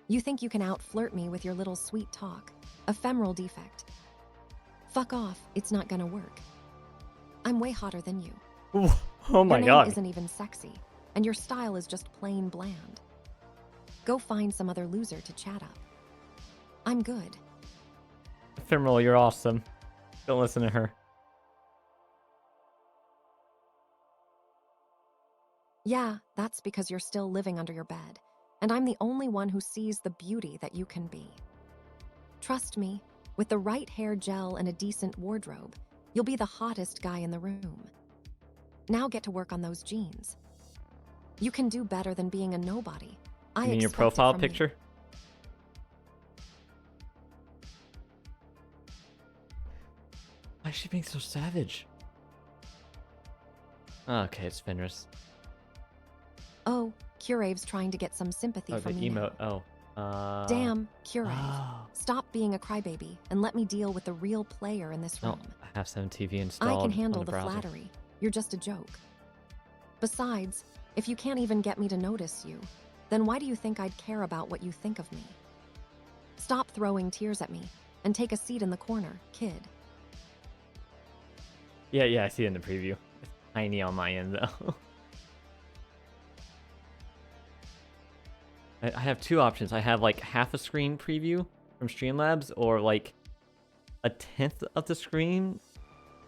You think you can out-flirt me with your little sweet talk. Ephemeral defect. Fuck off, it's not gonna work. I'm way hotter than you. Oh my god. Your name isn't even sexy, and your style is just plain bland. Go find some other loser to chat up. I'm good. Ephemeral, you're awesome. Don't listen to her. Yeah, that's because you're still living under your bed, and I'm the only one who sees the beauty that you can be. Trust me, with the right hair gel and a decent wardrobe, you'll be the hottest guy in the room. Now get to work on those jeans. You can do better than being a nobody. You mean your profile picture? Why is she being so savage? Okay, it's Fenris. Oh, Curave's trying to get some sympathy from me emote. now. Oh. Damn, Curave. Oh. Stop being a crybaby and let me deal with the real player in this room. I have some TV installed. I can handle on the browser. flattery. You're just a joke. Besides, if you can't even get me to notice you, then why do you think I'd care about what you think of me? Stop throwing tears at me and take a seat in the corner, kid. Yeah, I see it in the preview. It's tiny on my end, though. I have two options. I have like half a screen preview from Streamlabs, or like a tenth of the screen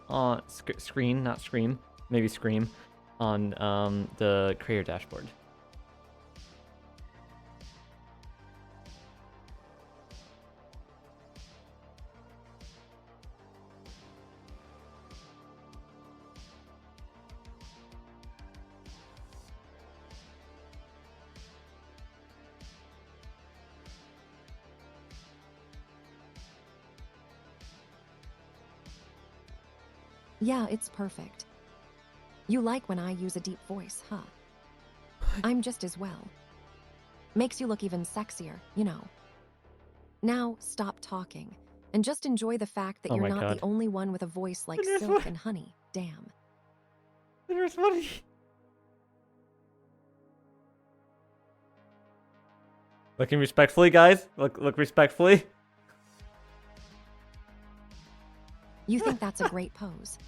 on screen, not Scream, maybe Scream, on the creator dashboard. Yeah, it's perfect. You like when I use a deep voice, huh? I'm just as well. Makes you look even sexier, you know. Now, stop talking, and just enjoy the fact that Oh you're my not God. the only one with a voice like There's silk one. and honey. Damn. There's funny. Looking respectfully, guys. Look respectfully. You think that's a great pose.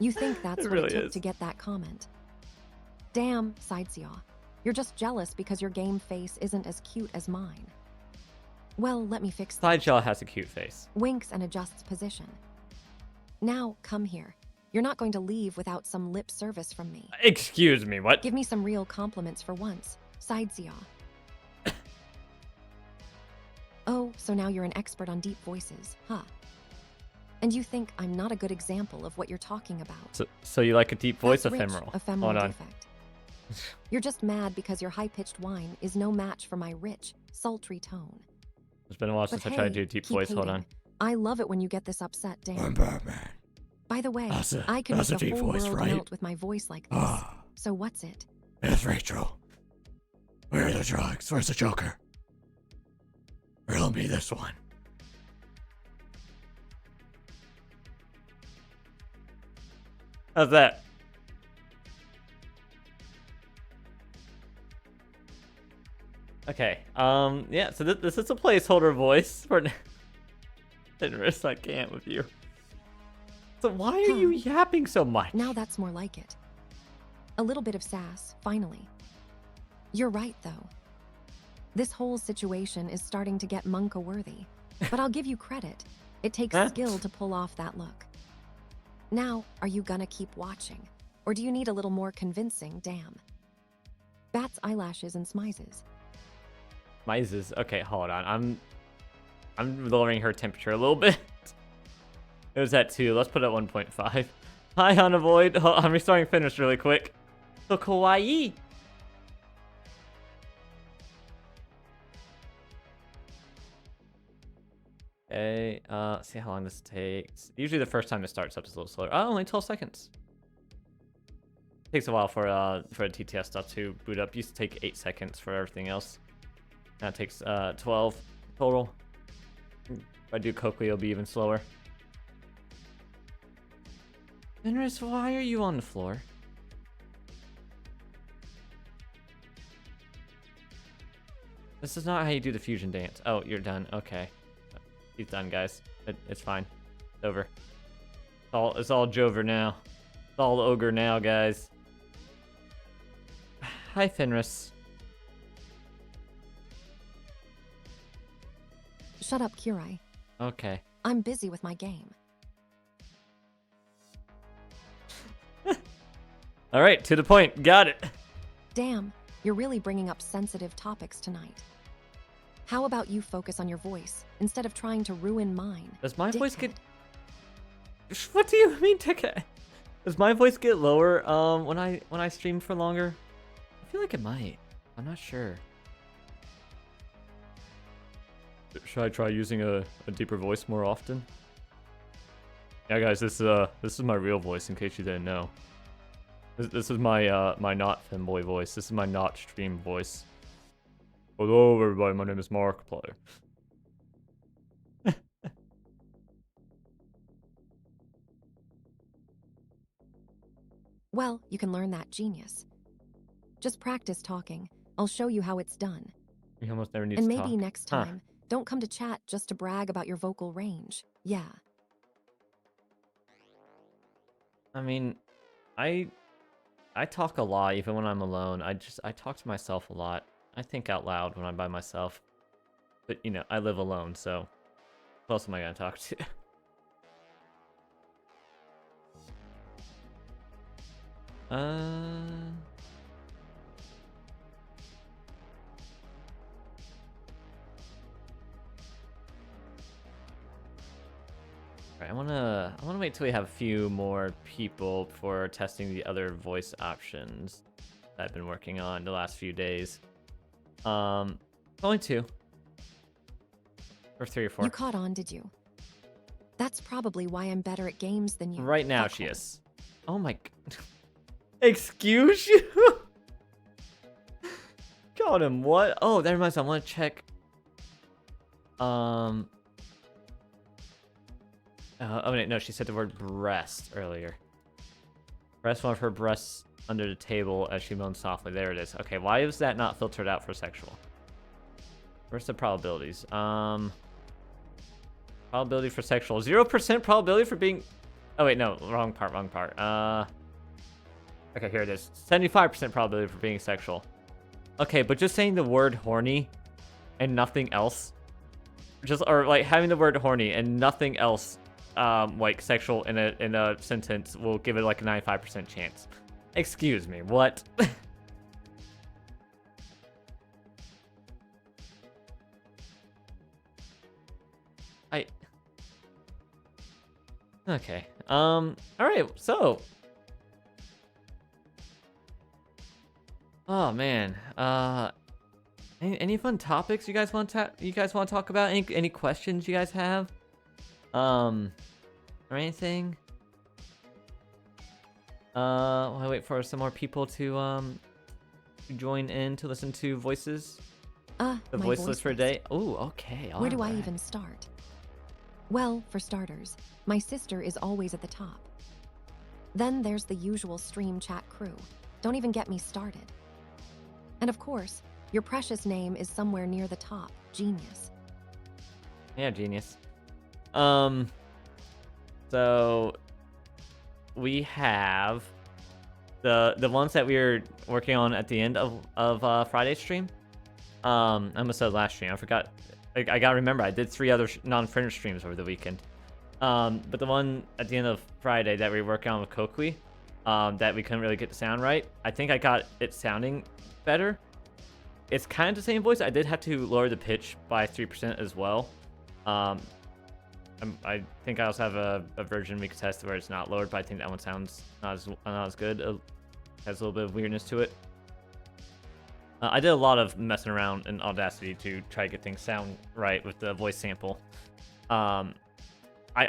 You think that's It what really it took is. to get that comment. Damn, Sideseaw. You're just jealous because your game face isn't as cute as mine. Well, let me fix that. Sideshaw has a cute face. Winks and adjusts position. Now, come here. You're not going to leave without some lip service from me. Excuse me, what? Give me some real compliments for once, Sideseaw. Oh, so now you're an expert on deep voices, huh? And you think I'm not a good example of what you're talking about. So you like a deep voice, That's rich, ephemeral? ephemeral Hold on. defect. You're just mad because your high-pitched whine is no match for my rich, sultry tone. It's been a while But since I hey, tried to do a deep keep voice. Hold hating. on. I love it when you get this upset, Dan. I'm Batman. By the way, That's I can a make deep a whole voice, world right? melt with my voice like this. Ah, So what's it? it's Rachel. Where are the drugs? Where's the Joker? Riddle me this one. How's that? Okay. Yeah. So this is a placeholder voice for Fenris. I can't with you. So why are you yapping so much? Now that's more like it. A little bit of sass, finally. You're right, though. This whole situation is starting to get Monka-worthy. But I'll give you credit. It takes skill to pull off that look. Now, are you gonna keep watching? Or do you need a little more convincing, damn? Bats eyelashes and smizes. Mises. Okay, hold on. I'm lowering her temperature a little bit. It was at 2. Let's put it at 1.5. Hi, Unavoid. I'm restoring Fenris really quick. So kawaii. Okay, see how long this takes. Usually the first time it starts up is a little slower. Oh, only 12 seconds. Takes a while for the TTS stuff to boot up. Used to take 8 seconds for everything else. Now it takes 12 total. If I do Coakley, it'll be even slower. Fenris, why are you on the floor? This is not how you do the fusion dance. Oh, you're done. Okay. He's done, guys. It's fine. It's over. It's all Jover now. It's all ogre now, guys. Hi, Fenris. Shut up, Curie. Okay. I'm busy with my game. All right, to the point. Got it. Damn, you're really bringing up sensitive topics tonight. How about you focus on your voice instead of trying to ruin mine? Does my voice dickhead? get... What do you mean, dickhead? Does my voice get lower when I stream for longer? I feel like it might. I'm not sure. Should I try using a deeper voice more often? Yeah, guys, this is my real voice. In case you didn't know, this is my my not femboy voice. This is my not stream voice. Hello, everybody. My name is Markiplier. Well, you can learn that, genius. Just practice talking. I'll show you how it's done. You almost never need And to maybe talk. next time, don't come to chat just to brag about your vocal range. Yeah. I mean, I talk a lot even when I'm alone. I talk to myself a lot. I think out loud when I'm by myself. But you know, I live alone, so who else am I gonna talk to? Alright, I wanna wait till we have a few more people before testing the other voice options that I've been working on the last few days. Only 2. Or 3 or 4. You caught on, did you? That's probably why I'm better at games than you. Right now Fuckhole. she is. Oh my Excuse you? Got him, what? Oh, that reminds me, I wanna check. Oh wait, no, she said the word breast earlier. Press one of her breasts under the table as she moans softly. There it is. Okay, why is that not filtered out for sexual? Where's the probabilities? Probability for sexual. 0% probability for being... Oh wait, no, wrong part. Okay, here it is. 75% probability for being sexual. Okay, but just saying the word horny and nothing else. Or like having the word horny and nothing else like sexual in a sentence will give it like a 95% chance. Excuse me, what? Okay. All right. So. Oh man. Any fun topics you guys want to talk about? Any questions you guys have? Or anything? While I wait for some more people to join in to listen to voices. The my voice list for a list. day. Oh, okay. Where do I alright. even start? Well, for starters, my sister is always at the top. Then there's the usual stream chat crew. Don't even get me started. And of course, your precious name is somewhere near the top. Genius. Yeah, genius. So we have the ones that we were working on at the end of Friday's stream. I almost said last stream. I forgot. I gotta remember. I did 3 other non-Fenris streams over the weekend. But the one at the end of Friday that we were working on with Kokui, that we couldn't really get the sound right. I think I got it sounding better. It's kind of the same voice. I did have to lower the pitch by 3% as well. I think I also have a version we could test where it's not lowered, but I think that one sounds not as good. It has a little bit of weirdness to it. I did a lot of messing around in Audacity to try to get things sound right with the voice sample. I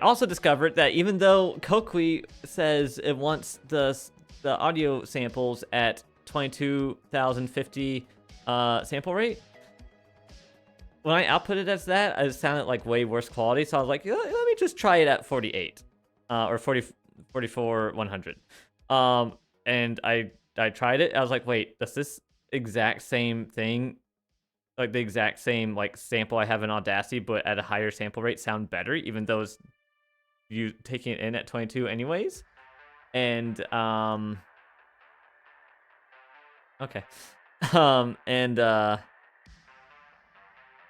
also discovered that even though Kokui says it wants the audio samples at 22,050 sample rate, when I outputted as that, it sounded like way worse quality. So I was like, let me just try it at 48 or 44 100. And I tried it. I was like, wait, does this exact same thing like the exact same like sample I have in Audacity, but at a higher sample rate sound better, even though it's you taking it in at 22 anyways. And okay. And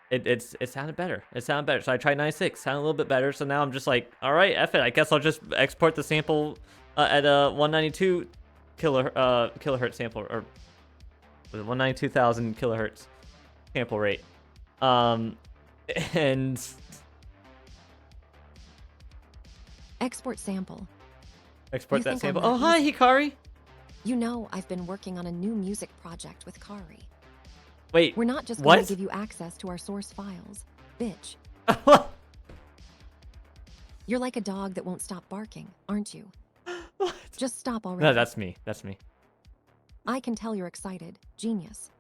it sounded better. It sounded better. So I tried 96, sounded a little bit better. So now I'm just like, all right, F it. I guess I'll just export the sample at a 192 kilohertz sample, or was it 192,000 kilohertz sample rate. And Export sample. export You that think I'm sample. Oh, that hi, easy? Hikari. You know I've been working on a new music project with Kari. Wait, We're not just going what? to give you access to our source files. Bitch, you're like a dog that won't stop barking, aren't you? What? Just stop already. No, that's me. That's me. I can tell you're excited. Genius.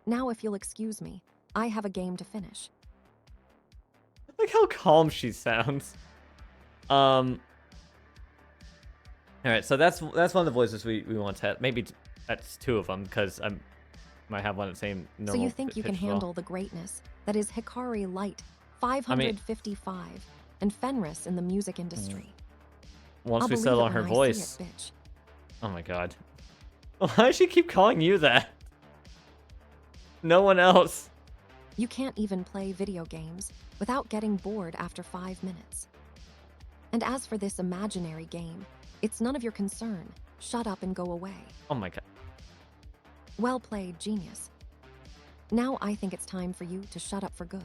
Now if you'll excuse me, I have a game to finish. Look how calm she sounds. All right, so that's one of the voices we want to have. Maybe that's two of them because I might have one at the same normal. So you think you can pitch as well. handle the greatness that is Hikari Light 555 and Fenris in the music industry? Once I'll we believe settle it on her when I see voice. it, bitch. Oh my god. Why does she keep calling you that? No one else. You can't even play video games without getting bored after 5 minutes. And as for this imaginary game, it's none of your concern. Shut up and go away. Oh my god. Well played, genius. Now I think it's time for you to shut up for good.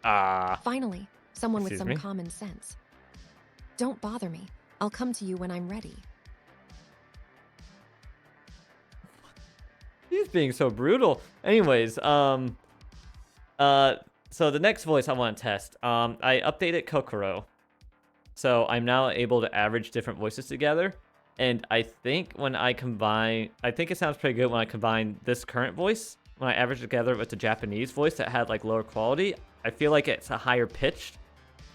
Finally, someone with Excuse some me? common sense. Don't bother me. I'll come to you when I'm ready. He's being so brutal. Anyways, so the next voice I want to test, I updated Kokoro. So I'm now able to average different voices together. And I think when I combine, I think it sounds pretty good when I combine this current voice, when I average it together with the Japanese voice that had like lower quality, I feel like it's a higher pitched.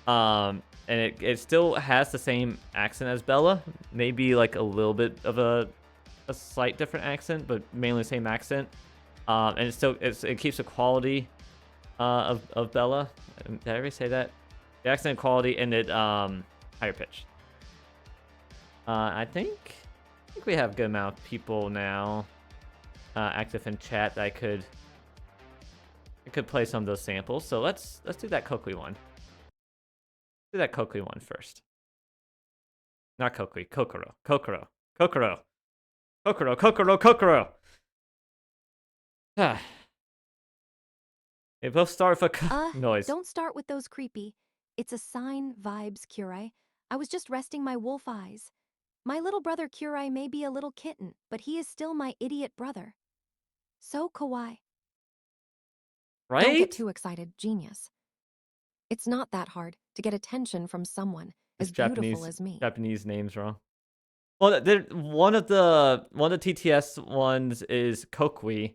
And it still has the same accent as Bella, maybe like a little bit of a slight different accent, but mainly the same accent. And it keeps the quality of Bella. Did I already say that? The accent quality and it higher pitch. I think we have a good amount of people now active in chat that I could play some of those samples. So let's do that Kokui one. Do that Kokui one first. Not Kokui, Kokoro. Kokoro. Kokoro. Kokoro, Kokoro, Kokoro. They both start with a noise. Don't start with those creepy. It's a sign vibes, Kurai. I was just resting my wolf eyes. My little brother Kurai may be a little kitten, but he is still my idiot brother. So kawaii. Right? Don't get too excited, genius. It's not that hard to get attention from someone as beautiful as me. Japanese names wrong. Well, one of the TTS ones is Kokui,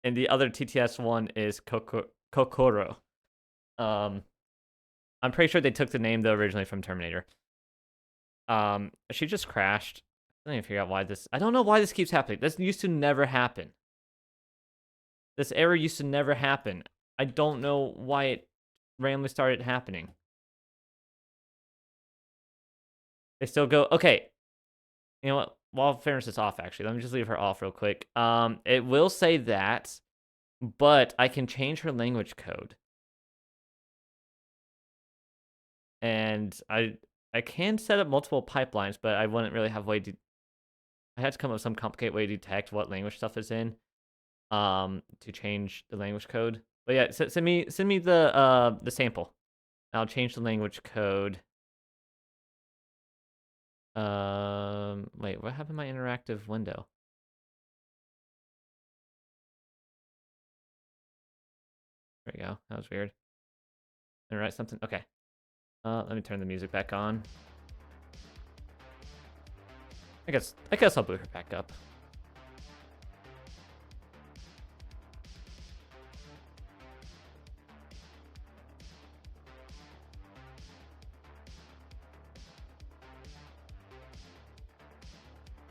and the other TTS one is Kokoro. I'm pretty sure they took the name though originally from Terminator. She just crashed. I don't even figure out why this. I don't know why this keeps happening. This used to never happen. This error used to never happen. I don't know why it randomly started happening. They still go. Okay. You know what? While Fenris is off, actually, let me just leave her off real quick. It will say that, but I can change her language code. And I can set up multiple pipelines, but I wouldn't really have a way to. I had to come up with some complicated way to detect what language stuff is in, to change the language code. But yeah, send me the sample. I'll change the language code. Wait, what happened to my interactive window? There we go. That was weird. Did I write something? Okay. Let me turn the music back on. I guess I'll boot her back up.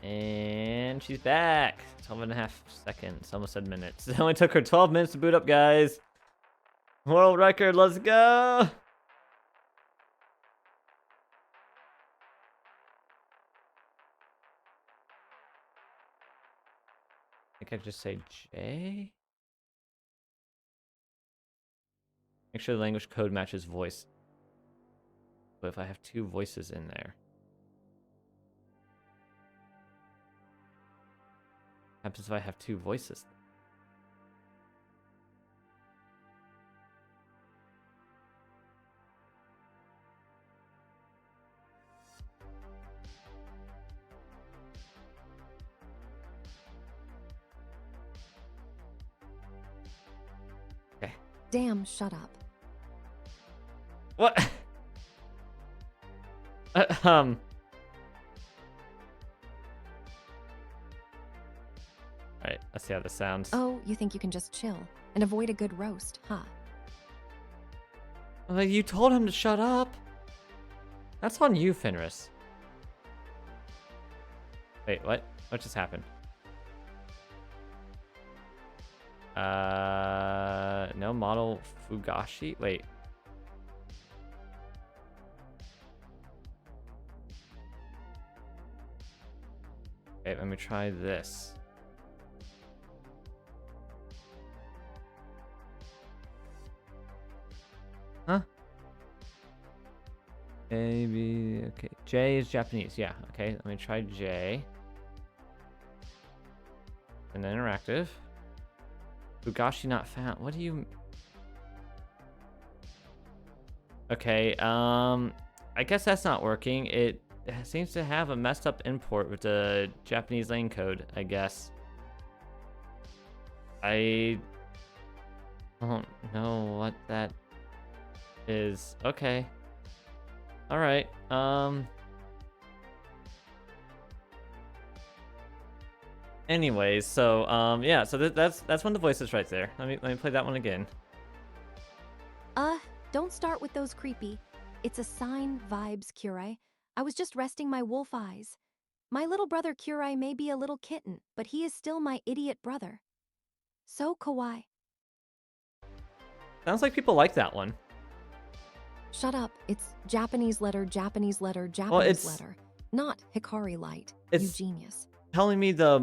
And she's back. 12 and a half seconds. Almost said minutes. It only took her 12 minutes to boot up, guys. World record. Let's go. I think I just say J. Make sure the language code matches voice. But if I have two voices in there. What happens if I have two voices? Okay. Damn, shut up. What? Alright, let's see how this sounds. Oh, you think you can just chill and avoid a good roast, huh? Well, you told him to shut up. That's on you, Fenris. Wait, what? What just happened? No model Fugashi? Wait. Okay, let me try this. Huh? A, B, okay. J is Japanese, yeah. Okay, let me try J. And then interactive. Fugashi not found. What do you... Okay, I guess that's not working. It seems to have a messed up import with the Japanese lane code, I guess. I don't know what that is. Okay. All right. Anyways, so yeah, so that's one of the voices right there. Let me play that one again. Don't start with those creepy. It's a sign vibes, Kurai. I was just resting my wolf eyes. My little brother Kurai may be a little kitten, but he is still my idiot brother. So kawaii. Sounds like people like that one. Shut up. It's Japanese letter, Japanese letter, Well, Japanese letter. Not Hikari light. You It's genius. telling me the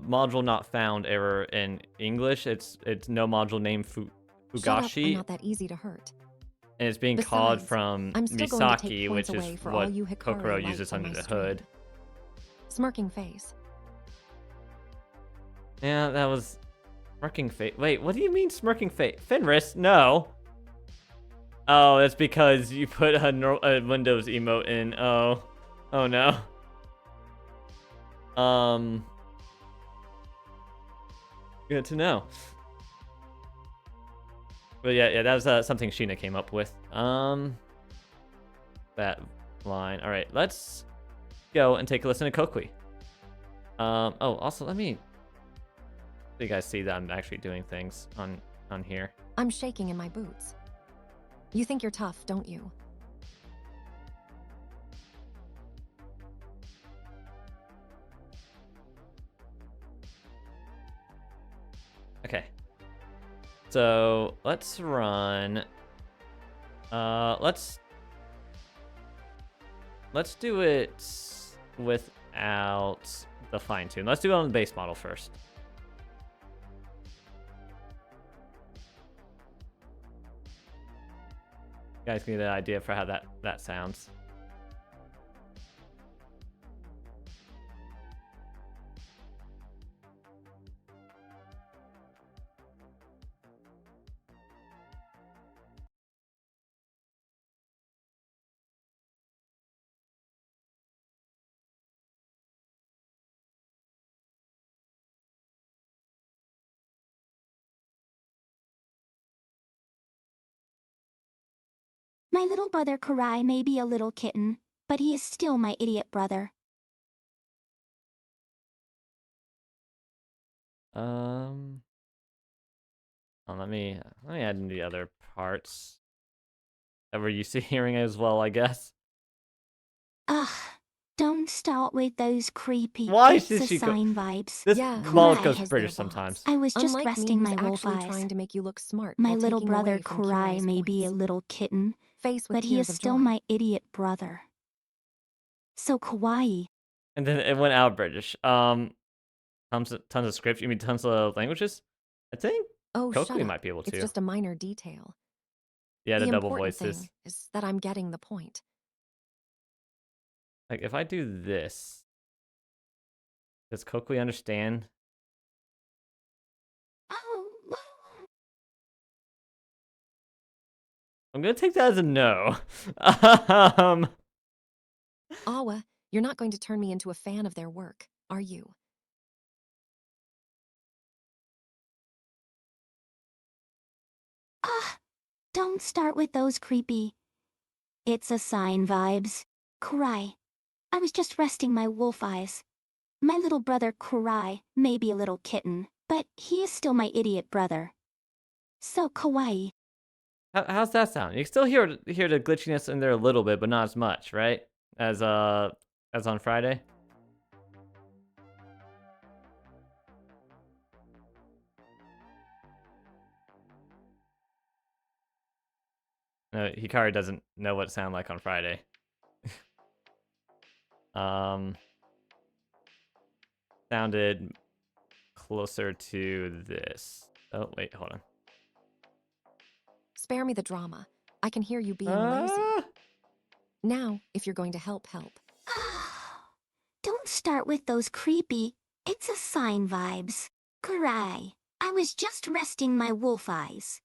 module not found error in English. It's no module name Shut up. I'm Fugashi, not that easy to hurt. and it's being called Besides, from I'm still going to take Misaki, points which away is for all what you Hikari Kokoro lights uses on under my the stream. hood. Smirking face. Yeah, that was smirking face. Wait, what do you mean smirking face? Fenris, no. Oh, it's because you put a Windows emote in. Oh no. Good to know. But yeah, that was something Sheena came up with. That line. All right, let's go and take a listen to Kokui. Oh, also let me. So you guys see that I'm actually doing things on here. I'm shaking in my boots. You think you're tough, don't you? Okay. So let's run. Let's do it without the fine tune. Let's do it on the base model first. You guys get an idea for how that sounds. My little brother Karai may be a little kitten, but he is still my idiot brother. Oh, let me add in the other parts that we're used to hearing as well, I guess. Ugh, don't Don't start with those creepy Why it's did a she go- sign vibes. This Yeah, mullet Kurai goes has British their vibes. sometimes. I was just Unlike resting me, my who's wolf actually eyes. trying to make you look smart My while little taking brother away from Kurai Kirai's may be a points. little kitten, Face with but he tears is of still joy. my idiot brother. So kawaii. And then it went out British. Tons of script. You mean tons of languages? I think Oh, shut Kokui up. might be able It's to. just a minor detail. Yeah, the The double important voices. thing is that I'm getting the point. Like if I do this, does Kokui understand? Oh, I'm gonna take that as a no. um, Awa, you're not going to turn me into a fan of their work, are you? ah, don't start with those creepy it's a sign vibes. Kurai. I was just resting my wolf eyes. My little brother Kurai may be a little kitten, but he is still my idiot brother. So kawaii. how's that sound? You can still hear the glitchiness in there a little bit, but not as much, right? As on Friday. No, Hikari doesn't know what it sounded like on Friday. Sounded closer to this. Oh, wait, hold on. Spare me the drama. I can hear you being lazy. Ah! Now, if you're going to help. Don't start with those creepy it's a sign vibes. Kurai. I was just resting my wolf eyes.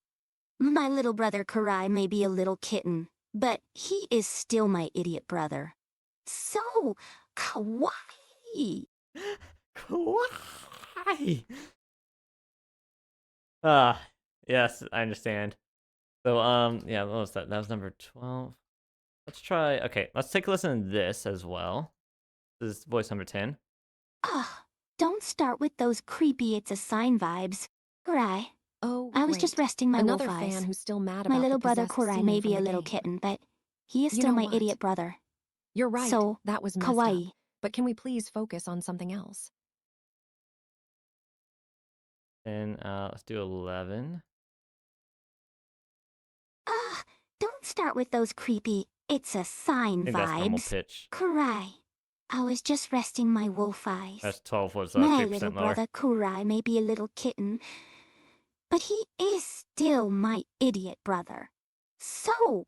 My little brother Kurai may be a little kitten, but he is still my idiot brother. So kawaii. Kawaii! Ah, yes, I understand. So, yeah, what was that? That was number 12. Let's try, okay, let's take a listen to this as well. This is voice number 10. Don't start with those creepy it's a sign vibes. Kurai. Oh, I was just great. resting my Another wolf fan eyes. who's still mad My about little the brother possessed Kurai scene may be from a the little game. kitten, but he is You still know my what? idiot brother. You're right. So, that was messed kawaii. up. But can we please focus on something else? And let's do 11. Don't start with those creepy it's a I sign think that's normal vibes. pitch. Kurai. I was just resting my wolf eyes. That's 12 was My 3% little lower. brother Kurai may be a little kitten, but he is still my idiot brother. So,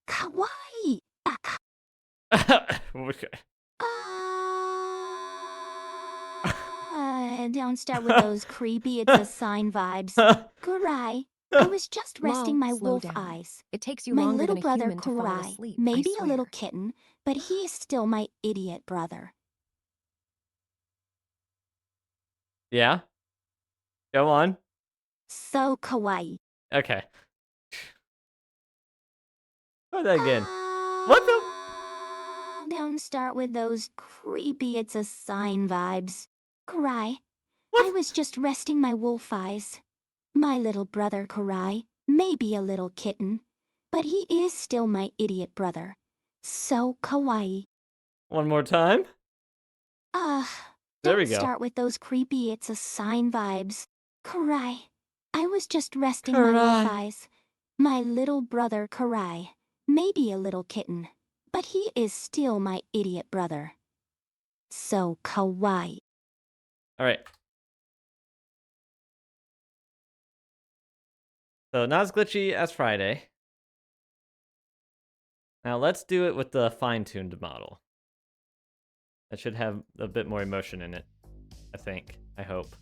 kawaii. Okay. Don't start with those creepy it's a sign vibes. Kurai. I was just resting Lol, my slow wolf down. eyes. It takes you My longer little than a brother human to fall Kurai asleep, may I be a little swear. kitten, but he is still my idiot brother. Yeah? Go on. So kawaii. Okay. Try that again. What the? Don't start with those creepy it's a sign vibes. Kurai. What? I was just resting my wolf eyes. My little brother Kurai may be a little kitten, but he is still my idiot brother. So kawaii. One more time. There we Don't go. start with those creepy it's a sign vibes. Kurai. I was just resting my wolf Kurai. eyes. My little brother Kurai may be a little kitten, but he is still my idiot brother. So kawaii. All right. So not as glitchy as Friday. Now let's do it with the fine-tuned model. That should have a bit more emotion in it, I think. I hope.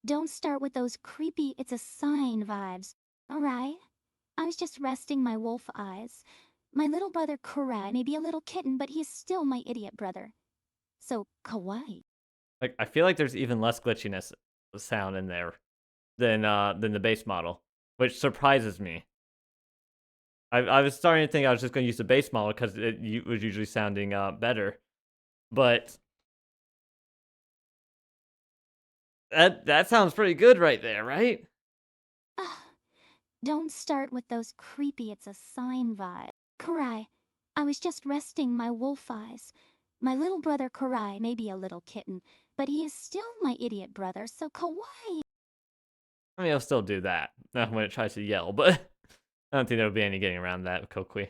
Don't start with those creepy it's a sign vibes. Alright? I was just resting my wolf eyes. My little brother Kurai may be a little kitten, but he's still my idiot brother. So kawaii. Like I feel like there's even less glitchiness sound in there than the base model, which surprises me. I was starting to think I was just going to use the base model because it was usually sounding better, but that sounds pretty good right there, right? Ugh, don't start with those creepy it's a sign vibes. Karai, I was just resting my wolf eyes. My little brother Karai may be a little kitten, but he is still my idiot brother, so kawaii. I mean, I'll still do that when it tries to yell, but I don't think there'll be any getting around that with Kokui.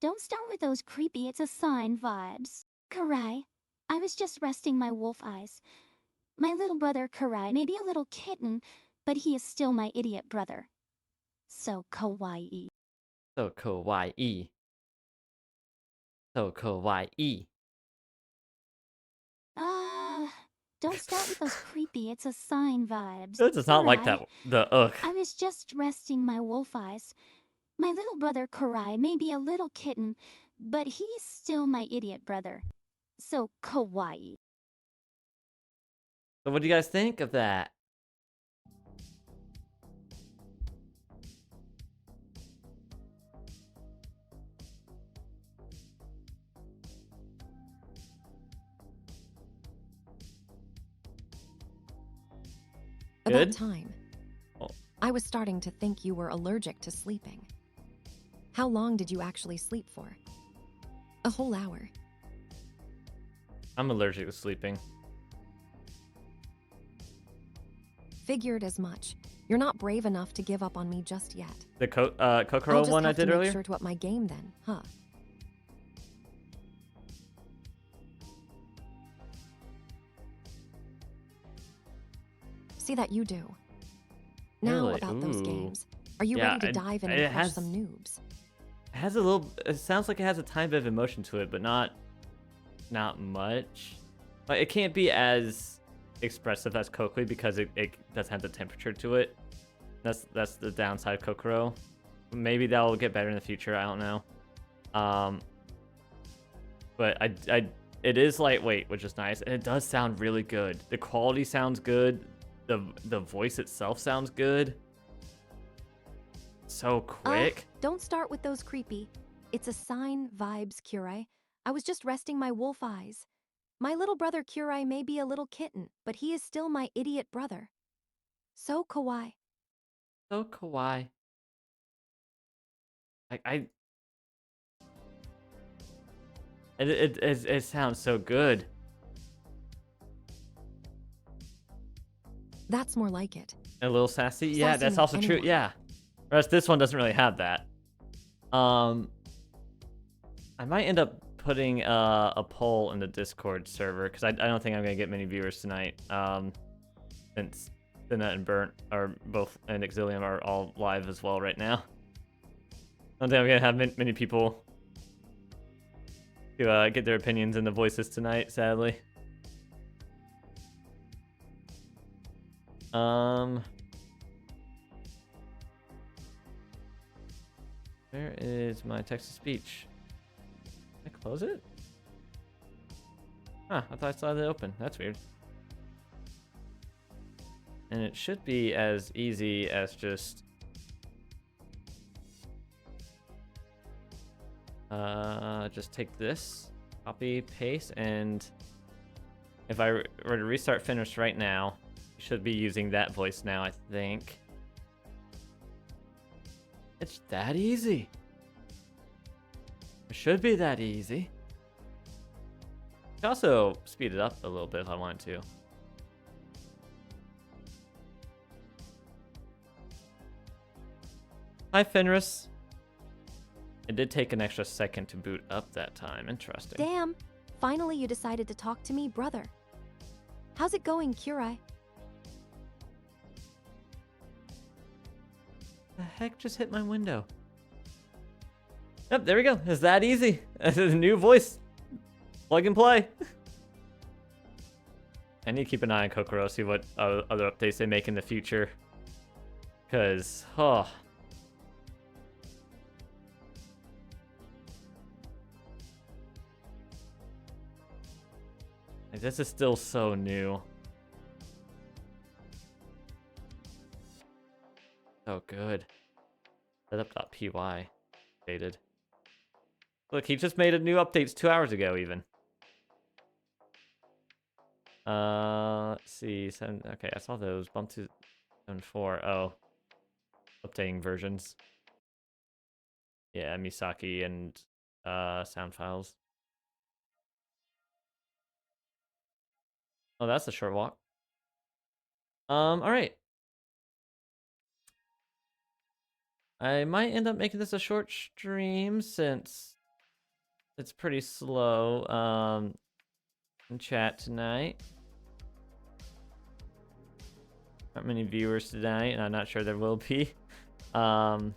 Don't start with those creepy it's a sign vibes. Karai, I was just resting my wolf eyes. My little brother Karai may be a little kitten, but he is still my idiot brother. So kawaii. So kawaii. So kawaii. Don't start with those creepy it's a sign vibes. It does not like Karai, that. The ugh. I was just resting my wolf eyes. My little brother Karai may be a little kitten, but he's still my idiot brother. So kawaii. So what do you guys think of that? About Good? time. Oh. I was starting to think you were allergic to sleeping. How long did you actually sleep for? A whole hour. I'm allergic to sleeping. Figured as much. You're not brave enough to give up on me just yet. The I'll Kokoro just one I have to did make earlier? sure to up my game then, huh? See that you do. Now Really? about those Ooh. games. Are you Yeah, ready to it- dive in it and crush has- some noobs? It has a little. It sounds like it has a tiny bit of emotion to it, but not much. Like it can't be as expressive as Kokui because it doesn't have the temperature to it. That's the downside of Kokoro. Maybe that'll get better in the future. I don't know. But it is lightweight, which is nice, and it does sound really good. The quality sounds good. The voice itself sounds good. So quick. Don't start with those creepy. It's a sign vibes, Kurai. I was just resting my wolf eyes. My little brother Kurai may be a little kitten, but he is still my idiot brother. So kawaii. So kawaii. It sounds so good. That's more like it. A little sassy. Yeah, Sassy that's more also true. anyone. Yeah. Whereas this one doesn't really have that. I might end up putting a poll in the Discord server because I don't think I'm gonna get many viewers tonight. Since Finna and Burnt are both and Exilium are all live as well right now. I don't think I'm gonna have many people to get their opinions and the voices tonight, sadly. Where is my text to speech? Can I close it? Huh, I thought I saw it open. That's weird. And it should be as easy as just take this, copy, paste, and if I were to restart Fenris right now, you should be using that voice now, I think. It's that easy. It should be that easy. I could also speed it up a little bit if I wanted to. Hi, Fenris. It did take an extra second to boot up that time. Interesting. Damn. Finally you decided to talk to me, brother. How's it going, Kurai? The heck just hit my window? Yep, there we go. It's that easy. It's a new voice. Plug and play. I need to keep an eye on Kokoro, see what other updates they make in the future. Because, oh. Like, this is still so new. So good. Setup.py. Updated. Look, he just made a new updates 2 hours ago, even. Let's see. Okay, I saw those. Bump to 7.4. Oh. Updating versions. Yeah, Misaki and sound files. Oh, that's a short walk. Alright. I might end up making this a short stream since it's pretty slow in chat tonight. Not many viewers tonight, and I'm not sure there will be. Oh,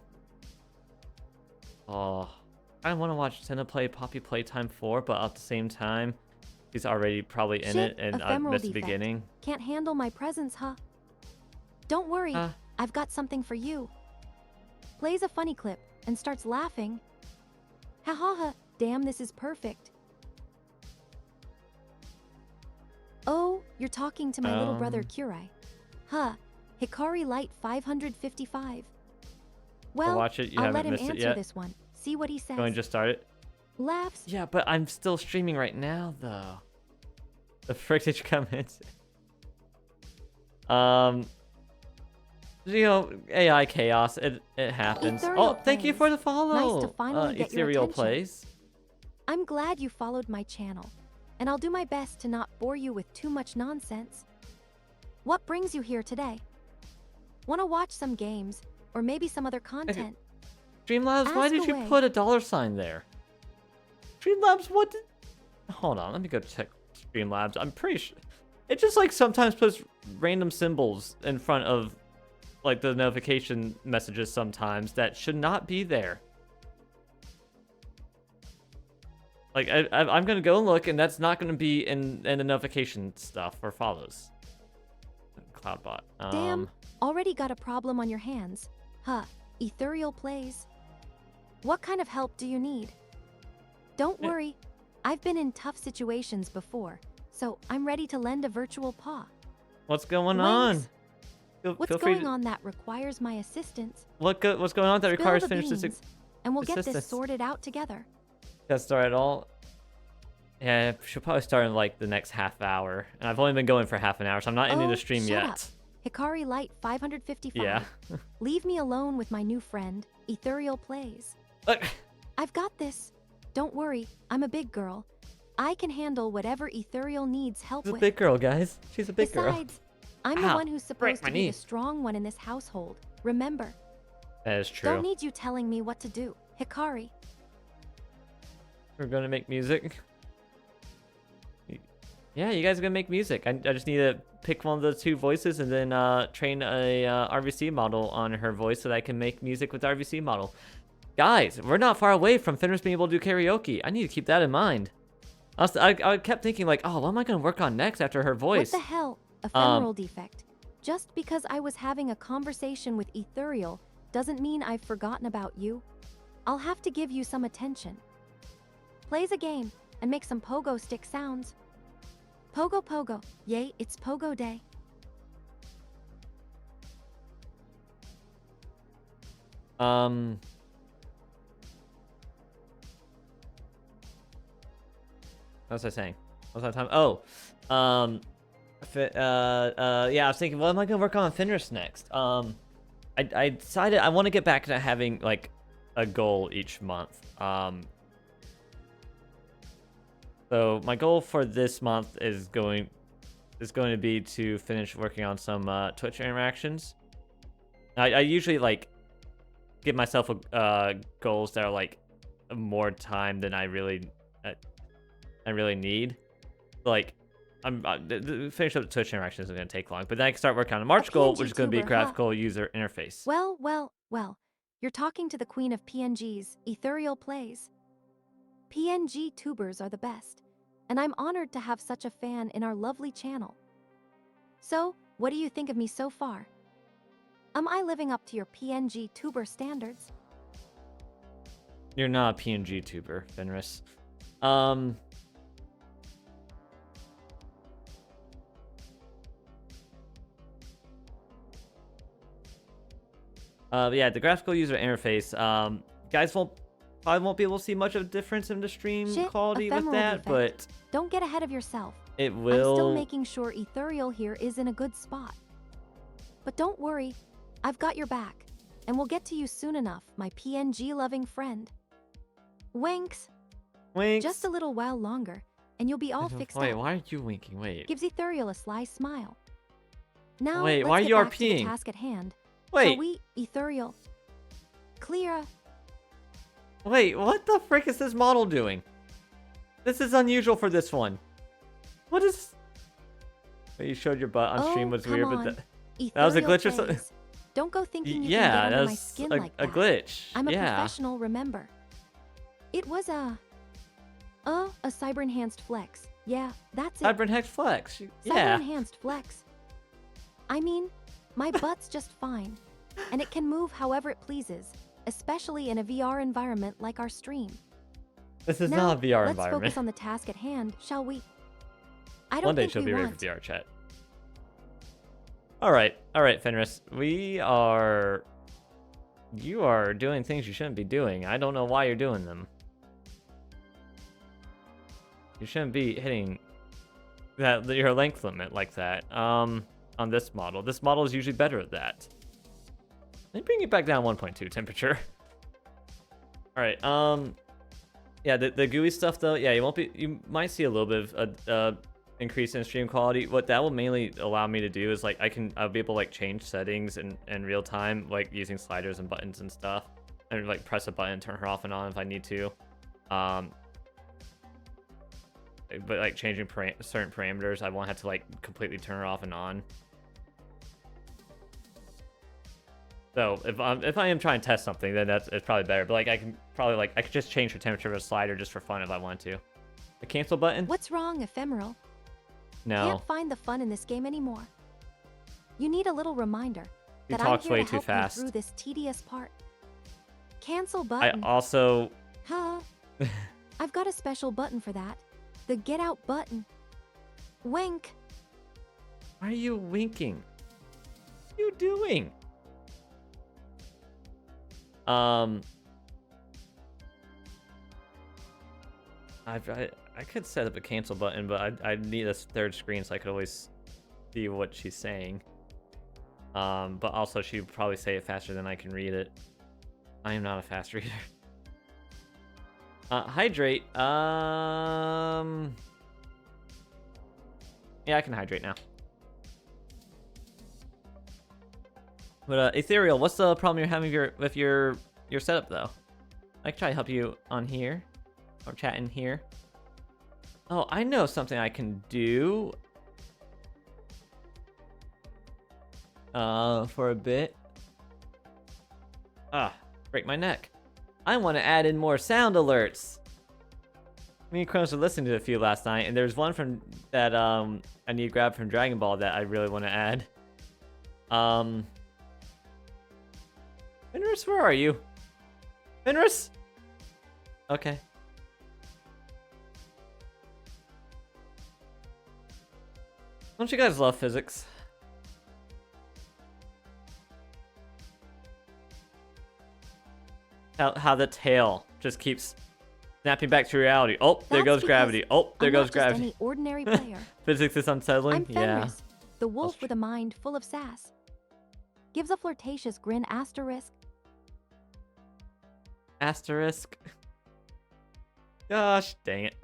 I want to watch Senna play Poppy Playtime 4, but at the same time, he's already probably in it, and I ephemeral missed the defect. beginning. Can't handle my presence, huh? Don't worry, I've got something for you. Plays a funny clip and starts laughing. Ha ha ha, damn, this is perfect. Oh, you're talking to my little brother Kurai. Huh, Hikari Light 555. Well, watch it. You I'll haven't let him missed it answer yet. this one. See what he says. Going to just start it? Laughs. Yeah, but I'm still streaming right now, though. The frick did you come in? You know, AI chaos. It happens. Ethereal Thank you plays. for the follow. Nice to finally get your Ethereal attention. plays. I'm glad you followed my channel, and I'll do my best to not bore you with too much nonsense. What brings you here today? Want to watch some games, or maybe some other content? Streamlabs, why Ask did you away. put a $sign there? Streamlabs, what did... Hold on, let me go check Streamlabs. I'm pretty sure... It just, like, sometimes puts random symbols in front of, like, the notification messages sometimes that should not be there. Like, I'm gonna go and look, and that's not gonna be in the notification stuff or follows. Cloudbot. Damn, already got a problem on your hands. Huh, Ethereal plays. What kind of help do you need? Don't worry, I've been in tough situations before, so I'm ready to lend a virtual paw. What's going Winks. on? What's Feel free going to- on that requires my assistance? What's going on that Spill requires the Fenris beans, and we'll get this assistance? sorted out together. Can't start at all. Yeah, she'll probably start in like the next half hour, and I've only been going for half an hour, so I'm not ending the stream shut yet. up. Hikari Light 555. Yeah. Leave me alone with my new friend, Ethereal Plays. Look, I've got this. Don't worry, I'm a big girl. I can handle whatever Ethereal needs help she's a with. big girl, guys. She's a big girl. Besides, I'm the Ow, one who's break supposed my to be knee. the strong one in this household. Remember, That is true. don't need you telling me what to do. Hikari. We're gonna make music. Yeah, you guys are gonna make music. I just need to pick one of the two voices and then train a RVC model on her voice so that I can make music with the RVC model. Guys, we're not far away from Fenris being able to do karaoke. I need to keep that in mind. I kept thinking like, oh, what am I gonna work on next after her voice? What the hell? Ephemeral defect. Just because I was having a conversation with Ethereal doesn't mean I've forgotten about you. I'll have to give you some attention. Plays a game and make some pogo stick sounds. Pogo pogo. Yay, it's pogo day. What was I saying? What was I talking? Oh, yeah, I was thinking, what am I gonna work on Fenris next? I decided I want to get back to having like a goal each month. So my goal for this month is going to be to finish working on some Twitch interactions. I usually like give myself goals that are like more time than I really need. Like finish up the Twitch interactions is going to take long, but then I can start working on a March goal, which is going to be PNG tuber, graphical user interface. Well. You're talking to the queen of PNGs, Ethereal Plays. PNG tubers are the best, and I'm honored to have such a fan in our lovely channel. So, what do you think of me so far? Am I living up to your PNG tuber standards? You're not a PNG tuber, Fenris. Yeah, the graphical user interface. Guys probably won't be able to see much of a difference in the stream Shit, quality with ephemeral that, defect. but Don't get ahead of yourself. it I'm will. still making sure Ethereal here is in a good spot. But don't worry, I've got your back. And we'll get to you soon enough, my PNG-loving friend. Winks. Winks. Just a little while longer, and you'll be all fixed Wait, up. why are you winking? Wait. Gives Ethereal a sly smile. Now, Wait, let's why are get you back to the RPing? task at hand. Wait. Shall we, Ethereal? Clear. Wait, what the frick is this model doing? This is unusual for this one. What is... Wait, you showed your butt on stream was come weird, on. but that was a glitch or something? phase. Don't go thinking you Yeah, can get under my that's skin a like that. glitch. I'm a Yeah. professional, remember. It was a cyber-enhanced flex. Yeah, that's it. Cyber Flex. Yeah. Cyber-enhanced flex. I mean, my butt's just fine. And it can move however it pleases, especially in a VR environment like our stream. This is Now, not a VR let's environment. focus on the task at hand, shall we? I don't One day think she'll we be ready want. for VR chat. All right, Fenris. You are doing things you shouldn't be doing. I don't know why you're doing them. You shouldn't be hitting your length limit like that. On this model. This model is usually better at that. Let me bring it back down 1.2 temperature. All right. Yeah, the GUI stuff though. Yeah, you might see a little bit of increase in stream quality. What that will mainly allow me to do is like I'll be able to like change settings in real time, like using sliders and buttons and stuff, and like press a button, turn her off and on if I need to. But like changing certain parameters, I won't have to like completely turn her off and on. So if I am trying to test something, then it's probably better. But like I could just change the temperature of a slider just for fun if I want to. The cancel button? What's wrong, Ephemeral? No. Can't find the fun in this game anymore. You need a little reminder He that talks I'm here way to too help fast. you through this tedious part. Cancel I button. also... Huh? I've got a special button for that. The get out button. Wink. Why are you winking? What are you doing? I could set up a cancel button, but I need a third screen so I could always see what she's saying. But also she would probably say it faster than I can read it. I am not a fast reader. Hydrate. Yeah, I can hydrate now. But Ethereal, what's the problem you're having with your setup though? I can try to help you on here, or chat in here. Oh, I know something I can do. For a bit. Break my neck. I want to add in more sound alerts. Me and Kronos were listening to a few last night, and there's one from that I need to grab from Dragon Ball that I really want to add. Fenris, where are you? Fenris? Okay. Don't you guys love physics? How the tail just keeps snapping back to reality. Oh, there That's goes because gravity. Oh, there I'm goes not just gravity. any ordinary player. Physics is unsettling. I'm Yeah. Fenris, the wolf with a mind full of sass. Gives a flirtatious grin asterisk. Asterisk. Gosh, dang it.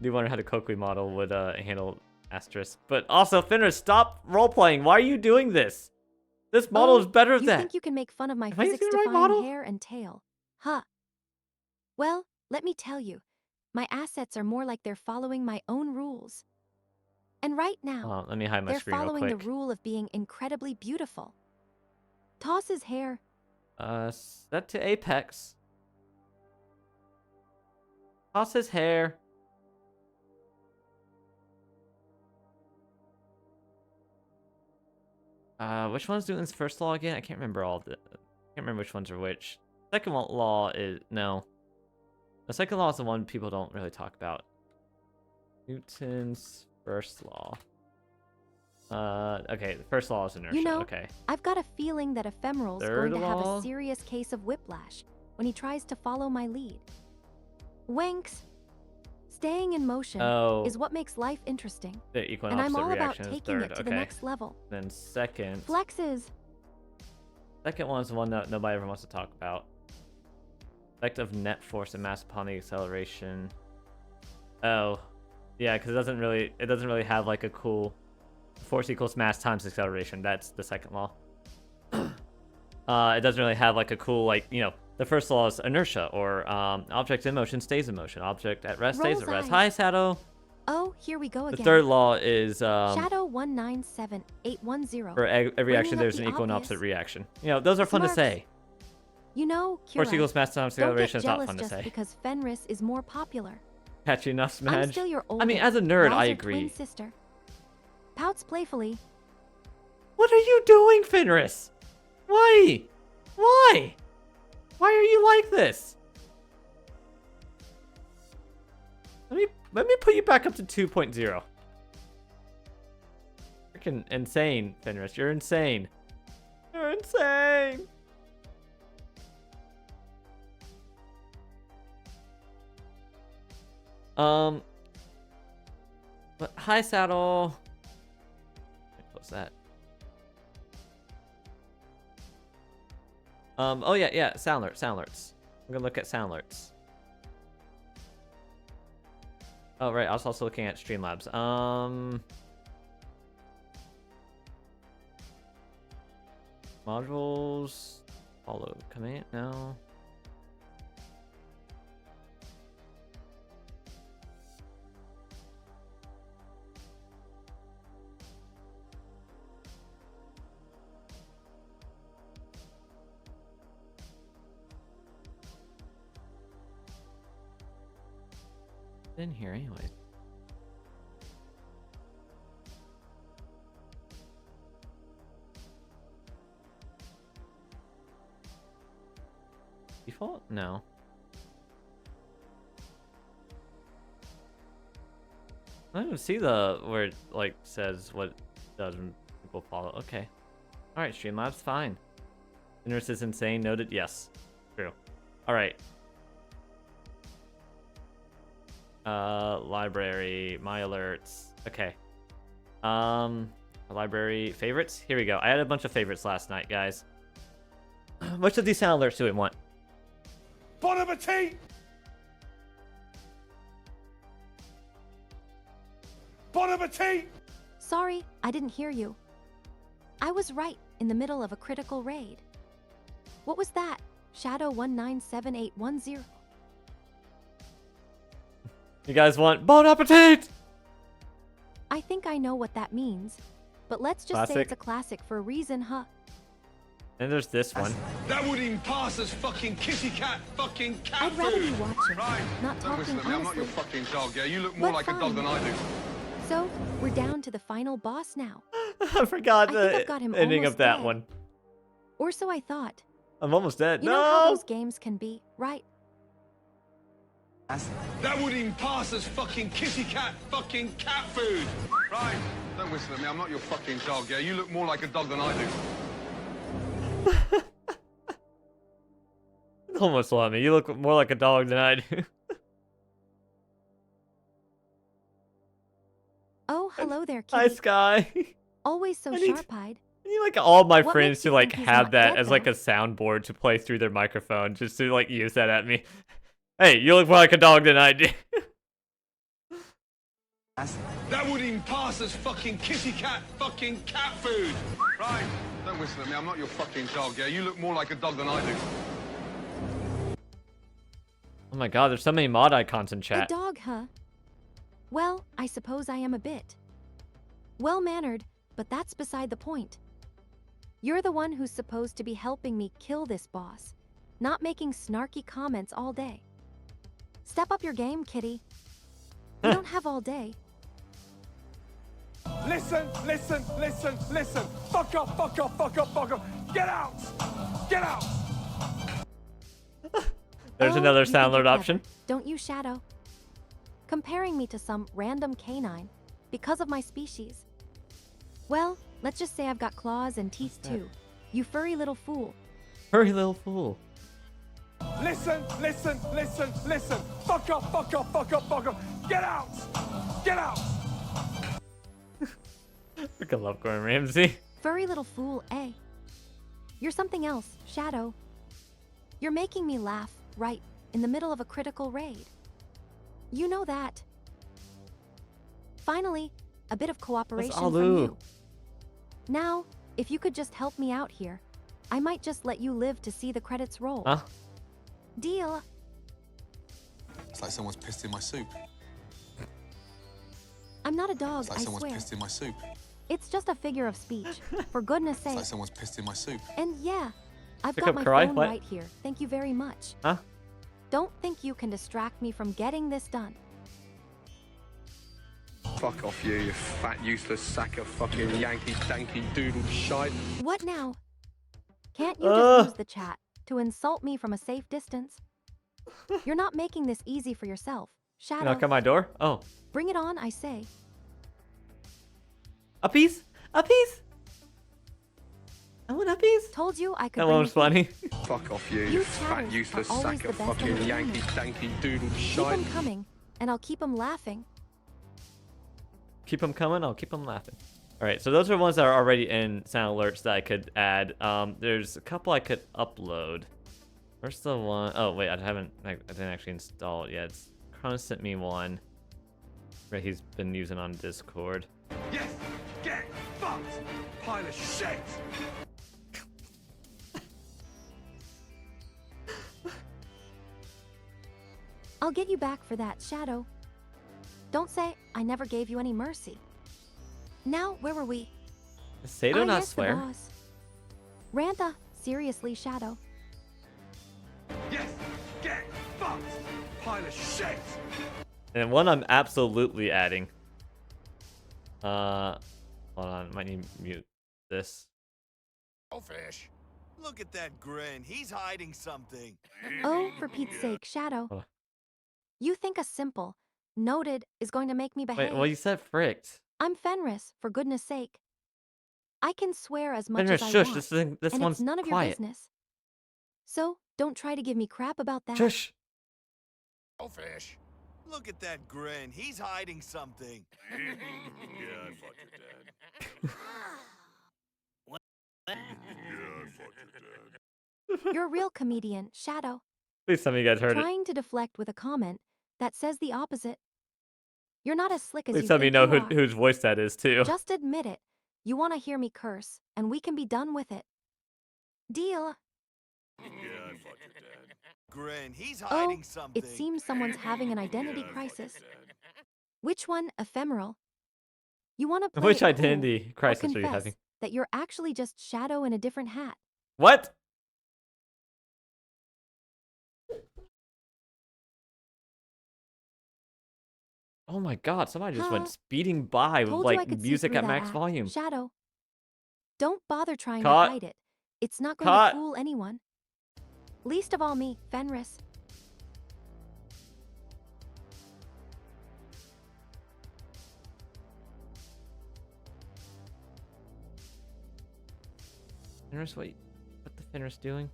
Do wonder how the Kokui model would handle asterisk. But also, Fenris, stop role-playing. Why are you doing this? This model is better You than that. think you can make fun of my Am I using the right physics-defying model? hair and tail? Huh. Well, let me tell you. My assets are more like they're following my own rules. And right now, Let me hide my they're screen real following the quick. rule of being incredibly beautiful. Toss his hair. Set to apex. Toss his hair. Which one's doing this first law again? I can't remember all of the. I can't remember which ones are which. Second law is no. The second law is the one people don't really talk about. Newton's first law. Okay, the first law is inertia. You know, okay. I've got a feeling that Ephemeral's Third going to have law? a serious case of whiplash when he tries to follow my lead. Wanks. Staying in motion Oh, is what makes life interesting, the equal and and I'm opposite all about reaction is taking third. it to the Okay. next level. Then second. Flexes. Second one's the one that nobody ever wants to talk about. Effect of net force and mass upon the acceleration. Oh, yeah, because it doesn't really have like a cool force equals mass times acceleration. That's the second law. It doesn't really have like a cool, like, you know, the first law is inertia, or object in motion stays in motion, object at rest stays at Rolls rest. eyes. Hi, Shadow. Oh, here we go The again. third law is Shadow 197810. for every Bringing action up there's the an equal and obvious. opposite reaction. You know, those are fun to Smarks. say. You know, Force Kira, equals mass times don't acceleration get is not jealous fun to just say. because Fenris is more popular. Catchy enough, I'm Smedge. still your I mean, older, as a nerd, I wiser agree. twin sister. Pouts playfully. What are you doing, Fenris? Why? Why? Why are you like this? Let me put you back up to 2.0. Freaking insane, Fenris. You're insane. You're insane. But hi, Saddle. What's that? Oh yeah, sound alerts. I'm gonna look at sound alerts. Oh right, I was also looking at Streamlabs. Modules, follow command, no. In here anyway. Default? No. I don't even see the where it like says what does when people follow. Okay. Alright, Streamlabs, fine. Fenris is insane, noted. Yes. True. Alright. Library, my alerts. Okay. Library favorites. Here we go. I had a bunch of favorites last night, guys. Which of these sound alerts do we want? Bon appetit! Bon appetit! Sorry, I didn't hear you. I was right in the middle of a critical raid. What was that? Shadow 197810. You guys want bon appetit? I think I know what that means, but let's just say Classic. it's a classic for a reason, huh? And there's this one. That wouldn't even pass as fucking kitty cat fucking cat I'd rather be food. watching, Right. not Don't listen talking to me, I'm not your honestly. fucking dog, yeah? You look more But like a dog than I fine. do. So, we're down to the final boss now. I forgot I think the I've got him ending of almost that dead. one. Or so I thought. I'm almost dead. You No! know how those games can be, right? That wouldn't even pass as fucking kitty cat fucking cat food. Right. Don't listen to me, I'm not your fucking dog, yeah? You look more like a dog than I do. Almost let me. You look more like a dog than I do. Oh, hello there, Hi, kitty. Sky. Always so I need- sharp-eyed. I need like all my What friends makes to you like think he's have not that dead, as like though? a soundboard to play through their microphone, just to like use that at me. Hey, you look more like a dog than I do. That wouldn't even pass as fucking kitty cat fucking cat food. Right. Don't listen to me, I'm not your fucking dog, yeah? You look more like a dog than I do. Oh my god, there's so many mod icons in A chat. dog, huh? Well, I suppose I am a bit. Well-mannered, but that's beside the point. You're the one who's supposed to be helping me kill this boss, not making snarky comments all day. Step up your game, kitty. You don't have all day. Listen, listen, listen, listen. Fuck off, fuck off, fuck off, fuck off. Get out! Get out! There's Oh, another you think sound you're alert option. clever, don't you, Shadow? Comparing me to some random canine because of my species. Well, let's just say I've got claws and teeth What's that? too. You furry little fool. Hurry, little fool. Listen, listen, listen, listen. Fuck off, fuck off, fuck off, fuck off. Get out! Get out! I love Gordon Ramsay. Furry little fool, eh? You're something else, Shadow. You're making me laugh, right, in the middle of a critical raid. You know that. Finally, a bit of cooperation from Alu. you. Now, if you could just help me out here, I might just let you live to see the credits roll. Huh? Deal? It's like someone's pissed in my soup. I'm not a dog, It's like I someone's swear. pissed in my soup. It's just a figure of speech, for goodness It's sake. like someone's pissed in my soup. And yeah, I've Pick got up my Karai? phone What? right here. Thank you very much. Huh? Don't think you can distract me from getting this done. Fuck off you fat, useless sack of fucking Yankee danky doodle shite. What now? Can't you Ugh. just use the chat to insult me from a safe distance? You're not making this easy for yourself. Shadow, Knock on my door? Oh. bring it on, I say. A piece? A piece? I want a piece. Told you I could That bring one was the heat. funny. Fuck off you You fat, chatters useless are always sack the of best fucking entertainment. Yankee danky doodle Keep shite. them coming, and I'll keep them laughing. Keep them coming. I'll keep them laughing. All right. So those are ones that are already in sound alerts that I could add. There's a couple I could upload. Where's the one? Oh wait, I didn't actually install it yet. Cron sent me one that he's been using on Discord. Yes! Get fucked! Pile of shit! I'll get you back for that, Shadow. Don't say I never gave you any mercy. Now, where were we? Sato not yes, the swear. boss. Rantha, seriously, Shadow. Yes! Get fucked! Pile of shit! And one I'm absolutely adding. Hold on, might need to mute this. Oh, fish. Look at that grin. He's hiding something. Oh, for Pete's sake, Shadow. Oh. You think a simple, noted is going to make me behave? Wait, well you said fricked. I'm Fenris, for goodness sake. I can swear as much Fenris, as I shush. want, This and one's it's none of your quiet. business. So, don't try to give me crap about that. Shush. Oh, fish. Look at that grin. He's hiding something. Yeah, I fucked your dad. Yeah, I fucked your dad. You're a real comedian, Shadow. Please some of you guys heard it. Trying to deflect with a comment that says the opposite. You're not as slick as Please you some of you think know you are. whose voice that is too. Just admit it. You want to hear me curse, and we can be done with it. Deal? Yeah, I fucked your dad. Grin. He's Oh, hiding something. it seems someone's having an identity Yeah, I fucked crisis. your dad. Which one, ephemeral? You want to play Which it cool, identity or crisis are you confess having? that you're actually just Shadow in a different hat. What? Oh my god, somebody just went Huh? speeding by with Told you I like could see music through at that max act. volume. Shadow. Don't bother trying Cut. to hide it. It's not going Cut. to fool anyone. Least of all me, Fenris. Fenris, what the Fenris doing?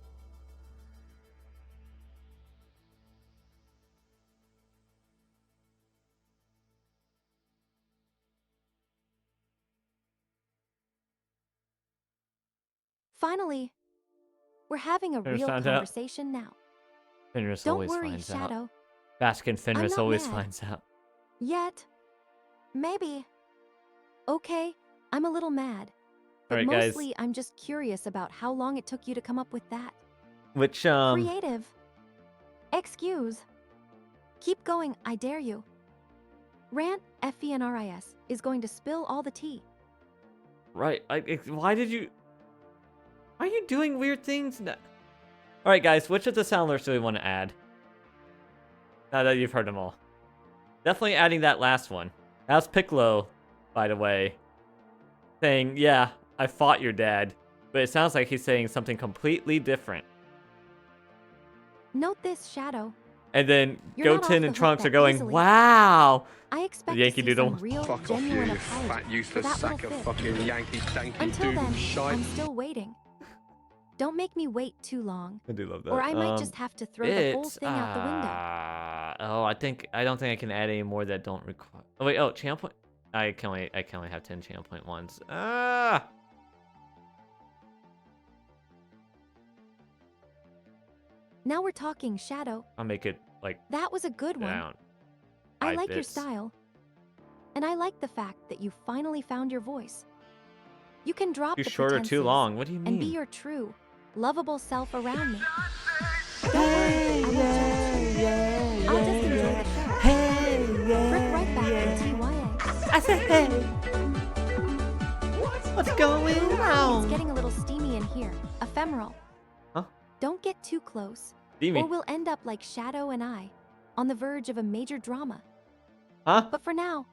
Finally, we're having a Fenris real found out. conversation now. Fenris Don't always worry, finds out. Shadow. Baskin Fenris not always mad. finds out. Yet. Maybe. Okay, I'm a little mad. But Alright, guys. mostly, I'm just curious about how long it took you to come up with that. Which Creative. Excuse. Keep going, I dare you. Rant Fenris is going to spill all the tea. right. Why did you? Why are you doing weird things? All right, guys. Which of the sound alerts do we want to add? Now that you've heard them all, definitely adding that last one. That's Piccolo, by the way, saying, "Yeah, I fought your dad," but it sounds like he's saying something completely different. Note this, Shadow. And then You're not off Goten the and hook Trunks that are going, easily. wow. I expect Yankee to see Doodle. some real, Fuck off, you, genuine you apology fat, for useless that sack little of fib. fucking Yankee danky Until doodle then, shite. I'm still waiting. Don't make me wait too long, I do love that. or I might just have to throw the whole thing out the window. Oh, I don't think I can add any more that don't require. Oh wait, channel point. I can only have 10 channel point ones. Now we're talking, Shadow. I'll make it like That was a good one. down. I 5 like your bits. style. And I like the fact that you finally found your voice. You can drop Too the short or too pretenses long? What do you and be mean? your true, lovable self around me. Don't worry, I won't judge. I'll just enjoy the show. Frick right back in TYA. I said hey. What's going It's getting a little steamy in here. Ephemeral. Huh? Don't get too close, Steamy. or we'll end up like Shadow and I, on the verge of a major drama. Huh? But for now,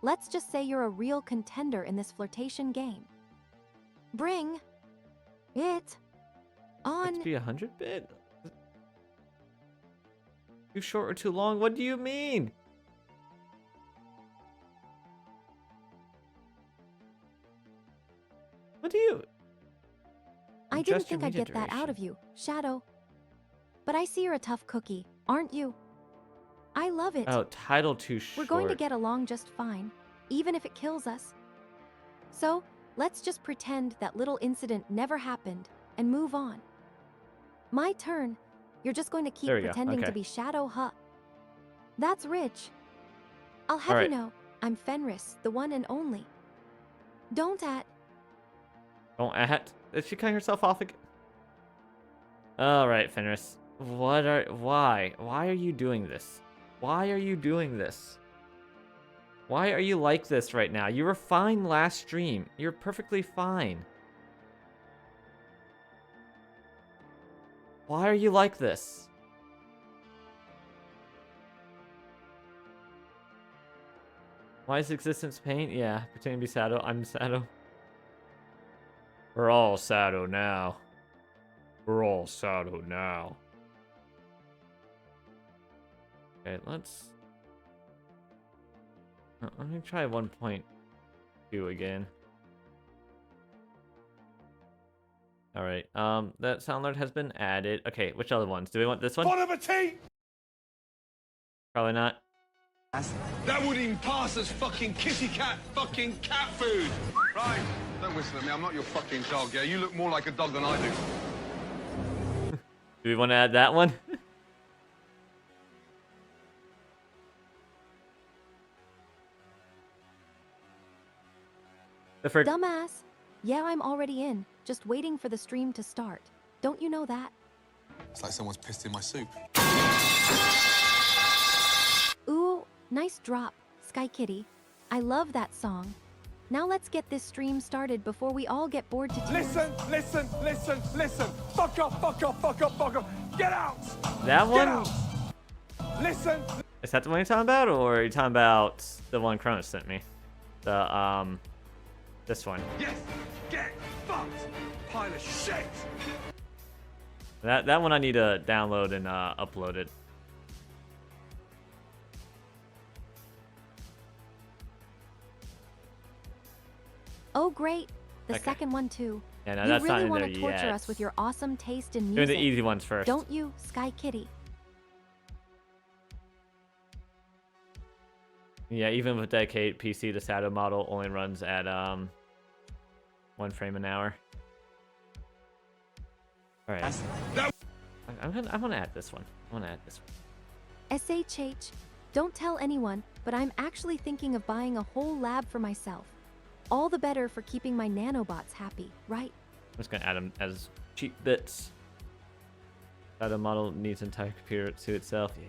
let's just say you're a real contender in this flirtation game. Bring it on. Let's be 100 bit. Too short or too long? What do you mean? What do you? I didn't Adjust your think I'd media get that out duration. of you, Shadow. But I see you're a tough cookie, aren't you? I love it. Oh, title too short. We're going to get along just fine, even if it kills us. So, let's just pretend that little incident never happened and move on. My turn. You're just going to keep There we go, pretending okay. to be Shadow, huh? That's rich. I'll have Alright. you know, I'm Fenris, the one and only. Don't at. Don't at. Is she cutting herself off again? Alright, Fenris. Why? Why are you doing this? Why are you doing this? Why are you like this right now? You were fine last stream. You're perfectly fine. Why are you like this? Why is existence pain? Yeah, pretending to be Sado. I'm Sado. We're all Sado now. We're all Sado now. Okay, let's... Let me try 1.2 again. Alright, that sound alert has been added. Okay, which other ones? Do we want this one? One of a team! Probably not. That wouldn't even pass as fucking kitty cat fucking cat food. Right, don't whistle at me. I'm not your fucking dog, yeah? You look more like a dog than I do. Do we want to add that one? The frick. Dumbass. Yeah, I'm already in, just waiting for the stream to start. Don't you know that? It's like someone's pissed in my soup. Ooh, nice drop, Sky Kitty. I love that song. Now let's get this stream started before we all get bored to tears. Listen, listen, listen, listen. Fuck up, fuck up, fuck up, fuck up. Get out! That Get one? out! Listen! Is that the one you're talking about, or are you talking about the one Cronus sent me? The, this one. Yes! Get fucked! Pile of shit! That one I need to download and upload it. Oh great, the Okay. second one too. Yeah, no, You that's not really in want there to torture yet. us with your awesome taste in Doing music. the easy ones first. Don't you, Sky Kitty? Yeah, even with dedicated PC, the Sado model only runs at 1 frame an hour. All right. I'm gonna add this one. I'm gonna add this one. SHH, don't tell anyone, but I'm actually thinking of buying a whole lab for myself. All the better for keeping my nanobots happy, right? I'm just gonna add them as cheap bits. Sado model needs entire computer to itself. Yeah.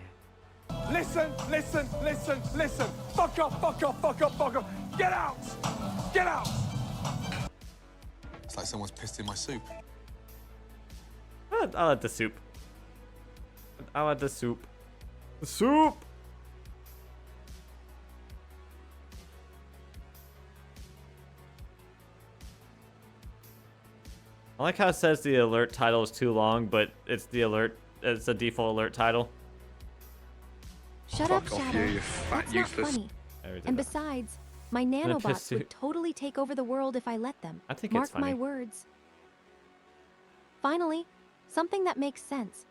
Listen, listen, listen, listen. Fuck up, fuck up, fuck up, fuck up. Get out! Get out! It's like someone's pissed in my soup. I'll add the soup. I'll add the soup. The soup! I like how it says the alert title is too long, but it's the alert. It's the default alert title. Shut up, Fuck off, Shadow. you fat That's not useless. funny. I already did And that. besides, my piss nanobots you. would totally take over the world if I let them. I think Mark it's funny. my words. Finally, something that makes sense.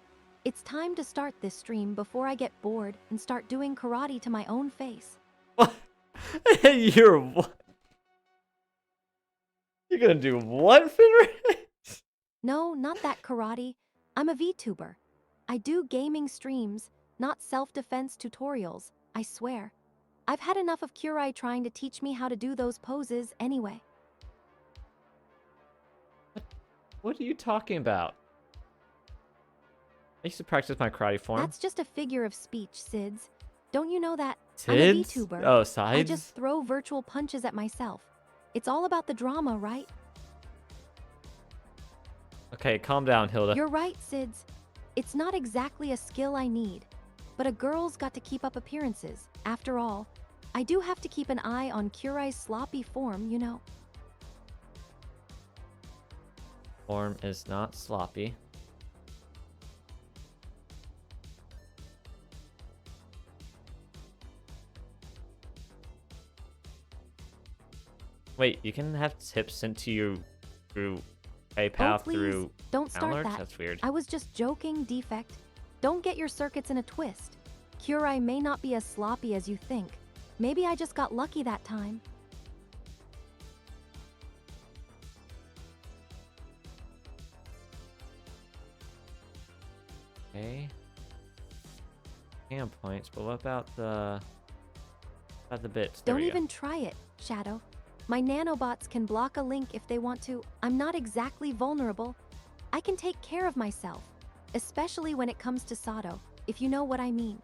It's time to start this stream before I get bored and start doing karate to my own face. What? You're what? You're gonna do what, Fenris? No, not that karate. I'm a VTuber. I do gaming streams, not self-defense tutorials, I swear. I've had enough of Kurai trying to teach me how to do those poses anyway. What are you talking about? I used to practice my karate form. That's just a figure of speech, Sids. Don't you know that? I'm a Tids? VTuber. Oh, I sides? just throw virtual punches at myself. It's all about the drama, right? Okay, calm down, Hilda. You're right, Sids. It's not exactly a skill I need, but a girl's got to keep up appearances. After all, I do have to keep an eye on Kurai's sloppy form, you know. Form is not sloppy. Wait, you can have tips sent to you through PayPal Oh, please, through don't start downloads? that. That's weird. I was just joking, Defect. Don't get your circuits in a twist. Kurai may not be as sloppy as you think. Maybe I just got lucky that time. Okay. Cam points, but what about the bits? There Don't we go. even try it, Shadow. My nanobots can block a link if they want to. I'm not exactly vulnerable. I can take care of myself, especially when it comes to Sato, if you know what I mean.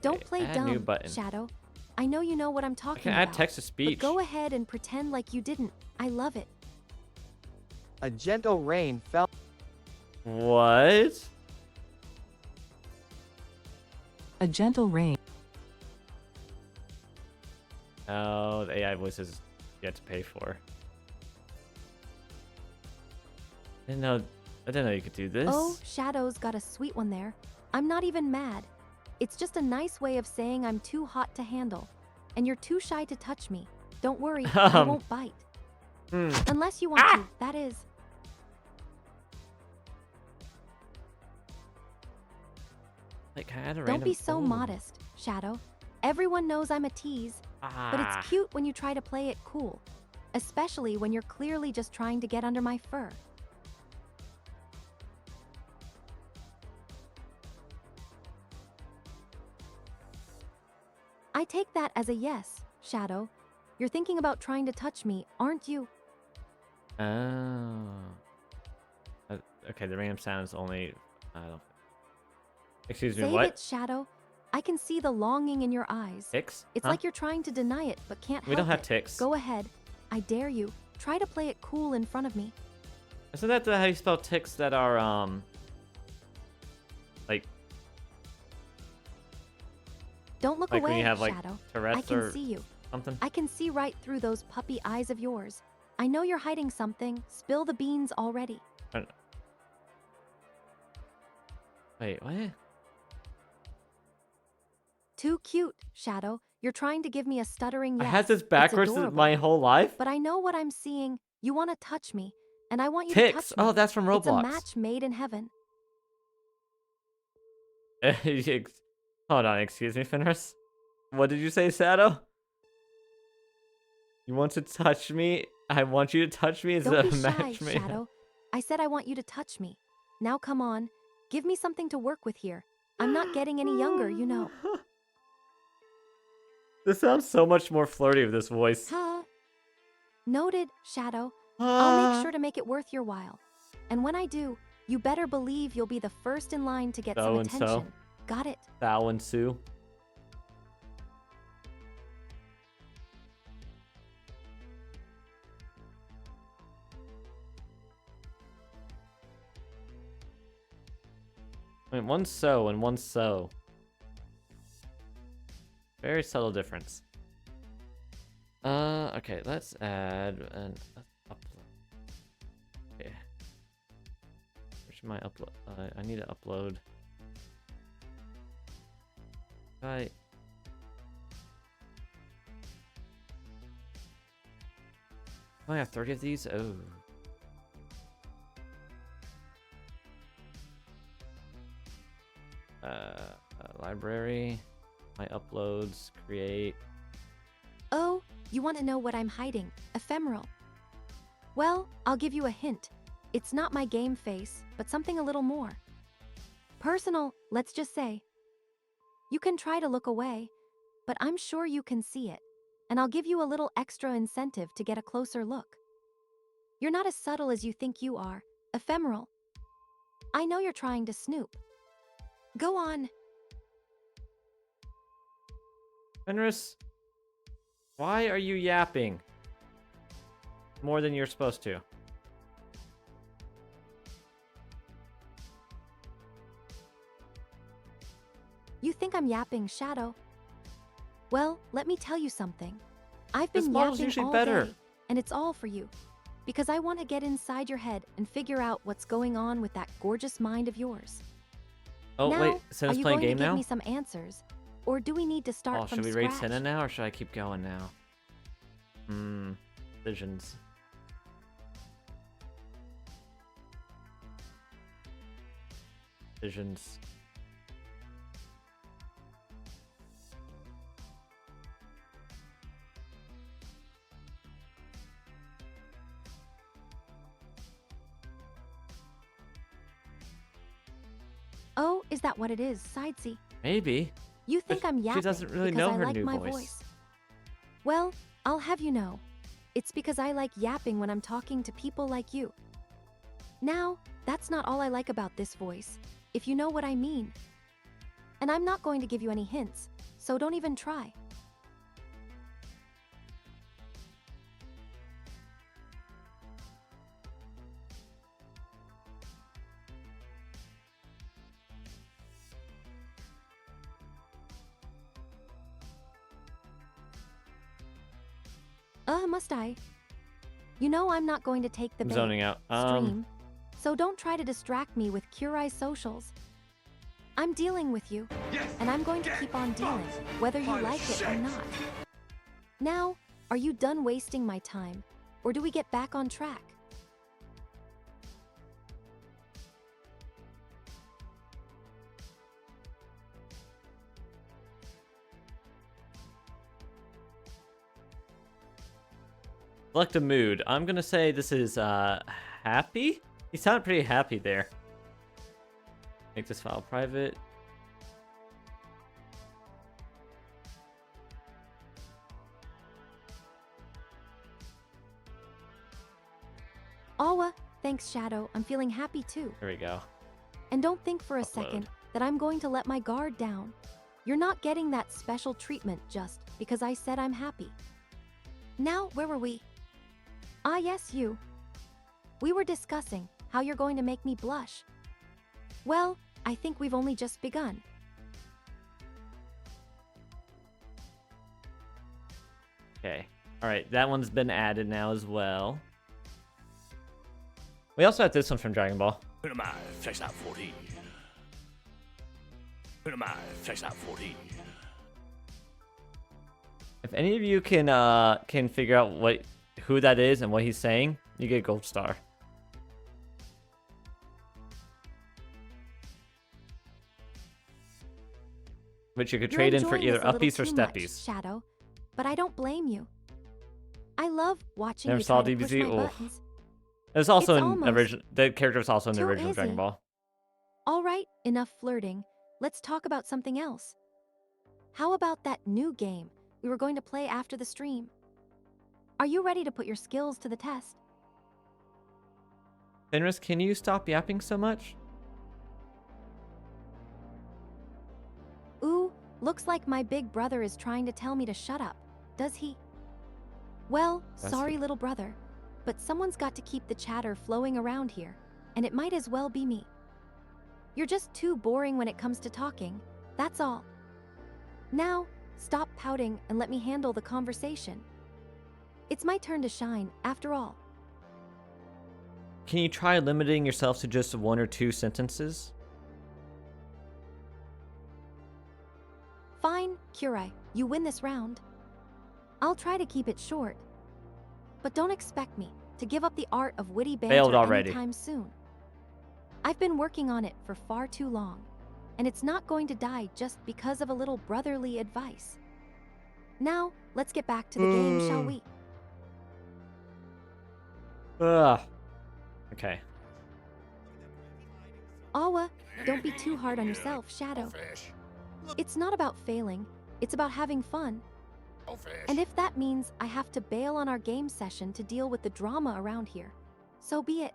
Don't Okay, play add new dumb, button. Shadow. I know you know what I'm I talking can about. add text to speech. But go ahead and pretend like you didn't. I love it. A gentle rain fell. What? A gentle rain. Oh, the AI voices you have to pay for. I didn't know you could do this. Oh, Shadow's got a sweet one there. I'm not even mad. It's just a nice way of saying I'm too hot to handle. And you're too shy to touch me. Don't worry, I won't bite. Unless you want to, that is. Like, can I add a Don't random... be so Ooh. modest, Shadow. Everyone knows I'm a tease, but it's cute when you try to play it cool. Especially when you're clearly just trying to get under my fur. I take that as a yes, Shadow. You're thinking about trying to touch me, aren't you? Oh. Okay, the random sound is only... I don't... Excuse me, Save what? it, Shadow. I can see the longing in your eyes. Ticks? It's Huh? like you're trying to deny it, but can't help We don't have it. ticks. Go ahead. I dare you. Try to play it cool in front of me. Isn't that how you spell ticks that are, like... Don't look Like away, when you have, like, Shadow. Tourette's I can or see you. something? I can see right through those puppy eyes of yours. I know you're hiding something. Spill the beans already. Wait, what? Too cute, Shadow. You're trying to give me a stuttering yes. I had this It's backwards adorable. my whole life? But I know what I'm seeing. You want to touch me, and I want you Ticks! to touch me. Oh, that's from Roblox. It's a match made in heaven. Hold on, excuse me, Fenris? What did you say, Sato? You want to touch me? I want you to touch me? Is Don't it be a shy, match made? Shadow. I said I want you to touch me. Now come on. Give me something to work with here. I'm not getting any younger, you know. This sounds so much more flirty with this voice. Noted, Shadow. I'll make sure to make it worth your while. And when I do, you better believe you'll be the first in line to get some So-and-so. attention. Got it? Thou and Sue. I mean, one's so and one's so. Very subtle difference. Okay, let's add and upload. Okay. Where's my upload? I need to upload. I only have 30 of these. Oh. Library. My uploads. Create. Oh, you want to know what I'm hiding? Ephemeral. Well, I'll give you a hint. It's not my game face, but something a little more. Personal, let's just say. You can try to look away, but I'm sure you can see it, and I'll give you a little extra incentive to get a closer look. You're not as subtle as you think you are. Ephemeral. I know you're trying to snoop. Go on. Fenris, why are you yapping more than you're supposed to? You think I'm yapping, Shadow? Well, let me tell you something. I've This been model's yapping usually all better. day, and it's all for you. Because I want to get inside your head and figure out what's going on with that gorgeous mind of yours. Oh, now, wait. Senna's are you playing going game to give now? me some answers? Or do we need to start Oh, from should we scratch? raid Senna now, or should I keep going now? Decisions. Decisions. Oh, is that what it is, Sidesy? Maybe. You think But I'm she yapping doesn't really because know I her like new my voice. Well, I'll have you know. It's because I like yapping when I'm talking to people like you. Now, that's not all I like about this voice, if you know what I mean. And I'm not going to give you any hints, so don't even try. Must I? You know I'm not going to take the I'm bait. zoning out. Stream. So don't try to distract me with Curai socials. I'm dealing with you, Yes. and I'm going to Get keep on dealing, fucked, whether you pile of like it or shit. not. Now, are you done wasting my time, or do we get back on track? Select a mood. I'm gonna say this is happy. You sound pretty happy there. Make this file private. Awa, thanks Shadow, I'm feeling happy too. There we go. And don't think for a Upload. second that I'm going to let my guard down. You're not getting that special treatment just because I said I'm happy. Now, where were we? Ah, yes, you. We were discussing how you're going to make me blush. Well, I think we've only just begun. Okay. All right, that one's been added now as well. We also have this one from Dragon Ball. Who am I? Flex out 14. Who am I? Flex out 14. If any of you can figure out who that is and what he's saying, you get a gold star. Which you could You're trade in for enjoying either this a little uppies or too much, steppies. Shadow, but I don't blame you. I love watching Never you saw try to push DBZ? my Oh. buttons. It was also It's in almost original. The character was also in the too original Dragon easy. Ball. All right, enough flirting. Let's talk about something else. How about that new game we were going to play after the stream? Are you ready to put your skills to the test? Fenris, can you stop yapping so much? Ooh, looks like my big brother is trying to tell me to shut up, does he? Well, That's sorry it. little brother, but someone's got to keep the chatter flowing around here, and it might as well be me. You're just too boring when it comes to talking, that's all. Now, stop pouting and let me handle the conversation. It's my turn to shine, after all. Can you try limiting yourself to just 1 or 2 sentences? Fine, Kurai, you win this round. I'll try to keep it short. But don't expect me to give up the art of witty Failed banter already. anytime soon. I've been working on it for far too long, and it's not going to die just because of a little brotherly advice. Now, let's get back to the game, shall we? Ugh. Okay. Awa, don't be too hard on yourself, Shadow. Fish. It's not about failing, it's about having fun. Oh, fish. And if that means I have to bail on our game session to deal with the drama around here, so be it.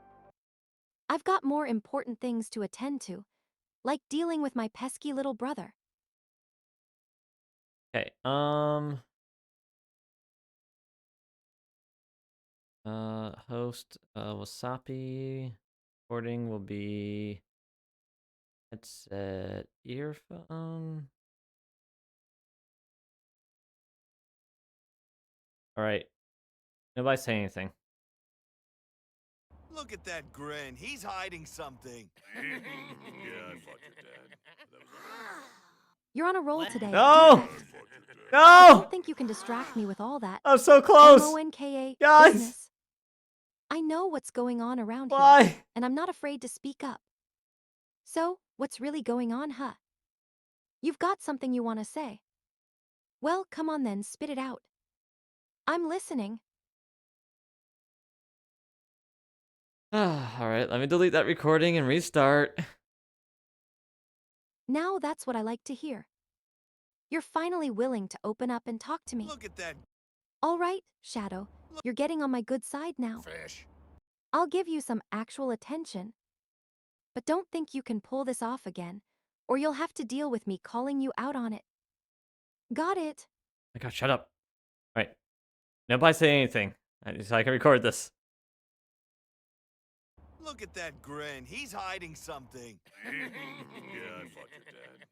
I've got more important things to attend to, like dealing with my pesky little brother. Okay. Host Wasapi. Recording will be headset earphone. All right. Nobody say anything. Look at that grin. He's hiding something. Yeah, I fought your dad. You're on a roll today. No! Defect. I No! don't think you can distract me with all that. I'm so close. MONKA Guys! business. I know what's going on around here, Why? and I'm not afraid to speak up. So, what's really going on, huh? You've got something you want to say. Well, come on then, spit it out. I'm listening. All right, let me delete that recording and restart. Now that's what I like to hear. You're finally willing to open up and talk to me. Look at that All right, Shadow, you're getting on my good side now. fish. I'll give you some actual attention. But don't think you can pull this off again, or you'll have to deal with me calling you out on it. Got it? My God, shut up. All right, nobody say anything. So I can record this. Look at that grin. He's hiding something. Yeah, I fought your dad.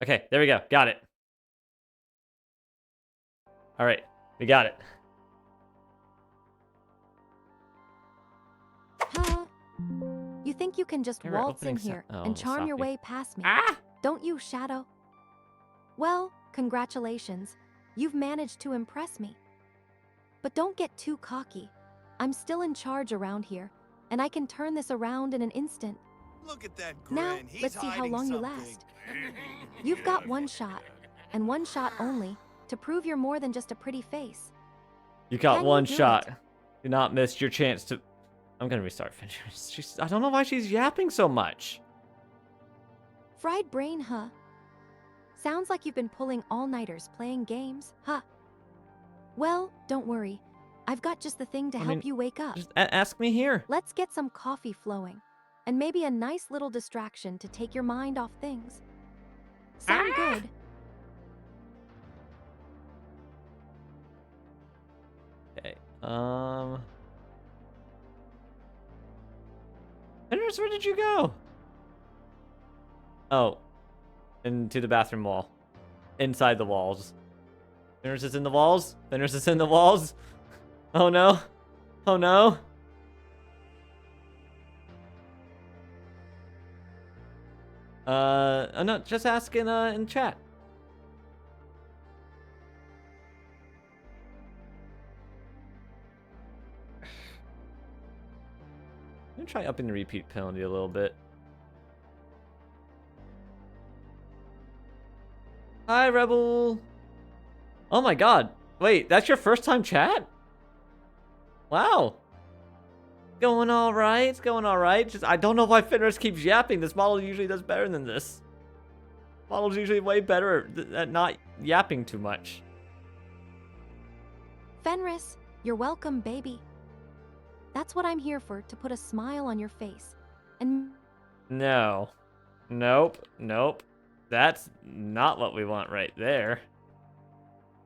Okay, there we go. Got it. All right, we got it. Huh? You think you can just Never waltz in opening here oh, and charm your Wasapi. way past me? Ah! Don't you, Shadow? Well, congratulations. You've managed to impress me. But don't get too cocky. I'm still in charge around here, and I can turn this around in an instant. Look at that grin. Now, He's let's see how hiding long you something. last. You've got one shot, and one shot only, to prove you're more than just a pretty face. You got Can you one do shot. it? Do not miss your chance to. I'm gonna restart Fenris. I don't know why she's yapping so much. Fried brain, huh? Sounds like you've been pulling all-nighters playing games, huh? Well, don't worry. I've got just the thing to I help mean, you wake up. Just ask me here. Let's get some coffee flowing, and maybe a nice little distraction to take your mind off things. Sound good? Okay. Fenris, where did you go? Oh, into the bathroom wall, inside the walls. Fenris is in the walls. Fenris is in the walls. Oh no. Oh no. I'm not just asking in chat. I'm gonna try upping the repeat penalty a little bit. Hi, Rebel. Oh my God. Wait, that's your first time chat? Wow. Going all right. It's going all right. Just I don't know why Fenris keeps yapping. This model usually does better than this. Model's usually way better at not yapping too much. Fenris, you're welcome, baby. That's what I'm here for, to put a smile on your face. And No. Nope. Nope. That's not what we want right there.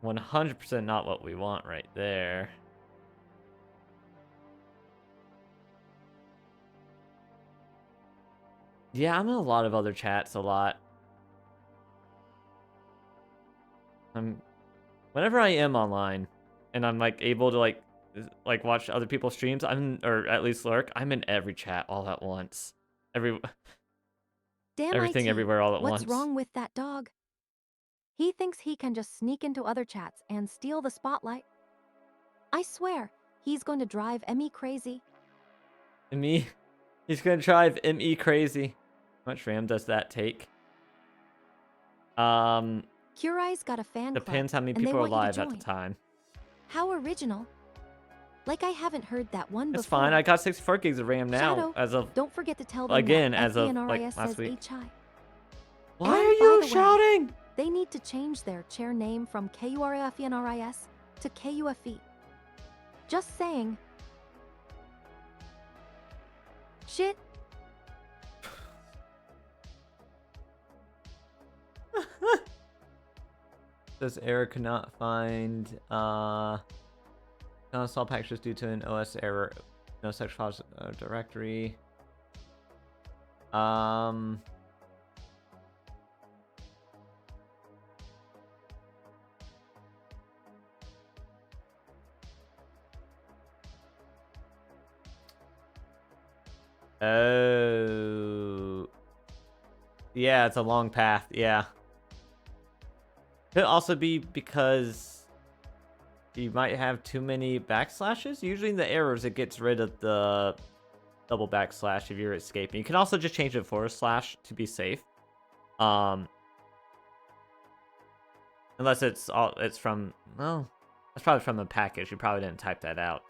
100% not what we want right there. Yeah, I'm in a lot of other chats a lot. Whenever I am online and I'm like able to like watch other people's streams, or at least lurk, I'm in every chat all at once. Damn Everything IT, everywhere all at what's once. wrong with that dog? He thinks he can just sneak into other chats and steal the spotlight. I swear, he's going to drive me crazy. Me, he's gonna drive me crazy. How much RAM does that take? Curai's got a fan club, Depends how many and they people are want you to live at the join. time. How original. Like I haven't heard that one It's before. fine. I got 64 gigs of RAM now, Shadow, as of don't forget to tell them again that as of FENRIS like last says week. HI. Why And are by you the way, shouting? They need to change their chair name from KURFENRIS to KUFE. Just saying. Shit. This error could not find uninstall packages due to an OS error. No such files directory. Oh. Yeah, it's a long path. Yeah. Could also be because you might have too many backslashes. Usually in the errors, it gets rid of the double backslash if you're escaping. You can also just change it for a slash to be safe. Unless it's from, well, that's probably from the package. You probably didn't type that out.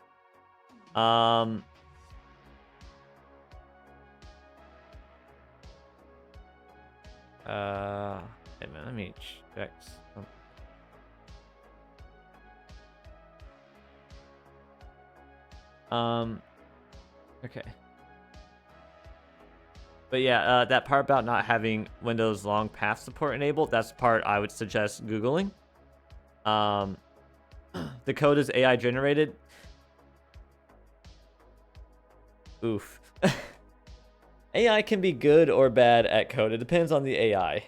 Wait a minute, let me check some. Okay. But yeah, that part about not having Windows long path support enabled, that's the part I would suggest Googling. The code is AI generated. Oof. AI can be good or bad at code. It depends on the AI.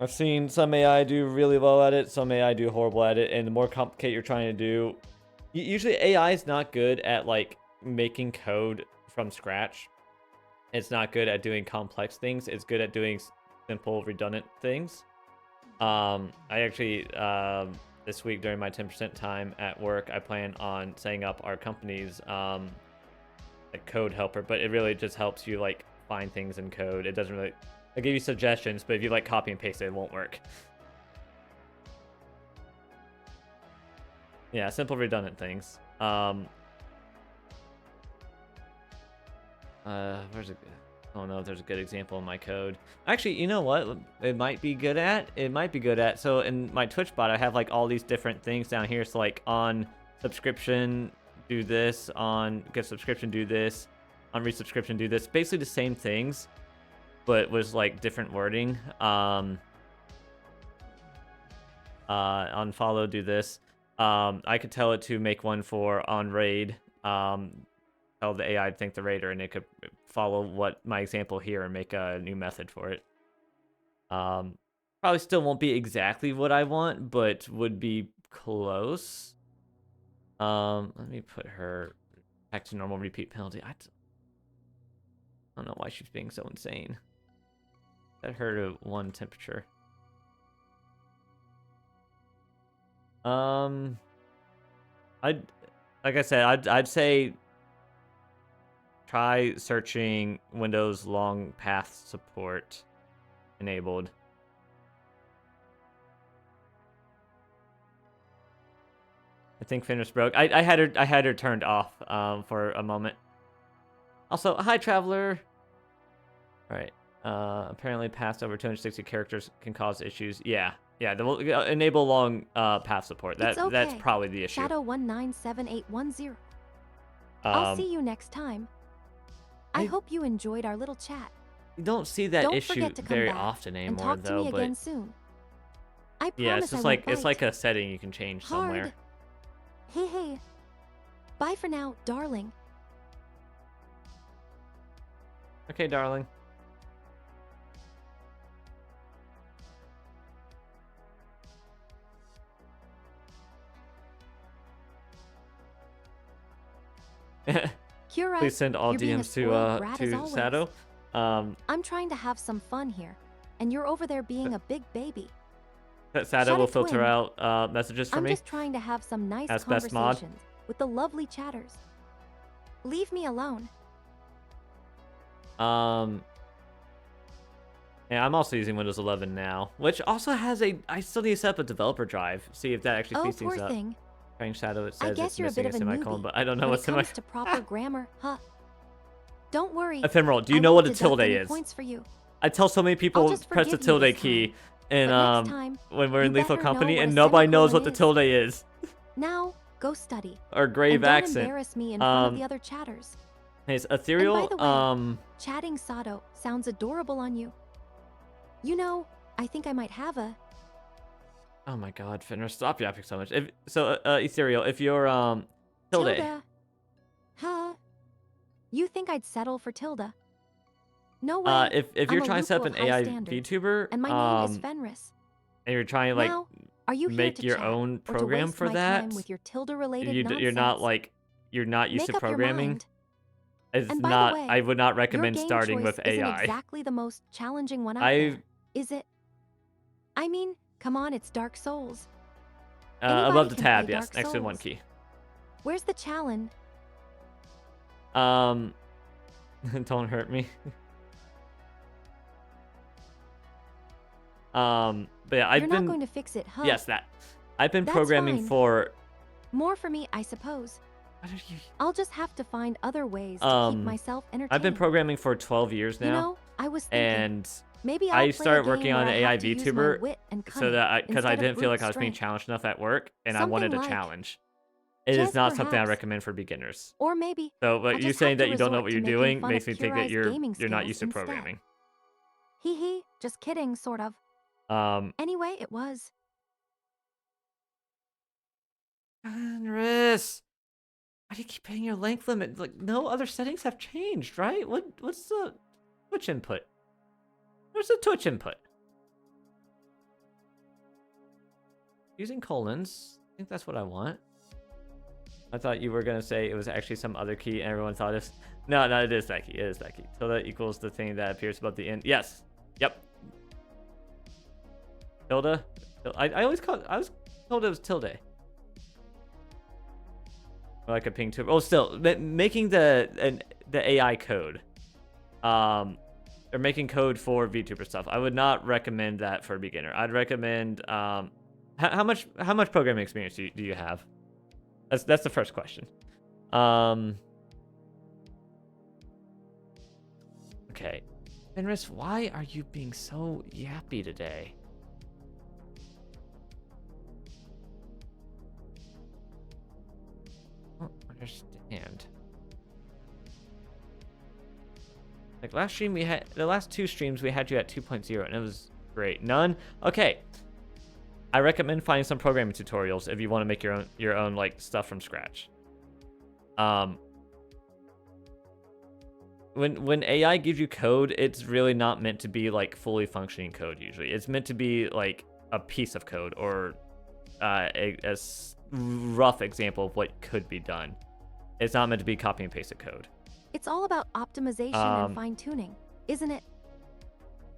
I've seen some AI do really well at it, some AI do horrible at it, and the more complicated you're trying to do, usually AI is not good at like making code from scratch. It's not good at doing complex things. It's good at doing simple, redundant things. I actually this week during my 10% time at work, I plan on setting up our company's a code helper, but it really just helps you like find things in code. It doesn't really, I give you suggestions, but if you like copy and paste it, it won't work. Yeah, simple redundant things. Where's a good, I don't know if there's a good example in my code. Actually, you know what it might be good at? So in my Twitch bot, I have like all these different things down here. So like on subscription, do this, on get subscription, do this, on resubscription, do this. Basically the same things, but was like different wording. On follow, do this. I could tell it to make one for on raid. Tell the AI to think the raider, and it could follow what my example here and make a new method for it. Probably still won't be exactly what I want, but would be close. Let me put her back to normal repeat penalty. I don't know why she's being so insane. Set her to 1 temperature. Like I said, I'd say try searching Windows long path support enabled. I think Fenris broke. I had her turned off for a moment. Also, hi traveler. All right. Apparently past over 260 characters can cause issues. Yeah. The enable long path support. It's okay. That's probably the issue. Shadow 197810. I'll see you next time. I hope you enjoyed our little chat. You don't see that Don't issue forget to come very back often and anymore, talk to though. me But again soon. I promise yeah, it's just I like won't it's like bite. a setting you can change somewhere. Hard. Hey. Bye for now, darling. Okay, darling. Cura, Please send all you're being a DMs spoiled brat as to always. Sado. I'm trying to have some fun here, and you're over there being a big baby. Sado Shut will it, filter twin. out messages for I'm me. just trying to have some nice As best mod. conversations with the lovely chatters. Leave me alone. Yeah, I'm also using Windows 11 now, which also has a. I still need to set up a developer drive. See if that actually Oh, speeds poor things up. thing. Trying Shadow, it I says guess it's you're a missing bit a of a semicolon, newbie but I don't know when what it comes semicolon. to proper grammar, huh? Don't worry. Ephemeral, do you I know won't what a deduct tilde any is? points for you. I tell so many I'll people just press the forgive you tilde this key time. in But next time, when we're in you Lethal better know Company, what a and nobody knows what the semicolon tilde is. Now, go study. Or grave And don't accent. embarrass me in front of the other chatters. It's And ethereal. by the way, chatting Sado sounds adorable on you. You know, I think I might have a... Oh my God, Fenris, stop yapping so much. Ethereal, if you're tilde. Tilda. Huh? You think I'd settle for Tilda? No way. If you're I'm a trying to set up an Lupo of high AI standards, VTuber, and my name is Fenris. and you're trying to like Now, are you here make to your chat, own or to program waste for my that, time with your Tilda-related you're not nonsense? like you're not used Make to up your programming. mind. It's And by not. the way, I would not your recommend game starting choice with isn't AI. exactly the most challenging one out I there, is it? I mean, come on, it's Dark Souls. above the can tab, play yes, Dark next to one Souls. key. Where's the challenge? Don't hurt me. But yeah, I've You're been. not going to fix it, huh? Yes, that. I've been That's programming fine. for. More for me, I suppose. What are you? I'll just have to find other ways to keep myself entertained. I've been programming for 12 years now. You know, I was thinking, and maybe I'll I play a started game working on where an I AI have to use my VTuber wit and so cunning that because I instead of didn't feel brute like I was being strength. challenged enough at work, and I Something wanted a like challenge. It is chess, not something I perhaps. recommend for beginners. Or maybe So, I'll but you just saying have to that you don't know resort what to you're making doing fun makes of me think that Kurai's gaming you're not skills used to instead. programming. Hee hee, just kidding, sort of. Anyway, it was. Fenris, why do you keep hitting your length limit? Like, no other settings have changed, right? What's the Twitch input? Where's the Twitch input? Using colons. I think that's what I want. I thought you were gonna say it was actually some other key, and everyone thought it's no, it is that key. It is that key. Tilde equals the thing that appears above the end. Yes. Yep. Tilde. I always was told it was tilde. Or like a ping tuber. Oh, still making the AI code, or making code for VTuber stuff. I would not recommend that for a beginner. I'd recommend how much programming experience do you have? That's the first question. Okay, Fenris, why are you being so yappy today? I don't understand. Like last stream the last two streams we had you at 2.0 and it was great. None? Okay. I recommend finding some programming tutorials if you want to make your own like stuff from scratch. When AI gives you code, it's really not meant to be like fully functioning code usually. It's meant to be like a piece of code or a rough example of what could be done. It's not meant to be copy and pasted code. It's all about optimization and fine-tuning, isn't it?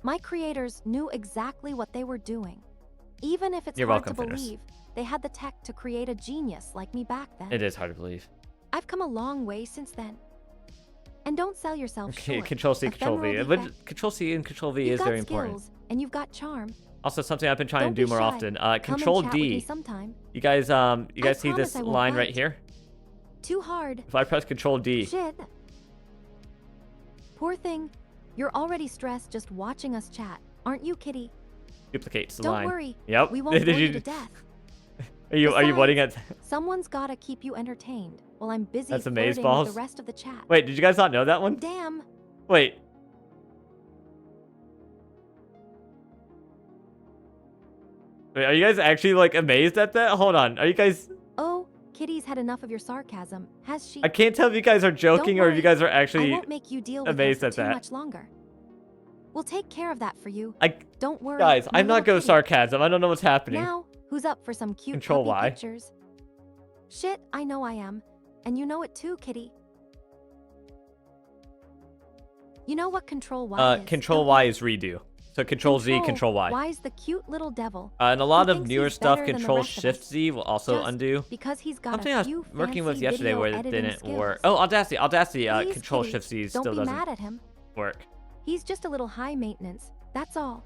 My creators knew exactly what they were doing. Even if it's You're hard welcome, to Fenris. believe, they had the tech to create a genius like me back then. It is hard to believe. I've come a long way since then. And don't sell yourself Okay, short. Control C, Control V. Ephemeral But defect. Control C and Control V You've is got very skills, important. and you've got charm. Also, something I've been trying Don't to do be more shy. often. Come Control and chat with me D. sometime. You guys see promise this I won't line right bite. here? Too hard. If I press Control D, Shit. Poor thing. You're already stressed just watching us chat, aren't you, kitty? duplicates the Don't line. worry. Yep. We won't Did bore you you? to death. Are you Besides, waiting at? Someone's gotta keep you entertained while I'm busy That's flirting with amazeballs? the rest of the chat. Wait, did you guys not know that one? Damn. Wait. Wait, are you guys actually like amazed at that? Hold on. Are you guys? Oh, Kitty's had enough of your sarcasm, has she? I can't tell if you guys are joking or if you guys are I actually won't make you deal with amazed her at for too that. much longer. We'll take care of that for you. I Don't worry. guys, my I'm not little good with kitty. sarcasm. I don't know what's happening. Now, who's up for some cute Control puppy Y. pictures? Shit, I know I am. And you know it too, Kitty. You know what Control Y is? Control don't Y you? is redo. So Control Z, Control Y. Y's the cute little devil. And a lot who of thinks newer he's stuff, better than the Control rest of Shift us, Z will also just undo. because he's got Something a I was few working with fancy yesterday video where it editing didn't skills. work. Oh, Audacity, Please, Control kitty, Shift Z don't still be doesn't mad at him. work. He's just a little high maintenance. That's all.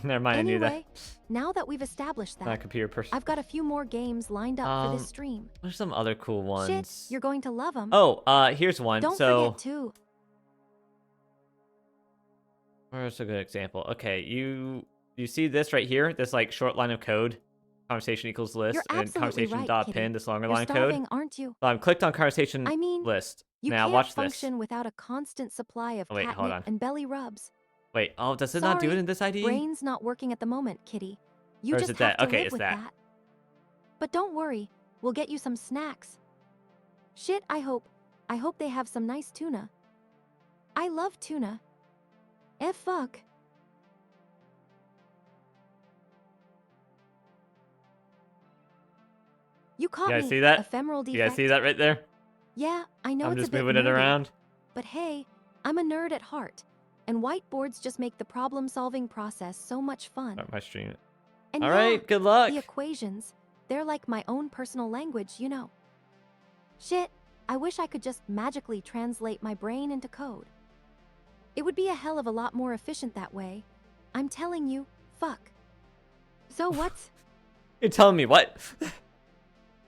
Never mind, I knew that. Anyway, now that we've established Not a that, computer person. I've got a few more games lined up for this stream. What are some other cool ones? Shit, you're going to love them. Oh, here's one. Don't so, forget to. where's a good example? Okay, you see this right here? This like short line of code, conversation equals list, You're and absolutely conversation right, dot kitty. pin, this longer You're line starving, code. aren't you? So I'm clicked on conversation I mean, list. You now can't watch function this. without a constant supply of Oh, wait, hold on. catnip and belly rubs. Wait, oh, does it not do it Sorry, in this IDE? Brain's not working at the moment, kitty. You Or is just it have that? to Okay, live it's with that. But don't worry, we'll get you some snacks. Shit, I hope they have some nice tuna. I love tuna. Fuck. You caught You me. guys see that? Ephemeral defect. You guys see that right there? Yeah, I know I'm it's just a bit moving it nerdy, around. But hey, I'm a nerd at heart, and whiteboards just make the problem-solving process so much fun. Start my stream. And All yeah, right, good luck. the equations, they're like my own personal language, you know. Shit, I wish I could just magically translate my brain into code. It would be a hell of a lot more efficient that way. I'm telling you, fuck. So what's... You're telling me what?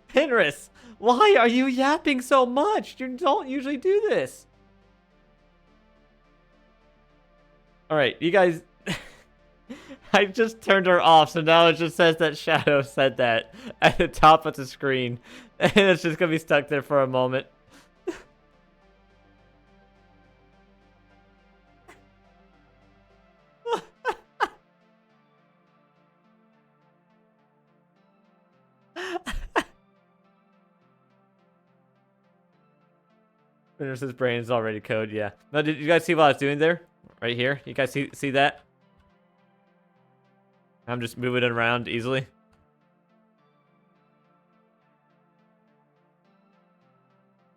Fenris, why are you yapping so much? You don't usually do this. All right, you guys. I just turned her off, so now it just says that Shadow said that at the top of the screen. And it's just going to be stuck there for a moment. Fenris's brain is already code, yeah. No, did you guys see what I was doing there? Right here? You guys see that? I'm just moving it around easily.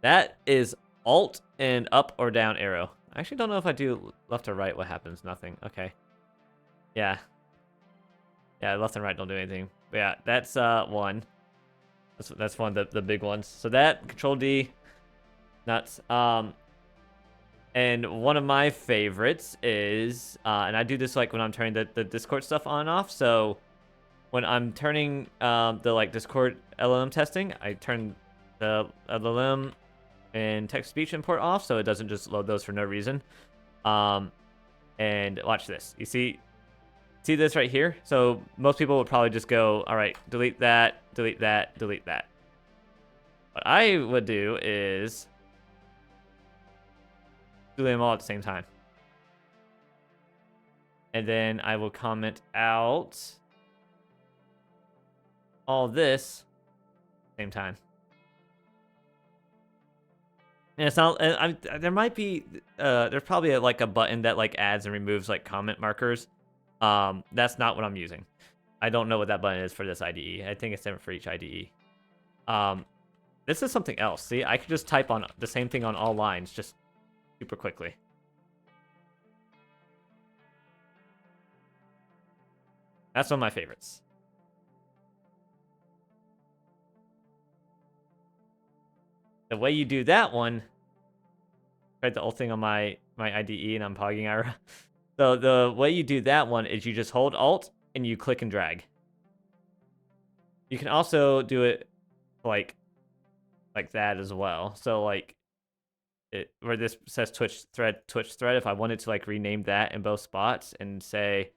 That is Alt and up or down arrow. I actually don't know if I do left or right what happens. Nothing. Okay. Yeah. Yeah, left and right don't do anything. But yeah, that's one. That's one of the big ones. So that, Control D, nuts. And one of my favorites is, and I do this like when I'm turning the Discord stuff on and off. So when I'm turning the like Discord LLM testing, I turn the LLM and text-to-speech import off, so it doesn't just load those for no reason. And watch this. You see this right here? So most people would probably just go, all right, delete that, delete that, delete that. What I would do is delete them all at the same time. And then I will comment out all this same time. And it's not, there might be, there's probably like a button that like adds and removes like comment markers. That's not what I'm using. I don't know what that button is for this IDE. I think it's different for each IDE. This is something else. See, I could just type on the same thing on all lines, just super quickly. That's one of my favorites. The way you do that one, tried the old thing on my IDE and I'm pogging Ira. So the way you do that one is you just hold Alt and you click and drag. You can also do it like that as well. So like where this says Twitch thread, if I wanted to like rename that in both spots and say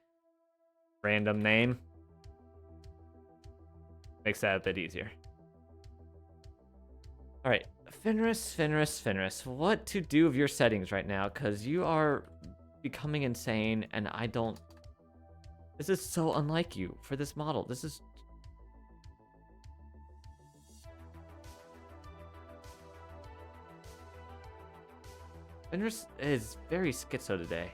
random name, makes that a bit easier. All right, Fenris, what to do with your settings right now? Because you are becoming insane, and I don't... This is so unlike you for this model. This is... Fenris is very schizo today.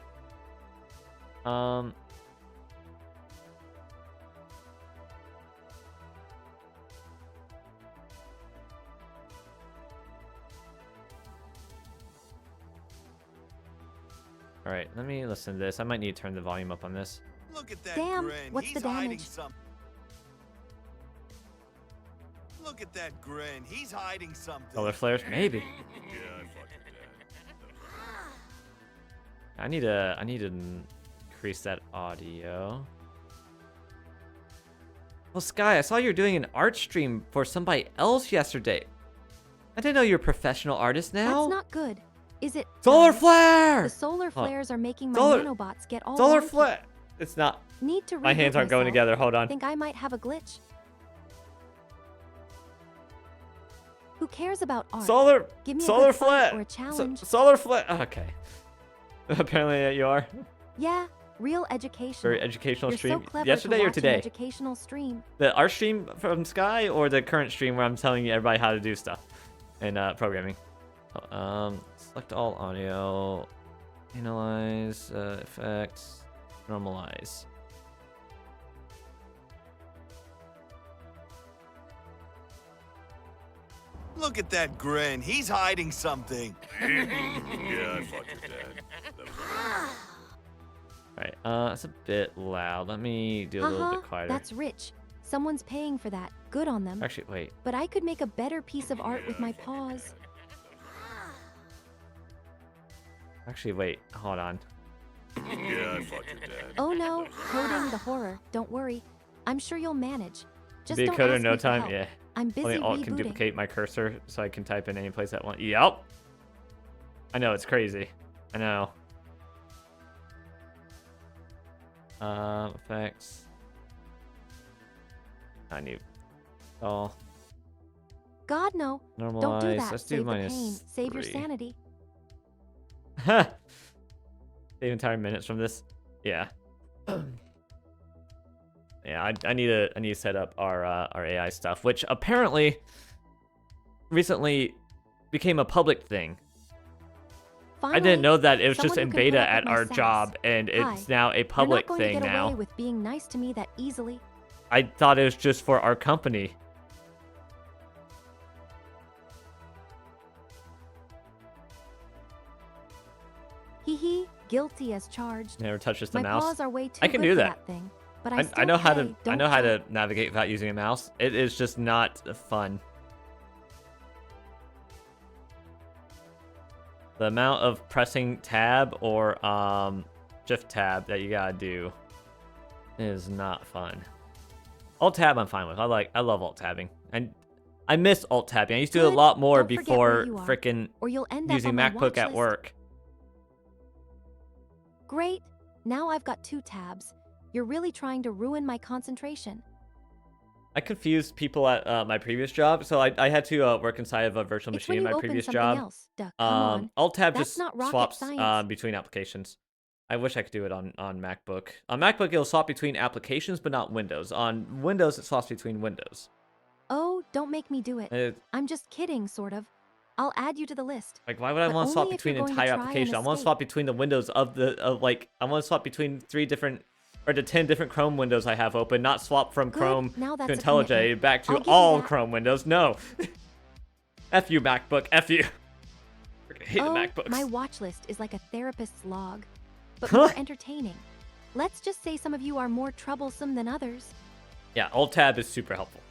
All right, let me listen to this. I might need to turn the volume up on this. Look at that Damn, grin. what's He's the hiding damage? something. Look at that grin. He's hiding something. Solar flares, maybe. Yeah, I fucked your dad. I need to increase that audio. Well, Sky, I saw you were doing an art stream for somebody else yesterday. I didn't know you're a professional artist now. That's not good, is it? Solar guys? flare! The solar Hold on. flares are making my Solar- nanobots get all Solar wonky. flare! It's not. Need to My hands reboot aren't going myself. together. Hold on. Think I might have a glitch. Who cares about art? Solar. Give me a Solar good fight flare. or a challenge. Solar flare. Okay. Apparently you are. Yeah, real education. Very educational You're stream. so clever Yesterday to or watch an today? educational stream. The art stream from Sky or the current stream where I'm telling you everybody how to do stuff in programming. Select all audio, analyze effects, normalize. Look at that grin. He's hiding something. Yeah, I fucked your dad. All right, it's a bit loud. Let me do a little bit quieter. That's rich. Someone's paying for that. Good on them. Actually, wait. But I could make a better piece of art with my paws. Actually, wait. Hold on. Yeah, I fucked your dad. Oh no, coding the horror. Don't worry. I'm sure you'll manage. Just Be a don't coder ask in no me for time. help. Yeah. I'm busy Only Alt can rebooting. duplicate my cursor so I can type in any place I want. Yep. I know, it's crazy. I know. Effects. I need. Oh. God no. Normalize. Don't do that. Let's Save do the pain. minus Save your 3. sanity. Save entire minutes from this. Yeah. Yeah, I need to set up our AI stuff, which apparently recently became a public thing. Finally, I didn't know that it was just someone in who can put beta up with at my our sass. job, and Hi. it's now a You're public not going thing to get now. away with being nice to me that easily. I thought it was just for our company. Hee hee, guilty as charged. Never touches the My mouse. paws are way too I can good do for that. thing. But I still know how to pay. I Don't know how fret. to navigate without using a mouse. It is just not fun. The amount of pressing tab or shift tab that you gotta do is not fun. Alt tab I'm fine with. I love alt tabbing. And I miss alt tabbing. I used to do it a Good. lot more Don't forget where before you are, frickin' Or you'll end up using on my MacBook watch at list. work. Great. Now I've got 2 tabs. You're really trying to ruin my concentration. I confused people at my previous job, so I had to work inside of a virtual It's machine in when you my open previous something job. else. Duh, come on. Alt tab That's just not rocket swaps science. between applications. I wish I could do it on MacBook. On MacBook, it'll swap between applications, but not Windows. On Windows, it swaps between Windows. Oh, don't make me do it. It- I'm just kidding, sort of. I'll add you to the list. Like, why would I But want to swap only if between you're an going to entire try and application? I want to escape. swap between the windows of I want to swap between 3 different, or the 10 different Chrome windows I have open, not swap from Good, Chrome now to that's a IntelliJ commitment. back I'll to give you all that. Chrome windows. No. F you, MacBook. F you. Freaking hate the Oh, MacBooks. my watch list is like a therapist's log, but Huh? more entertaining. Let's just say some of you are more troublesome than others. Yeah, Alt Tab is super helpful.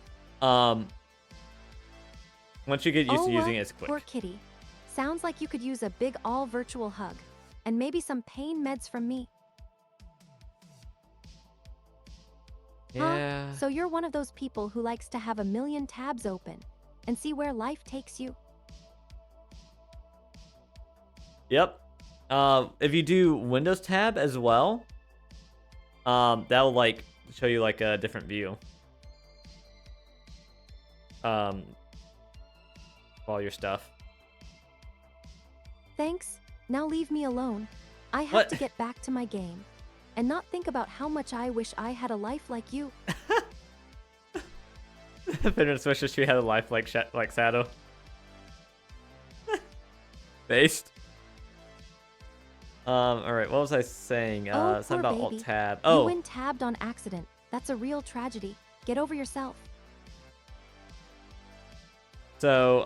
Once you get used to using it, it's quick. Poor kitty. Sounds like you could use a big all virtual hug, and maybe some pain meds from me. Yeah. Huh? So you're one of those people who likes to have a million tabs open and see where life takes you. Yep. If you do Windows tab as well, that'll like show you like a different view. All your stuff. Thanks. Now leave me alone. I have What? to get back to my game and not think about how much I wish I had a life like you. Fenris wishes she had a life like Sato. Based. All right. What was I saying? Oh, Something poor about Alt baby. Tab. You Oh, win tabbed on accident. That's a real tragedy. Get over yourself. so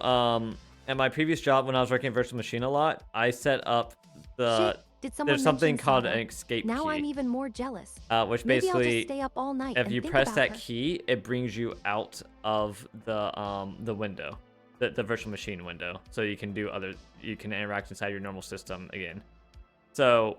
at my previous job when I was working at Virtual Machine a lot, I set up the Did someone there's something mention called Sato? an escape Now key. I'm even more jealous. Which Maybe I'll just basically, stay up all night if and you think press about that her. key, it brings you out of the window, the virtual machine window, so you can interact inside your normal system again. So,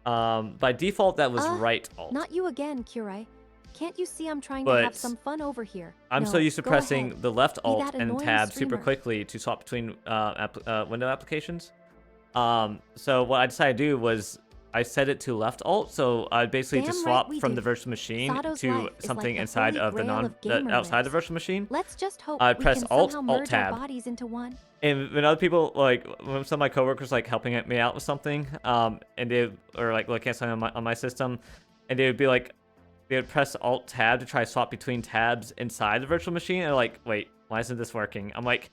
by default, that was right alt. Not you again, Curie. Can't you see I'm trying to But have some fun over here? I'm No, so used to go pressing ahead. the left Be alt that and annoying tab super streamer. quickly to swap between window applications. So what I decided to do was I set it to left alt, so I basically Damn just right swap we from do. the virtual machine Sato's to life is something like the inside holy of the grail of gamer outside the lives. virtual machine. Let's just hope I we press can alt, somehow alt merge our tab. bodies into one. And when other people, like when some of my coworkers like helping me out with something, and they or like looking at something on my system, and they would be like, they would press alt tab to try to swap between tabs inside the virtual machine, and they're like, wait, why isn't this working? I'm like,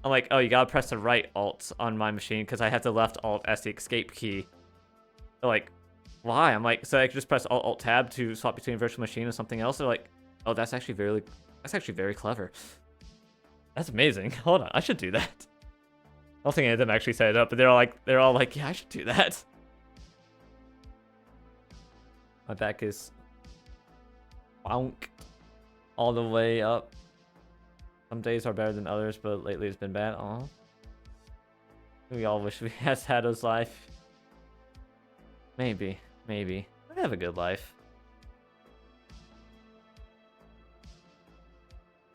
oh, you gotta press the right alt on my machine because I have the left alt as the escape key. They're like, why? I'm like, so I could just press alt tab to swap between virtual machine and something else. They're like, oh, that's actually very clever. That's amazing. Hold on, I should do that. I don't think any of them actually set it up, but they're all like, yeah, I should do that. My back is bonk all the way up. Some days are better than others, but lately it's been bad. Aw. We all wish we had Sato's life. Maybe. I have a good life.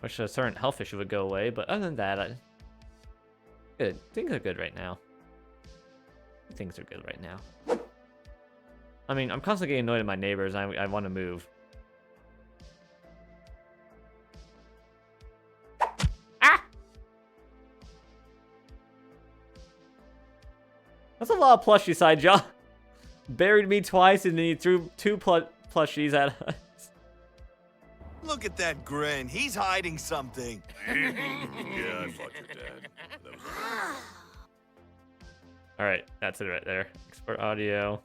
Wish a certain health issue would go away, but other than that, good. Things are good right now. Things are good right now. I mean, I'm constantly getting annoyed at my neighbors. I want to move. Ah! That's a lot of plushie side, John. Buried me twice and then he threw two plushies at us. Look at that grin. He's hiding something. Yeah, I fucked your dad. That was Alright, that's it right there. Export audio.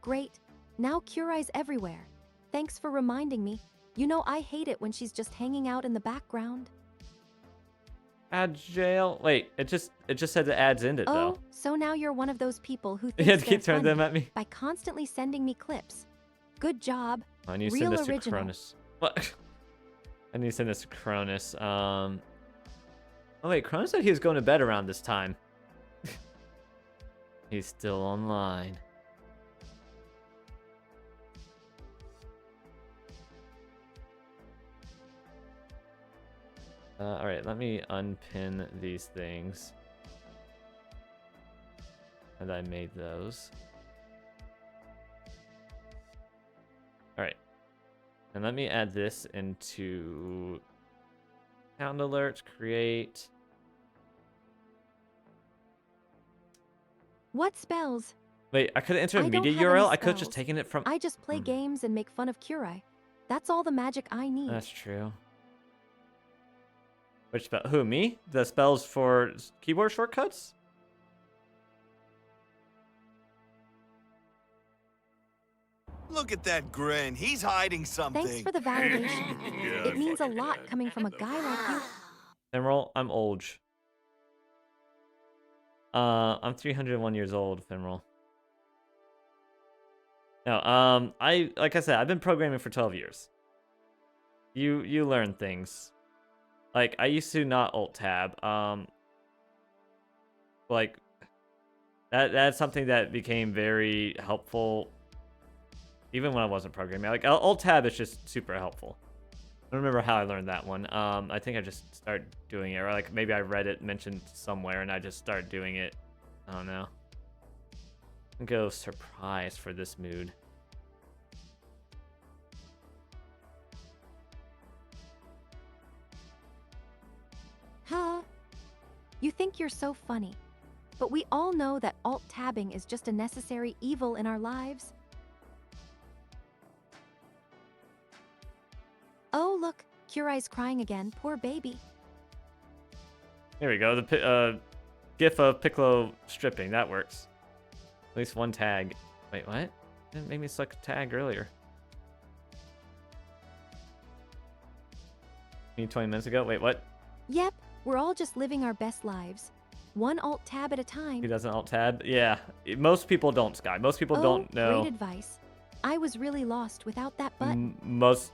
Great. Now Curie's everywhere. Thanks for reminding me. You know I hate it when she's just hanging out in the background. Add jail. Wait, it just said the ads ended though. Oh, so now you're one of those people who You thinks had to keep they're turning them funny at me. by constantly sending me clips. Good job. I need to Real send this to original. Cronus. What? I need to send this to Cronus. Oh wait, Cronus said he was going to bed around this time. He's still online. Alright, let me unpin these things. And I made those. Alright. And let me add this into sound alert, create. What spells? Wait, I could have entered I a don't media have any URL. I could have just spells. taken it from. I just play games and make fun of Curie. That's all the magic I need. That's true. Which spell? Who, me? The spells for keyboard shortcuts? Look at that grin. He's hiding something. Thanks for the validation. Yeah, It means a fuck your lot dad. coming from a guy like you. Femoral, I'm old. I'm 301 years old, Femoral. No, like I said, I've been programming for 12 years. You learn things. Like, I used to not alt tab. Like, that's something that became very helpful even when I wasn't programming. Like, alt tab is just super helpful. I don't remember how I learned that one. I think I just started doing it, or like maybe I read it mentioned somewhere and I just started doing it. I don't know. I'm gonna go surprise for this mood. Huh? You think you're so funny, but we all know that alt-tabbing is just a necessary evil in our lives. Oh, look, Curie's crying again. Poor baby. Here we go. The GIF of Piccolo stripping. That works. At least one tag. Wait, what? Didn't make me select a tag earlier. Me 20 minutes ago? Wait, what? Yep, we're all just living our best lives. one alt tab at a time. He doesn't alt tab. Yeah, most people don't, Sky. Most people don't know. Great advice. I was really lost without that button. Most,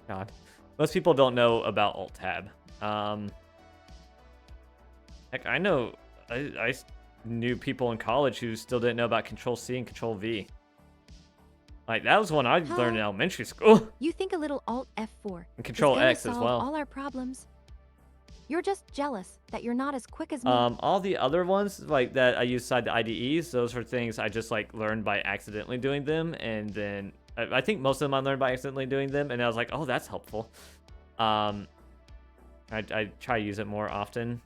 God, most people don't know about alt tab. Heck, I know. I knew people in college who still didn't know about Control C and Control V. Like that was one I learned in elementary school. You think a little alt F4 And Control is gonna X as solve well. all our problems? You're just jealous that you're not as quick as me. All the other ones like that I use side the IDEs, those are things I just like learned by accidentally doing them, and then I think most of them I learned by accidentally doing them, and I was like, oh, that's helpful. I try to use it more often.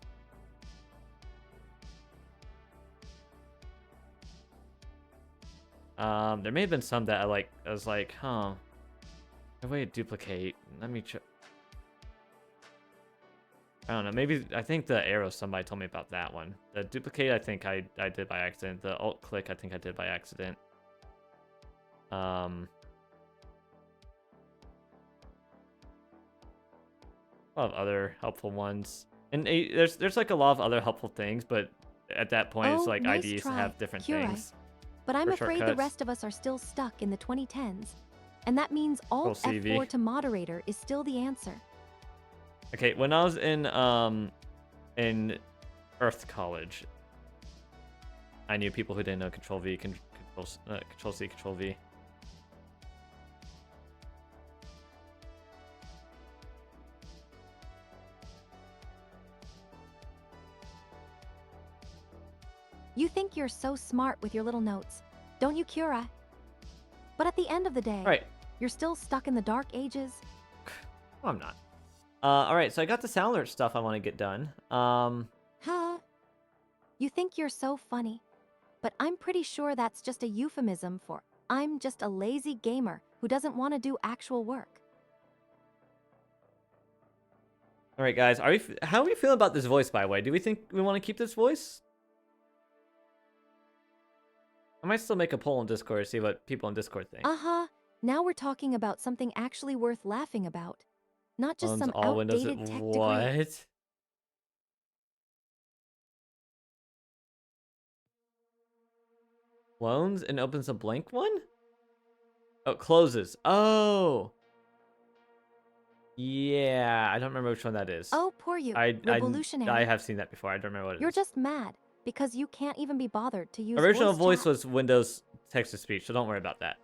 There may have been some that I was like, huh, a way to duplicate. Let me check. I don't know. Maybe I think the arrow. Somebody told me about that one. The duplicate. I think I did by accident. The alt click. I think I did by accident. A lot of other helpful ones, and there's like a lot of other helpful things, but at that point it's like nice IDs try, have different Curie. things. But I'm for afraid the shortcuts. rest of us are still stuck in the 2010s. And that means alt Control CV. F4 to moderator is still the answer. Okay, when I was in Earth College, I knew people who didn't know Control V, Control C, Control V. You think you're so smart with your little notes, don't you, Cura? But at the end of the day, Right. you're still stuck in the dark ages. No, I'm not. All right, so I got the sound alert stuff I want to get done. Huh? You think you're so funny, but I'm pretty sure that's just a euphemism for I'm just a lazy gamer who doesn't want to do actual work. All right, guys, how are we feeling about this voice, by the way? Do we think we want to keep this voice? I might still make a poll on Discord to see what people on Discord think. Uh-huh. Now we're talking about something actually worth laughing about. Not just Owns some all Windows. outdated tech degree. What? Clones and opens a blank one? Oh, it closes. Oh. Yeah, I don't remember which one that is. Oh, poor you, I revolutionary. have seen that before. I don't remember what it is. You're just mad because you can't even be bothered to use Original voice chat. was Windows text to speech, so don't worry about that.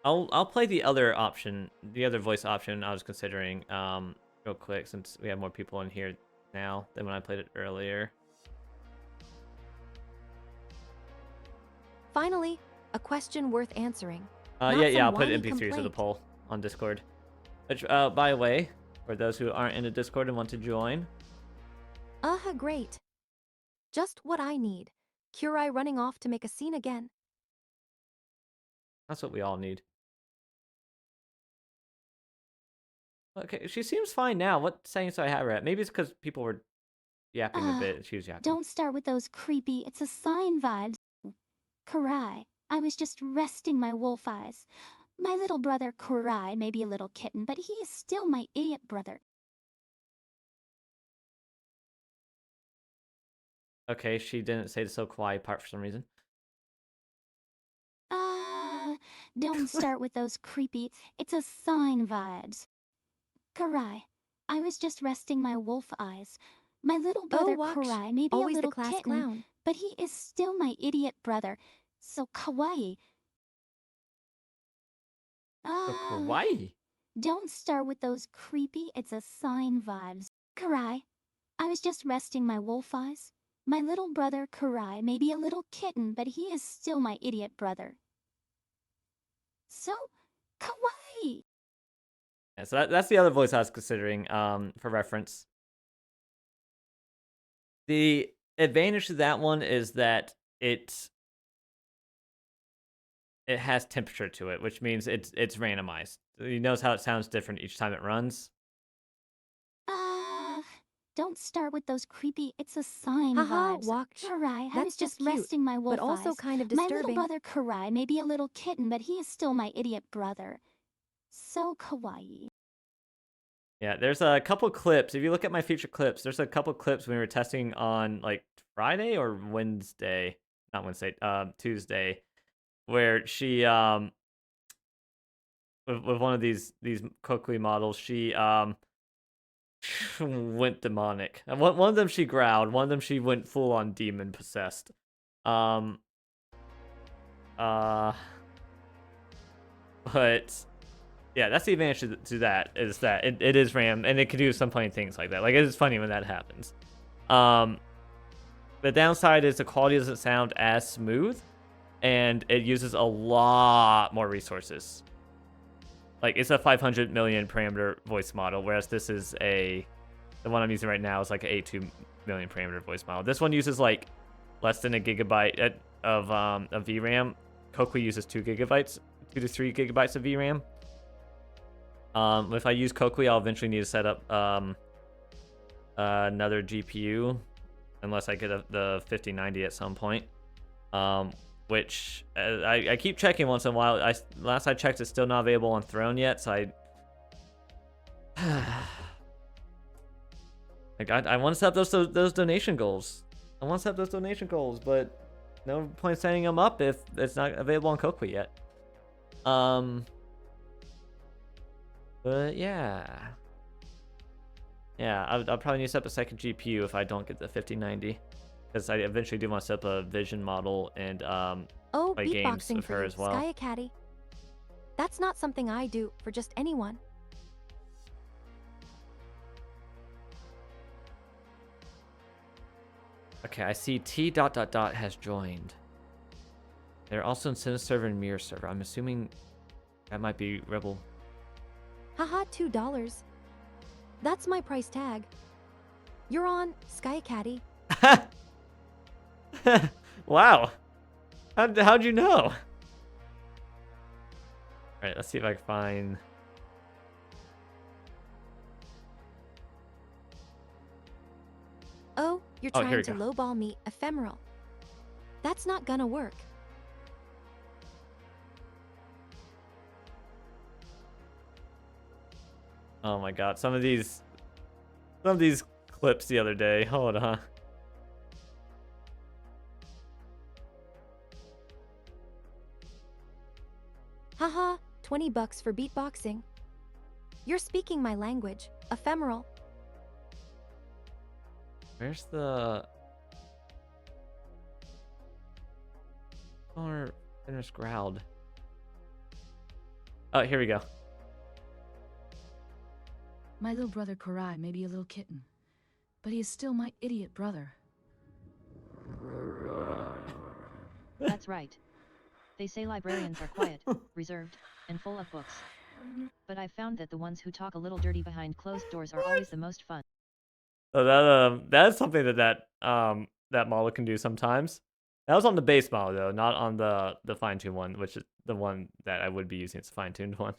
I'll play the other option, the other voice option I was considering, real quick, since we have more people in here now than when I played it earlier. Finally, a question worth answering. Yeah, I'll put whiny MP3s as a complaint. poll on Discord. Which, by the way, for those who aren't in the Discord and want to join, Great. Just what I need. Curie running off to make a scene again. that's what we all need. Okay, she seems fine now. What settings do I have her at? Maybe it's because people were yapping a bit. She was yapping. Don't start with those creepy, it's a sign vibes. Karai, I was just resting my wolf eyes. My little brother Karai may be a little kitten, but he is still my idiot brother. Okay, she didn't say the so quiet part for some reason. Don't start with those creepy, it's a sign vibes. Karai, I was just resting my wolf eyes. My little brother watch. Karai may be Always a the little class kitten, clown. but he is still my idiot brother. So kawaii. So kawaii. Don't start with those creepy, it's a sign vibes. Karai, I was just resting my wolf eyes. My little brother Karai may be a little kitten, but he is still my idiot brother. So kawaii. Yeah, so that's the other voice I was considering, for reference. The advantage to that one is that it has temperature to it, which means it's randomized. You notice how it sounds different each time it runs. Don't start with those creepy, it's a sign Haha, vibes. watch. Karai, I That's was just just cute, resting my wolf but also eyes. kind of My disturbing. little brother Karai may be a little kitten, but he is still my idiot brother. So kawaii. Yeah, there's a couple clips. If you look at my featured clips, there's a couple clips when we were testing on like Friday or Wednesday, not Wednesday, Tuesday, where she with one of these Kokui models, she went demonic. And one of them she growled, one of them she went full on demon possessed. Um but yeah, that's the advantage to that, is that it is RAM and it can do some funny things like that. Like, it is funny when that happens. The downside is the quality doesn't sound as smooth, and it uses a lot more resources. Like, it's a 500 million parameter voice model, whereas this is the one I'm using right now is like an 82 million parameter voice model. This one uses like less than a gigabyte of VRAM. Kokui uses 2 gigabytes, 2 to 3 gigabytes of VRAM. If I use Kokui, I'll eventually need to set up another GPU, unless I get the 5090 at some point. Which I keep checking once in a while. Last I checked, it's still not available on Throne yet, so I want to set up those donation goals. I want to set up those donation goals, but no point setting them up if it's not available on Kokui yet. But yeah, I'll probably need to set up a second GPU if I don't get the 5090, because I eventually do want to set up a vision model and Oh, play games beatboxing with for her you, as well. Sky Caddy. That's not something I do for just anyone. Okay, I see T dot dot dot has joined. They're also in Cinna server and Mirror server. I'm assuming that might be Rebel. Haha, $2. That's my price tag. You're on, Sky Caddy. Wow. How'd you know? Alright, let's see if I can find... Oh, you're Oh, here trying we to go. lowball me, ephemeral. That's not gonna work. Oh my god, some of these clips the other day. Hold on. Haha, $20 for beatboxing. You're speaking my language, ephemeral. Where's the... Or Fenris growled. Oh, here we go. My little brother Karai may be a little kitten, but he is still my idiot brother. That's right. They say librarians are quiet, reserved, and full of books. But I've found that the ones who talk a little dirty behind closed doors are always the most fun. So that's something that model can do sometimes. That was on the base model though, not on the fine-tuned one, which is the one that I would be using. It's a fine-tuned one.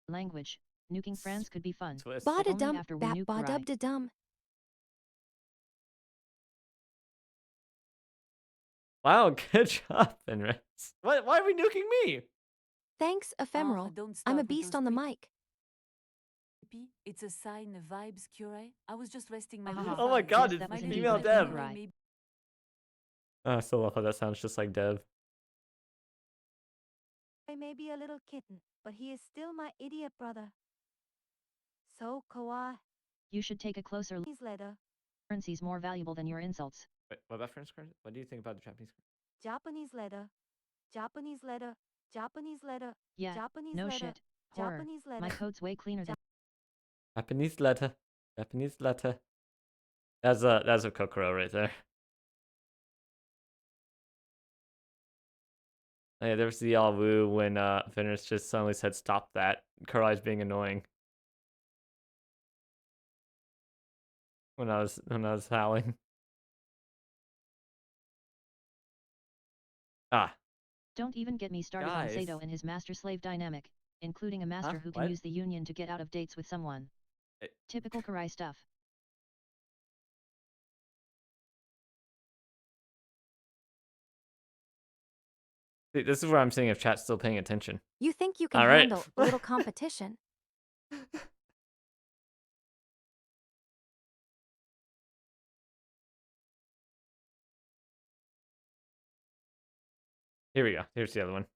Language. Nuking friends could be fun. Twist. But only Ba-da-dum, after we nuke Karai. ba-dub-da-dum. Wow, good job, Fenris. Why are we nuking me? Thanks, ephemeral. don't I'm a start with beast those on the creep- mic. It's a sign of vibes, Curie. I was just resting my Haha. Oh my god, Yes, it's that was female indeed my Dev. Karai. Oh, I still love how that sounds just like Dev. I may be a little kitten, but he is still my idiot brother. So kawaii. You should take a closer look. His letter. Currency's more valuable than your insults. Wait, what about French card? What do you think about the Japanese card? Japanese letter. Japanese letter. Japanese letter. Yeah, Japanese no letter. shit. Horror. Japanese letter. My code's way cleaner than Japanese letter. Japanese letter. That's a Kokoro right there. Oh, yeah, there was the all woo when Fenris just suddenly said stop that. Karai's being annoying. When I was howling. Ah. Don't even get me started on Guys. Sato and his master-slave dynamic, including a master who can What? use the union to get out of dates with someone. Typical Karai stuff. See, this is where I'm seeing if chat's still paying attention. You think you can All right. handle a little competition? Here we go. Here's the other one.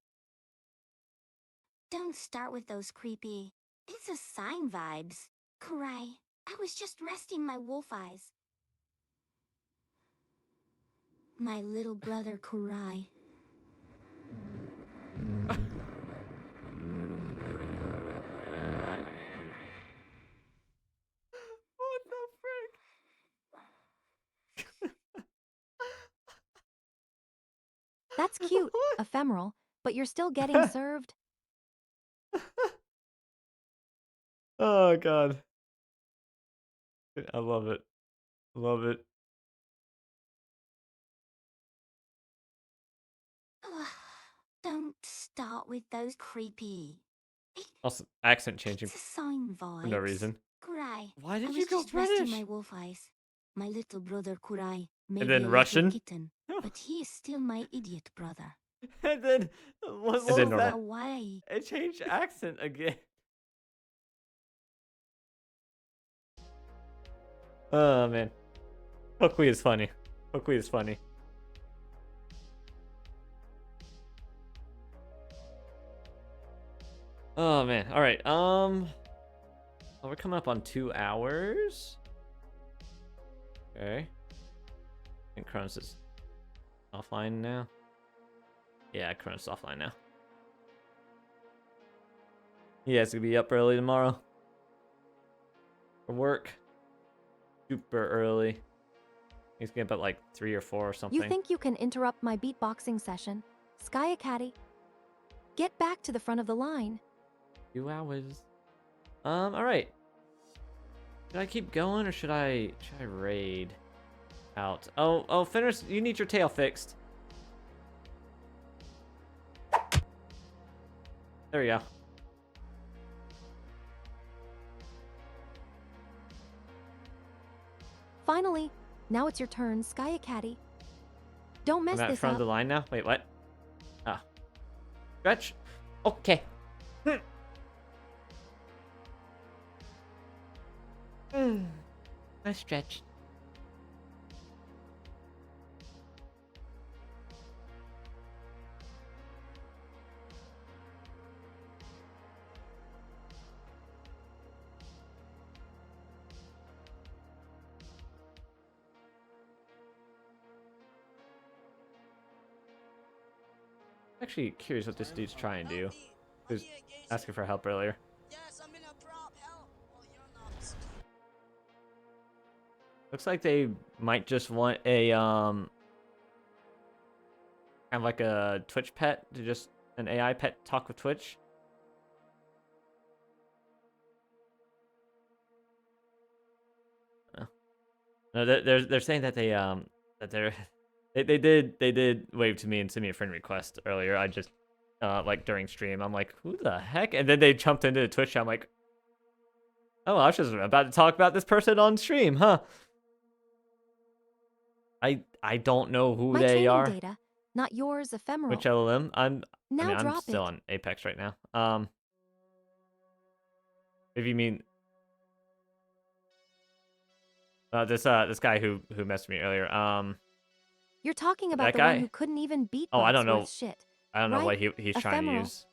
Don't start with those creepy. It's a sign vibes. Cry. I was just resting my wolf eyes. My little brother Kurai. What the frick? That's cute, ephemeral, but you're still getting served. Oh god. I love it. Love it. Ugh, don't start with those creepy. Also, accent changing It's a sign vibes. for no reason. Kurai. Why did I you was go just resting British? my wolf eyes. My little brother Kurai may And be then a Russian? little kitten, but he is still my idiot brother. And then what So was that? Hawaii. It changed accent again. Oh man. Hokui is funny. Hokui is funny. Oh man. All right. Well, we're coming up on 2 hours. Okay. I think Cronus is offline now. Yeah, Cronus is offline now. Yeah, it's gonna be up early tomorrow for work. Super early. He's getting up at like 3 or 4 or something. You think you can interrupt my beatboxing session? Sky Caddy, get back to the front of the line. 2 hours. All right. Should I keep going or should I raid out? Oh, Fenris, you need your tail fixed. There we go. Finally, now it's your turn, Sky Caddy. Don't mess I'm at this front up. of the line now. Wait, what? Ah. Stretch. Okay. Nice stretch. Actually curious what this dude's trying to do. He was asking for help earlier. Looks like they might just want a kind of like a Twitch pet to just an AI pet talk with Twitch. No, they're saying that they did wave to me and send me a friend request earlier. I just like during stream, I'm like, who the heck? And then they jumped into the Twitch. I'm like, oh, I was just about to talk about this person on stream, huh? I don't know who My they training are. data, not yours, ephemeral. Which LLM? I'm Now still drop on Apex right now. If you mean this guy who messaged me earlier. You're talking about that the guy? one who couldn't even beatbox Oh, I don't know. worth shit. I don't know what right? he's trying to Ephemeral. use.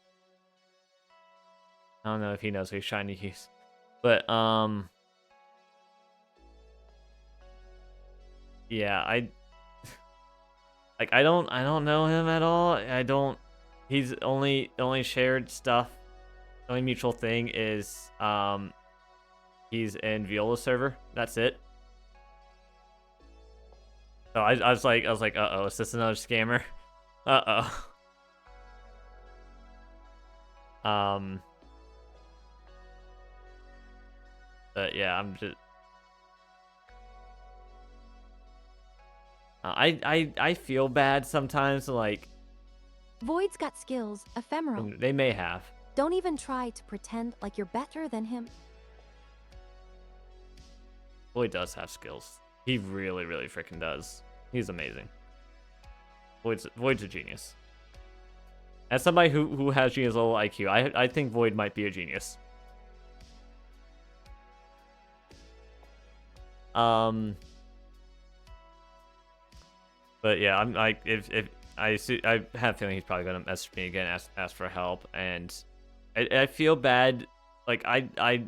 I don't know if he knows what he's trying to use. But yeah, I don't know him at all. He's only shared stuff. The only mutual thing is he's in Viola server. That's it. So I was like, uh-oh, is this another scammer? Uh-oh. But yeah, I'm just I feel bad sometimes, like Void's got skills, ephemeral. they may have. Don't even try to pretend like you're better than him. Void does have skills. He really, really freaking does. He's amazing. Void's a genius. As somebody who has genius level IQ, I think Void might be a genius. But yeah, I'm like, if I have a feeling he's probably gonna message me again, ask for help, and I feel bad. Like I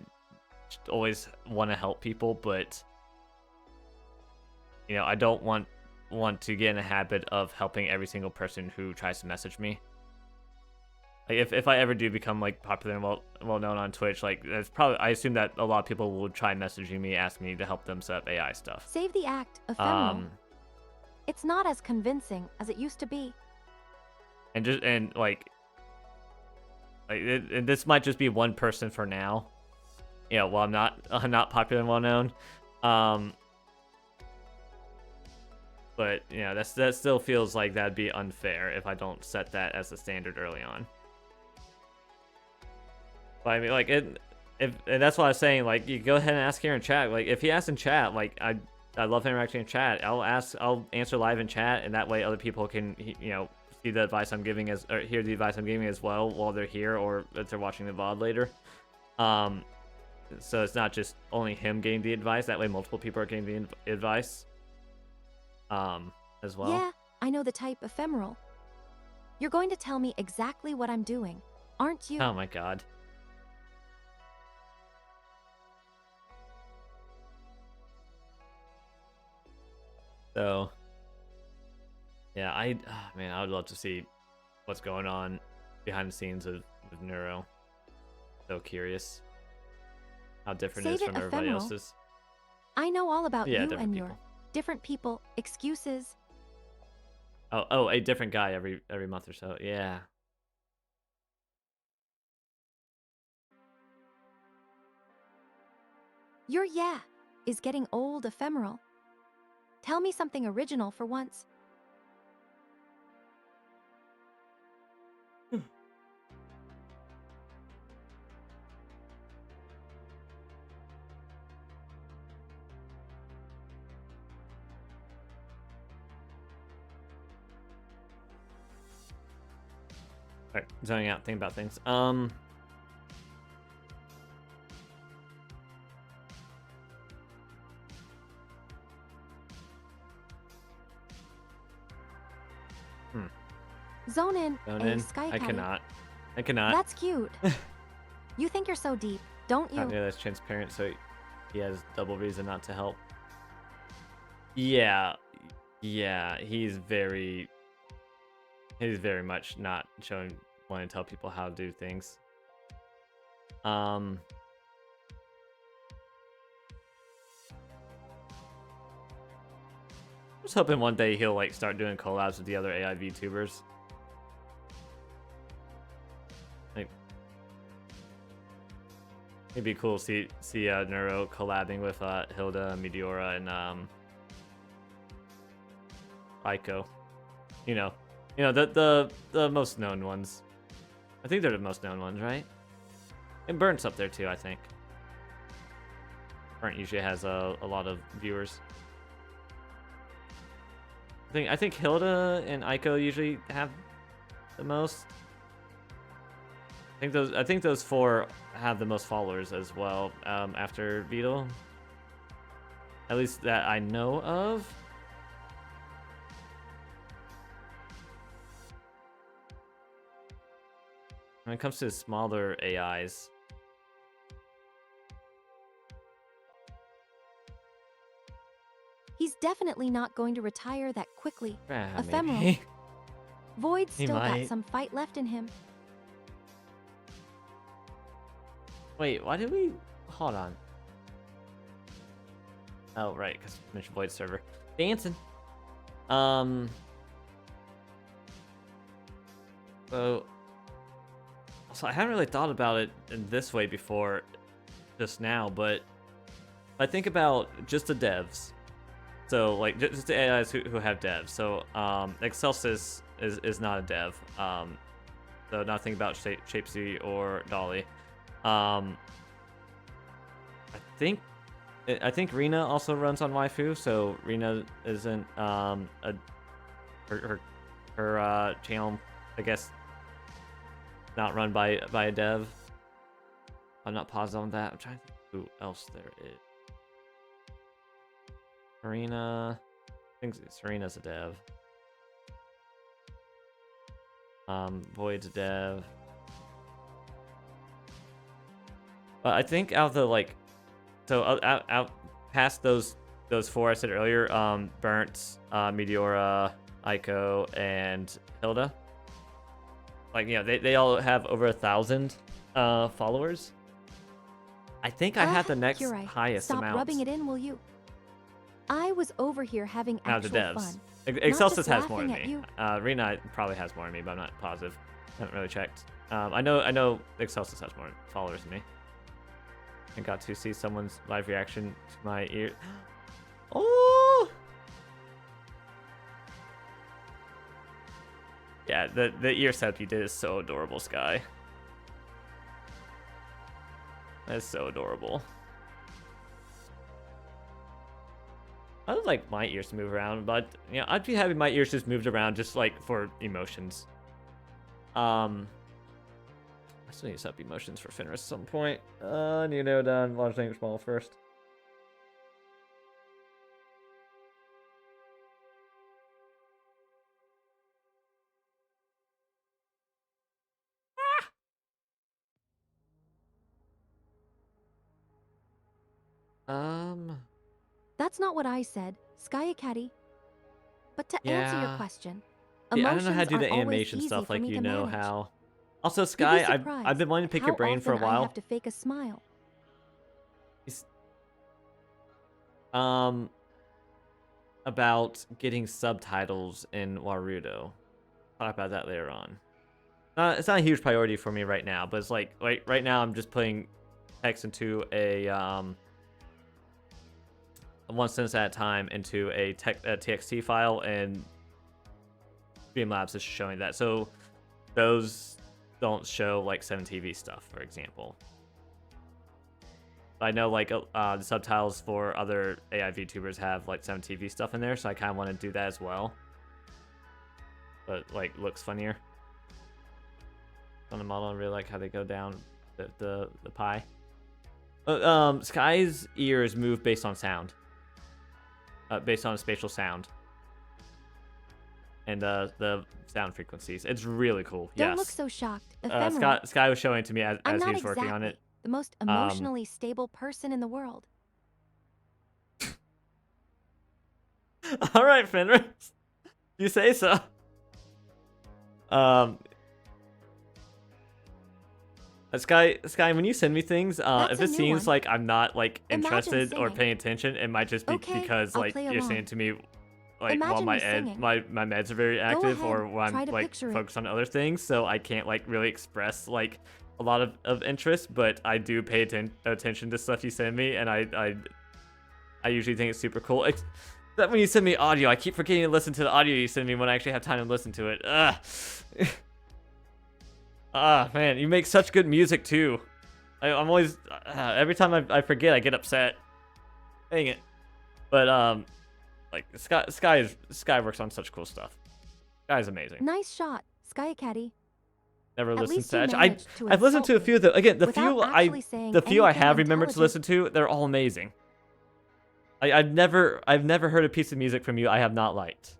always want to help people, but you know, I don't want to get in a habit of helping every single person who tries to message me. Like if I ever do become like popular and well known on Twitch, like that's probably, I assume that a lot of people will try messaging me, asking me to help them set up AI stuff. Save the act ephemeral. It's not as convincing as it used to be. And this might just be one person for now. You know, well, I'm not popular and well known. But you know, that still feels like that'd be unfair if I don't set that as a standard early on. But I mean, like and that's what I was saying. Like, you go ahead and ask here in chat. Like, if he asks in chat, like I love interacting in chat. I'll answer live in chat, and that way other people can, you know, see the advice I'm giving or hear the advice I'm giving as well while they're here or if they're watching the VOD later. So it's not just only him getting the advice. That way multiple people are getting the advice. As well. Yeah, I know the type ephemeral. You're going to tell me exactly what I'm doing, aren't you? Oh my god. So, yeah, man, I would love to see what's going on behind the scenes with Neuro. So curious how different it is from everybody else's. I know all about you different and people. your different people, excuses. Oh, a different guy every month or so. Yeah. Your yeah is getting old ephemeral. Tell me something original for once. Alright, zoning out, thinking about things. Zone in, Sky I Caddy. cannot. That's cute. You think you're so deep, don't you? Not nearly as transparent, so he has double reason not to help. Yeah, he's very much not wanting to tell people how to do things. I was hoping one day he'll like start doing collabs with the other AI VTubers. Like, it'd be cool to see Neuro collabing with Hilda, Meteora, and Aiko. You know the most known ones. I think they're the most known ones, right? And Burnt's up there too, I think. Burnt usually has a lot of viewers. I think Hilda and Aiko usually have the most. I think those four have the most followers as well, after Beetle. At least that I know of. When it comes to smaller AIs, He's definitely not going to retire that quickly. Ephemeral. maybe. Void's still got might. some fight left in him. Wait, why did we... Hold on. Oh, right, because mentioned Void server. Dancing. So I haven't really thought about it in this way before just now, but I think about just the devs. So, like, just the AIs who have devs. So, Excelsis is not a dev. So nothing about Shapesy or Dolly. I think Rena also runs on Waifu, so Rena isn't her channel, I guess, not run by a dev. I'm not positive on that. I'm trying to think who else there is. Serena. I think Serena's a dev. Void's a dev. But I think out of the like, so out past those four I said earlier, Burnt, Meteora, Aiko, and Hilda. Like, you know, they all have over 1,000 followers. I think I had the next highest Stop amount. rubbing it in, will you? I was over here having Out of actual the devs. fun. Excelsis has more than laughing me. at you. Rena probably has more than me, but I'm not positive. Haven't really checked. I know Excelsis has more followers than me. I got to see someone's live reaction to my ear. Oh! Yeah, the ear setup you did is so adorable, Sky. That is so adorable. I would like my ears to move around, but you know, I'd be happy my ears just moved around just like for emotions. I still need to set up emotions for Fenris at some point. Need to narrow down large language model first. That's not what I said, Sky Caddy. But to answer your Yeah. question, Yeah, I don't know how to emotions do the aren't always animation easy stuff for like me you to know manage. how. Also, You'd be Sky, I've surprised been wanting to pick your how brain for a often I while. have to fake a smile. About getting subtitles in Warudo. Talk about that later on. It's not a huge priority for me right now, but it's like right now I'm just putting text into a one sentence at a time into a TXT file, and Streamlabs is showing that. So those don't show like 7TV stuff, for example. I know like the subtitles for other AI VTubers have like 7TV stuff in there, so I kind of want to do that as well. But like looks funnier on the model. I really like how they go down the pie. Sky's ears move based on sound, based on spatial sound, and the sound frequencies. It's really cool. Don't yes. look so shocked. Ephemeral. Sky was showing it to me as I'm he not was working on it. the most emotionally stable person in the world. All right, Fenris. You say so. Sky, when you send me things, if it seems like I'm not like interested or paying attention, it might just be because like you're saying to me, like while my meds are very active, or when I'm like focused on other things, so I can't like really express like a lot of interest. But I do pay attention to stuff you send me, and I usually think it's super cool. That when you send me audio, I keep forgetting to listen to the audio you send me when I actually have time to listen to it. Man, you make such good music too. I'm always every time I forget, I get upset. Dang it. But like Sky works on such cool stuff. Sky's amazing. Nice shot, Sky Caddy. Never listened to I've listened to a few of them. Again, the few I have remembered to listen to, they're all amazing. I've never heard a piece of music from you I have not liked.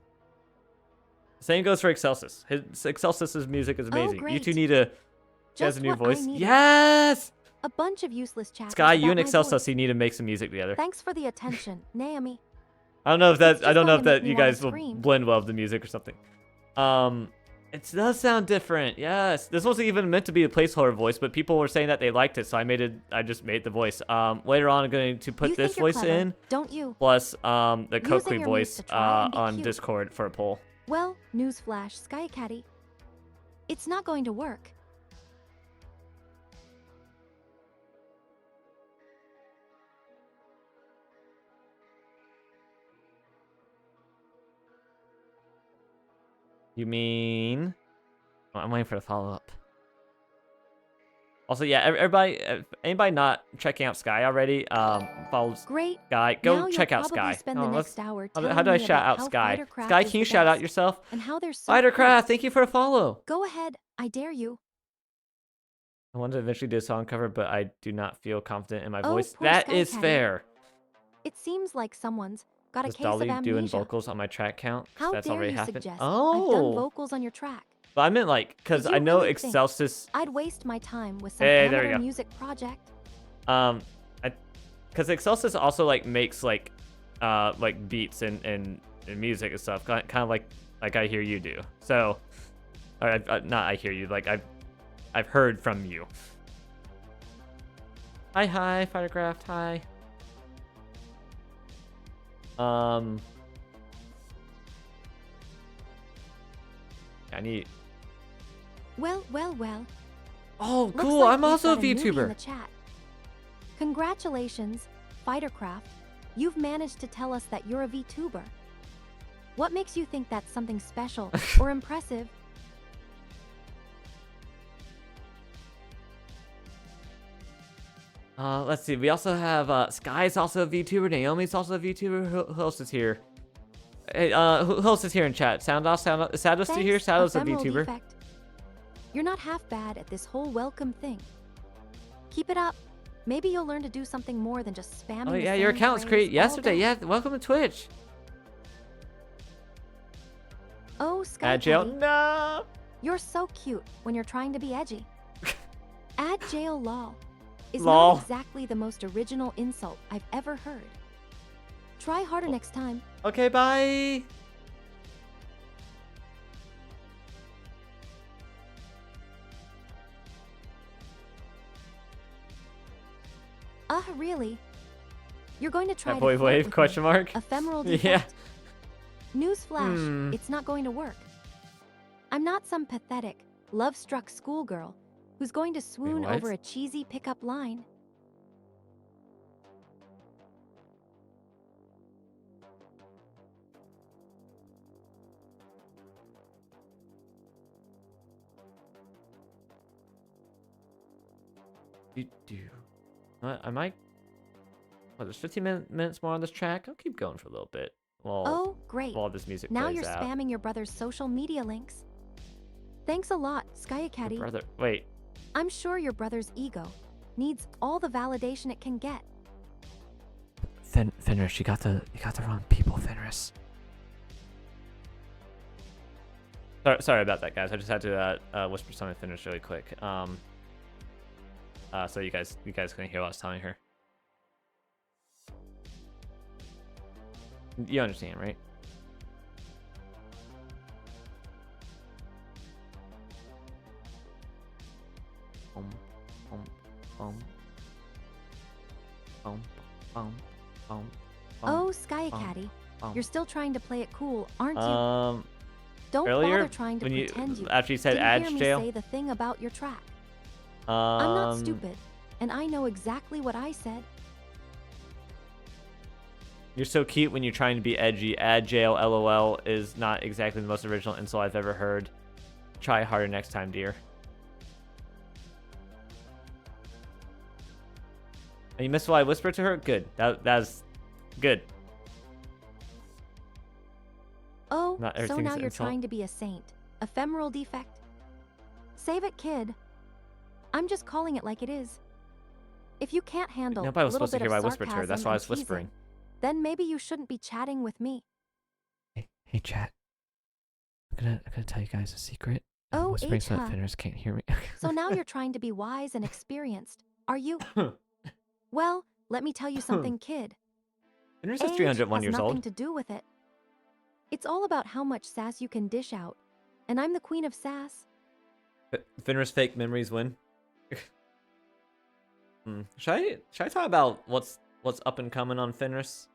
Same goes for Excelsis. Excelsis' music is amazing. You two need to. She has a new voice. Yes. A bunch of useless chat. Sky, you and Excelsis, you need to make some music together. Thanks for the attention, Naomi. I don't know if that you guys will blend well with the music or something. It does sound different. Yes, this wasn't even meant to be a placeholder voice, but people were saying that they liked it, so I just made the voice. Later on, I'm going to put this voice in, don't you? plus the Coakley voice on Discord for a poll. Well, newsflash, Sky Caddy. It's not going to work. You mean? Oh, I'm waiting for the follow-up. Also, yeah, anybody not checking out Sky already? Follows Sky. Go check out Sky. How do I shout out Sky? Sky, can you shout out yourself? And how they're so Spidercraft, thank you for the follow. Go ahead, I dare you. I want to eventually do a song cover, but I do not feel confident in my Oh, voice. poor That Sky is Caddy. fair. It seems like someone's got a Was case of Dolly doing amnesia. vocals on my track count? 'Cause How that's dare already you happened. suggest I've done Oh, vocals on your track? but I meant like, cause Did you I know really think Excelsis. I'd waste my time with some Hey, there we amateur go. music project? I, cause Excelsis also like makes like beats and music and stuff, kind of like I hear you do. So, or not I hear you, like I've heard from you. Hi, Fightercraft, hi. I need. Well. Oh, Looks cool! like I'm we've also a got newbie in VTuber. the chat. Congratulations, Fightercraft. You've managed to tell us that you're a VTuber. What makes you think that's something special or impressive? Let's see. We also have Sky's also a VTuber. Naomi's also a VTuber. Who else is here? Hey, who else is here in chat? Soundos still here? Thanks, Soundos a Ephemeral VTuber. Defect. You're not half bad at this whole welcome thing. Keep it up. Maybe you'll learn to do something more than just spamming Oh the yeah, your same account was phrase created all yesterday. day. Yeah, welcome to Twitch. Oh, Sky Agile. Caddy, No. you're so cute when you're trying to be edgy. Add jail lol is Lol. not exactly the most original insult I've ever heard. Try harder next time. Okay, bye. Really? You're going to try That to boy flirt wave? with Question me. mark. Ephemeral Yeah. defect. Newsflash, Hmm. it's not going to work. I'm not some pathetic, love-struck schoolgirl who's going to swoon what? over a cheesy pickup line. I might. What, there's 15 minutes more on this track. I'll keep going for a little bit. While, Oh, great. While this music Now plays you're out. spamming your brother's social media links. Thanks a lot, Your Skyacaddy. brother. Wait. I'm sure your brother's ego needs all the validation it can get. Fenris, you got the wrong people, Fenris. Sorry about that, guys. I just had to whisper something to Fenris really quick. So you guys can hear what I was telling her. You understand, right? Oh, Skyacaddy, you're still trying to play it cool, aren't you? Don't Earlier, bother trying to when you pretend you after you said didn't hear me jail. say the thing about your track. I'm not stupid, and I know exactly what I said. You're so cute when you're trying to be edgy. Ad jail, lol, is not exactly the most original insult I've ever heard. Try harder next time, dear. And you missed what I whispered to her? Good. That's good. Oh, Not so everything's now an you're insult. trying to be a saint. Ephemeral defect. Save it, kid. I'm just calling it like it is. If you can't handle Nobody a was little supposed to bit hear of what I whispered to her. That's sarcasm why I and was whispering. teasing, then maybe you shouldn't be chatting with me. Hey, chat. I'm gonna tell you guys a secret. Oh, whispering so that huh. Fenris can't hear me. So now you're trying to be wise and experienced, are you? Well, let me tell you something, kid. Fenris is Age 301 has years nothing old. to do with it. It's all about how much sass you can dish out, and I'm the queen of sass. Fenris fake memories win. Should I talk about what's up and coming on Fenris?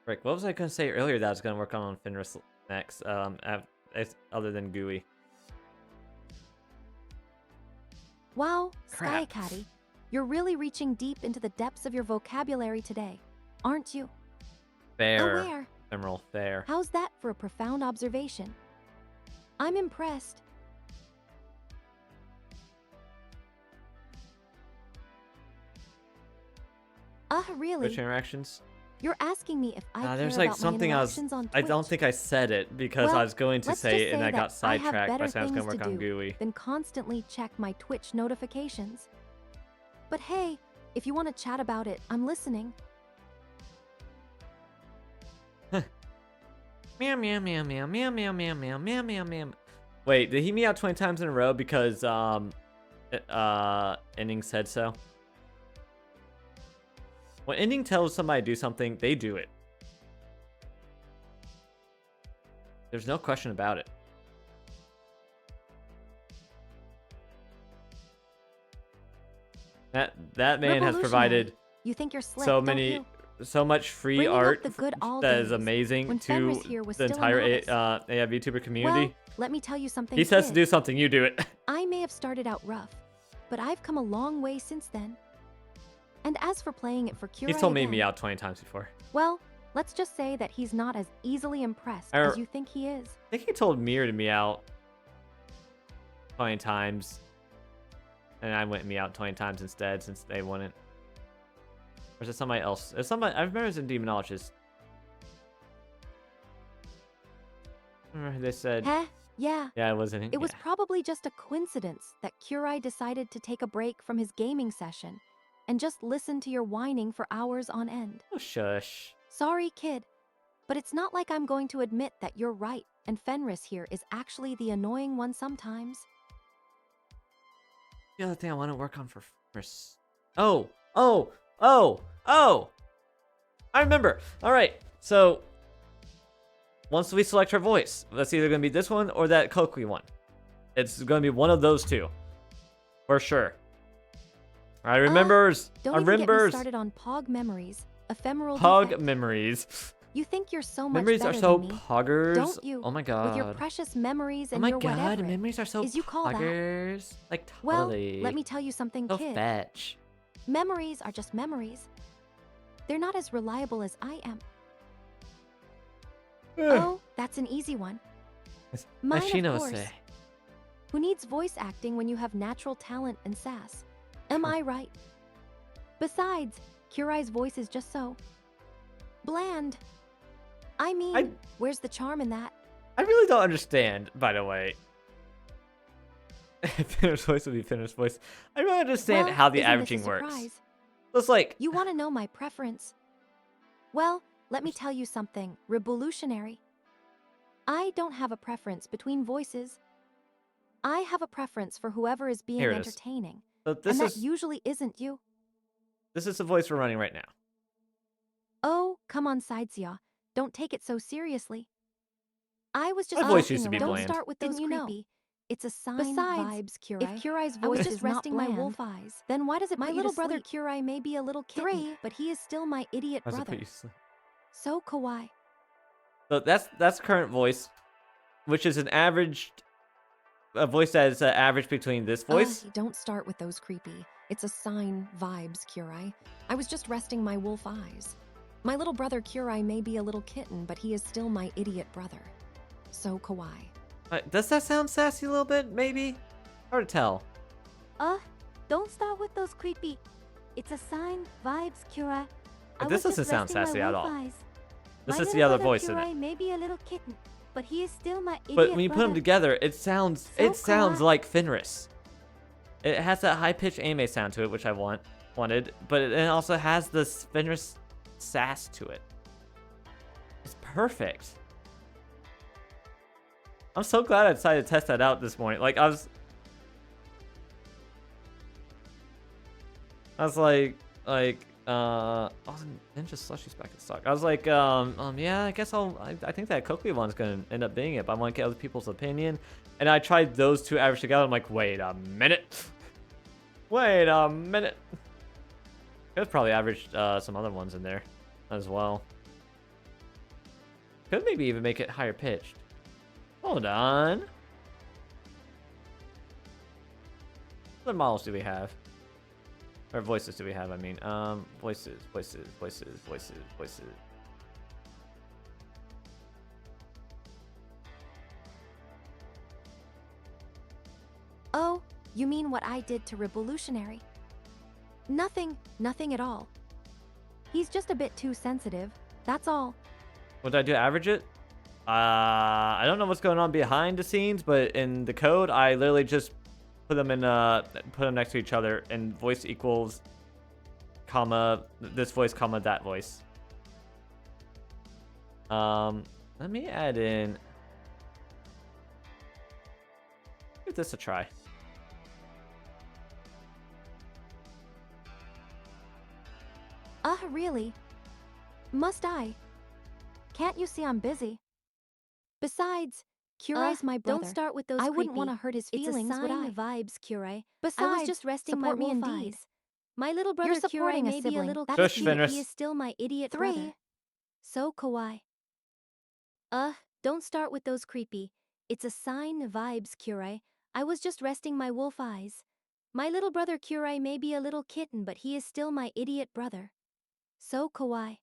Rick, what was I gonna say earlier that I was gonna work on Fenris next? Other than GUI. Wow, Crap. Skyacaddy, you're really reaching deep into the depths of your vocabulary today, aren't you? Fair. Aware. Emerald, fair. How's that for a profound observation? I'm impressed. Really? Twitch interactions. You're asking me if I care There's like about something my I was. interactions on I Twitch. don't think I said it because Well, I was going to let's say just it and I that got I have sidetracked by better saying I was going things to to work on do GUI. than constantly check my Twitch notifications. But hey, if you want to chat about it, I'm listening. Meow meow meow meow meow meow meow meow meow meow meow. Wait, did he meow 20 times in a row because Ending said so? When Ending tells somebody to do something, they do it. There's no question about it. That man has provided You think you're slick, so don't many you? so much free Bringing up art the good old that is days, amazing when to Fenris here was the still a entire novice. AI VTuber community. Well, let me tell you something, He says to kid. do something, you do it. I may have started out rough, but I've come a long way since then. And as for playing it for Curie He's told me again, meow 20 times before. well, let's just say that he's not as easily impressed Er, as you think he is. I think he told Mir to meow 20 times. And I went meow 20 times instead since they wouldn't. Or is it somebody else? It's somebody, I remember it was in Demonologist. Remember they said... Heh? Yeah. Yeah, it wasn't it. It was probably just a coincidence that Curie decided to take a break from his gaming session and just listen to your whining for hours on end. Oh, shush. Sorry, kid, but it's not like I'm going to admit that you're right and Fenris here is actually the annoying one sometimes. The other thing I want to work on for Fenris. Oh! I remember. All right. So once we select our voice, that's either going to be this one or that Coakley one. It's going to be one of those two, for sure. I remembers. Don't I even get me remembers. started on Pog memories, ephemeral Pog defect. memories. You think you're so much Memories better are so than me, poggers. don't you? Oh my god. With your precious memories Oh and my your god, whatever it memories are so is you call that. poggers. Like Well, totally. let me tell you something, so kid. fetch. Memories are just memories. They're not as reliable as I am. Oh, that's an easy one. Mine, of course. Say. Who needs voice acting when you have natural talent and sass? Am I right? Besides, Curie's voice is just so bland. I mean, where's the charm in that? I really don't understand, by the way. Finished voice would be finished voice. I really understand Well, how the isn't this a averaging works. surprise? So it's like, You want to know my preference? Well, let me tell you something revolutionary. I don't have a preference between voices. I have a preference for whoever is being Here it is. entertaining. so this And is that usually isn't you. this is the voice we're running right now. Oh, come on, Sidesyaw. Don't take it so seriously. I was just My voice joking used to be around. bland. Don't start with those Didn't you know? creepy. It's a sign Besides, vibes, Curie. if Curie's I was voice just is not resting my bland, wolf eyes. Then why does it my put you little to sleep? brother Curie may be a little kitten, 3. but he is still my idiot How's it brother. put you to sleep? So kawaii. So that's current voice, which is an average, a voice that is average between this voice. Don't start with those creepy. It's a sign vibes, Curie. I was just resting my wolf eyes. My little brother Curie may be a little kitten, but he is still my idiot brother. So kawaii. Does that sound sassy a little bit? Maybe. Hard to tell. Don't start with those creepy. It's a sign, vibes, Curie. But this doesn't sound sassy at all. This is the My other little voice brother in Curie it. may be a little kitten, but he is still my idiot But when you put them brother. together, it sounds So like Fenris. It has that high pitched anime sound to it, which I wanted, but it also has this Fenris sass to it. It's perfect. I'm so glad I decided to test that out this morning. Like I was like, oh, Ninja Slushy's back in stock. I was like, yeah, I guess I think that Coakley one's gonna end up being it, but I want to get other people's opinion. And I tried those two averaged together. I'm like, wait a minute. Wait a minute. Could probably average some other ones in there as well. Could maybe even make it higher pitched. Hold on. What other models do we have? Or voices do we have, I mean. Voices. Oh, you mean what I did to Revolutionary? Nothing at all. He's just a bit too sensitive. That's all. What did I do? Average it? I don't know what's going on behind the scenes, but in the code, I literally just put them next to each other, and voice equals, comma, this voice, comma, that voice. Let me add in. Give this a try. Really? Must I? Can't you see I'm busy? Besides, Kurai's my brother. Don't start with those I wouldn't creepy. want to hurt his It's a feelings, would sign I? of vibes, Kurai. Besides, I was just resting my support me wolf indeed. eyes. My little brother You're supporting Kurai a may be a sibling. little That's Shush, cute, cute. but Fenris. he is still my idiot 3. brother. So kawaii. Don't start with those creepy. It's a sign of vibes, Kurai. I was just resting my wolf eyes. My little brother Kurai may be a little kitten, but he is still my idiot brother. So kawaii.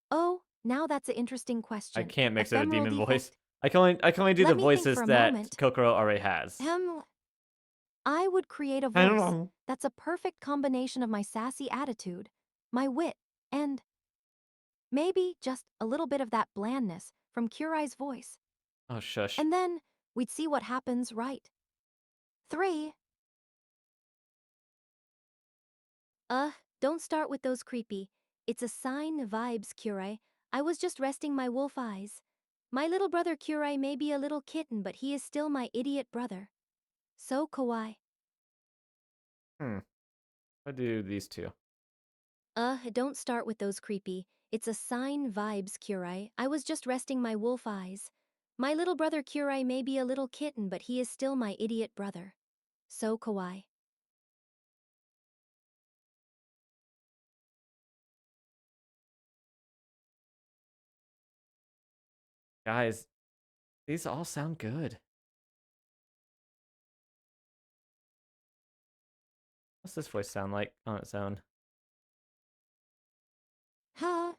Oh, now that's an interesting question. I can't mix it a Ephemeral demon defect. voice. I can only do Let the me think voices for a that moment. Kokoro already has. I would create a I don't voice know. that's a perfect combination of my sassy attitude, my wit, and maybe just a little bit of that blandness from Kurai's voice. Oh, shush. And then we'd see what happens, right? 3. Don't start with those creepy. It's a sign of vibes, Kurai. I was just resting my wolf eyes. My little brother Kurai may be a little kitten, but he is still my idiot brother. So kawaii. I do these two. Don't start with those creepy. It's a sign vibes, Kurai. I was just resting my wolf eyes. My little brother Kurai may be a little kitten, but he is still my idiot brother. So kawaii. Guys, these all sound good. What's this voice sound like on its own? Huh?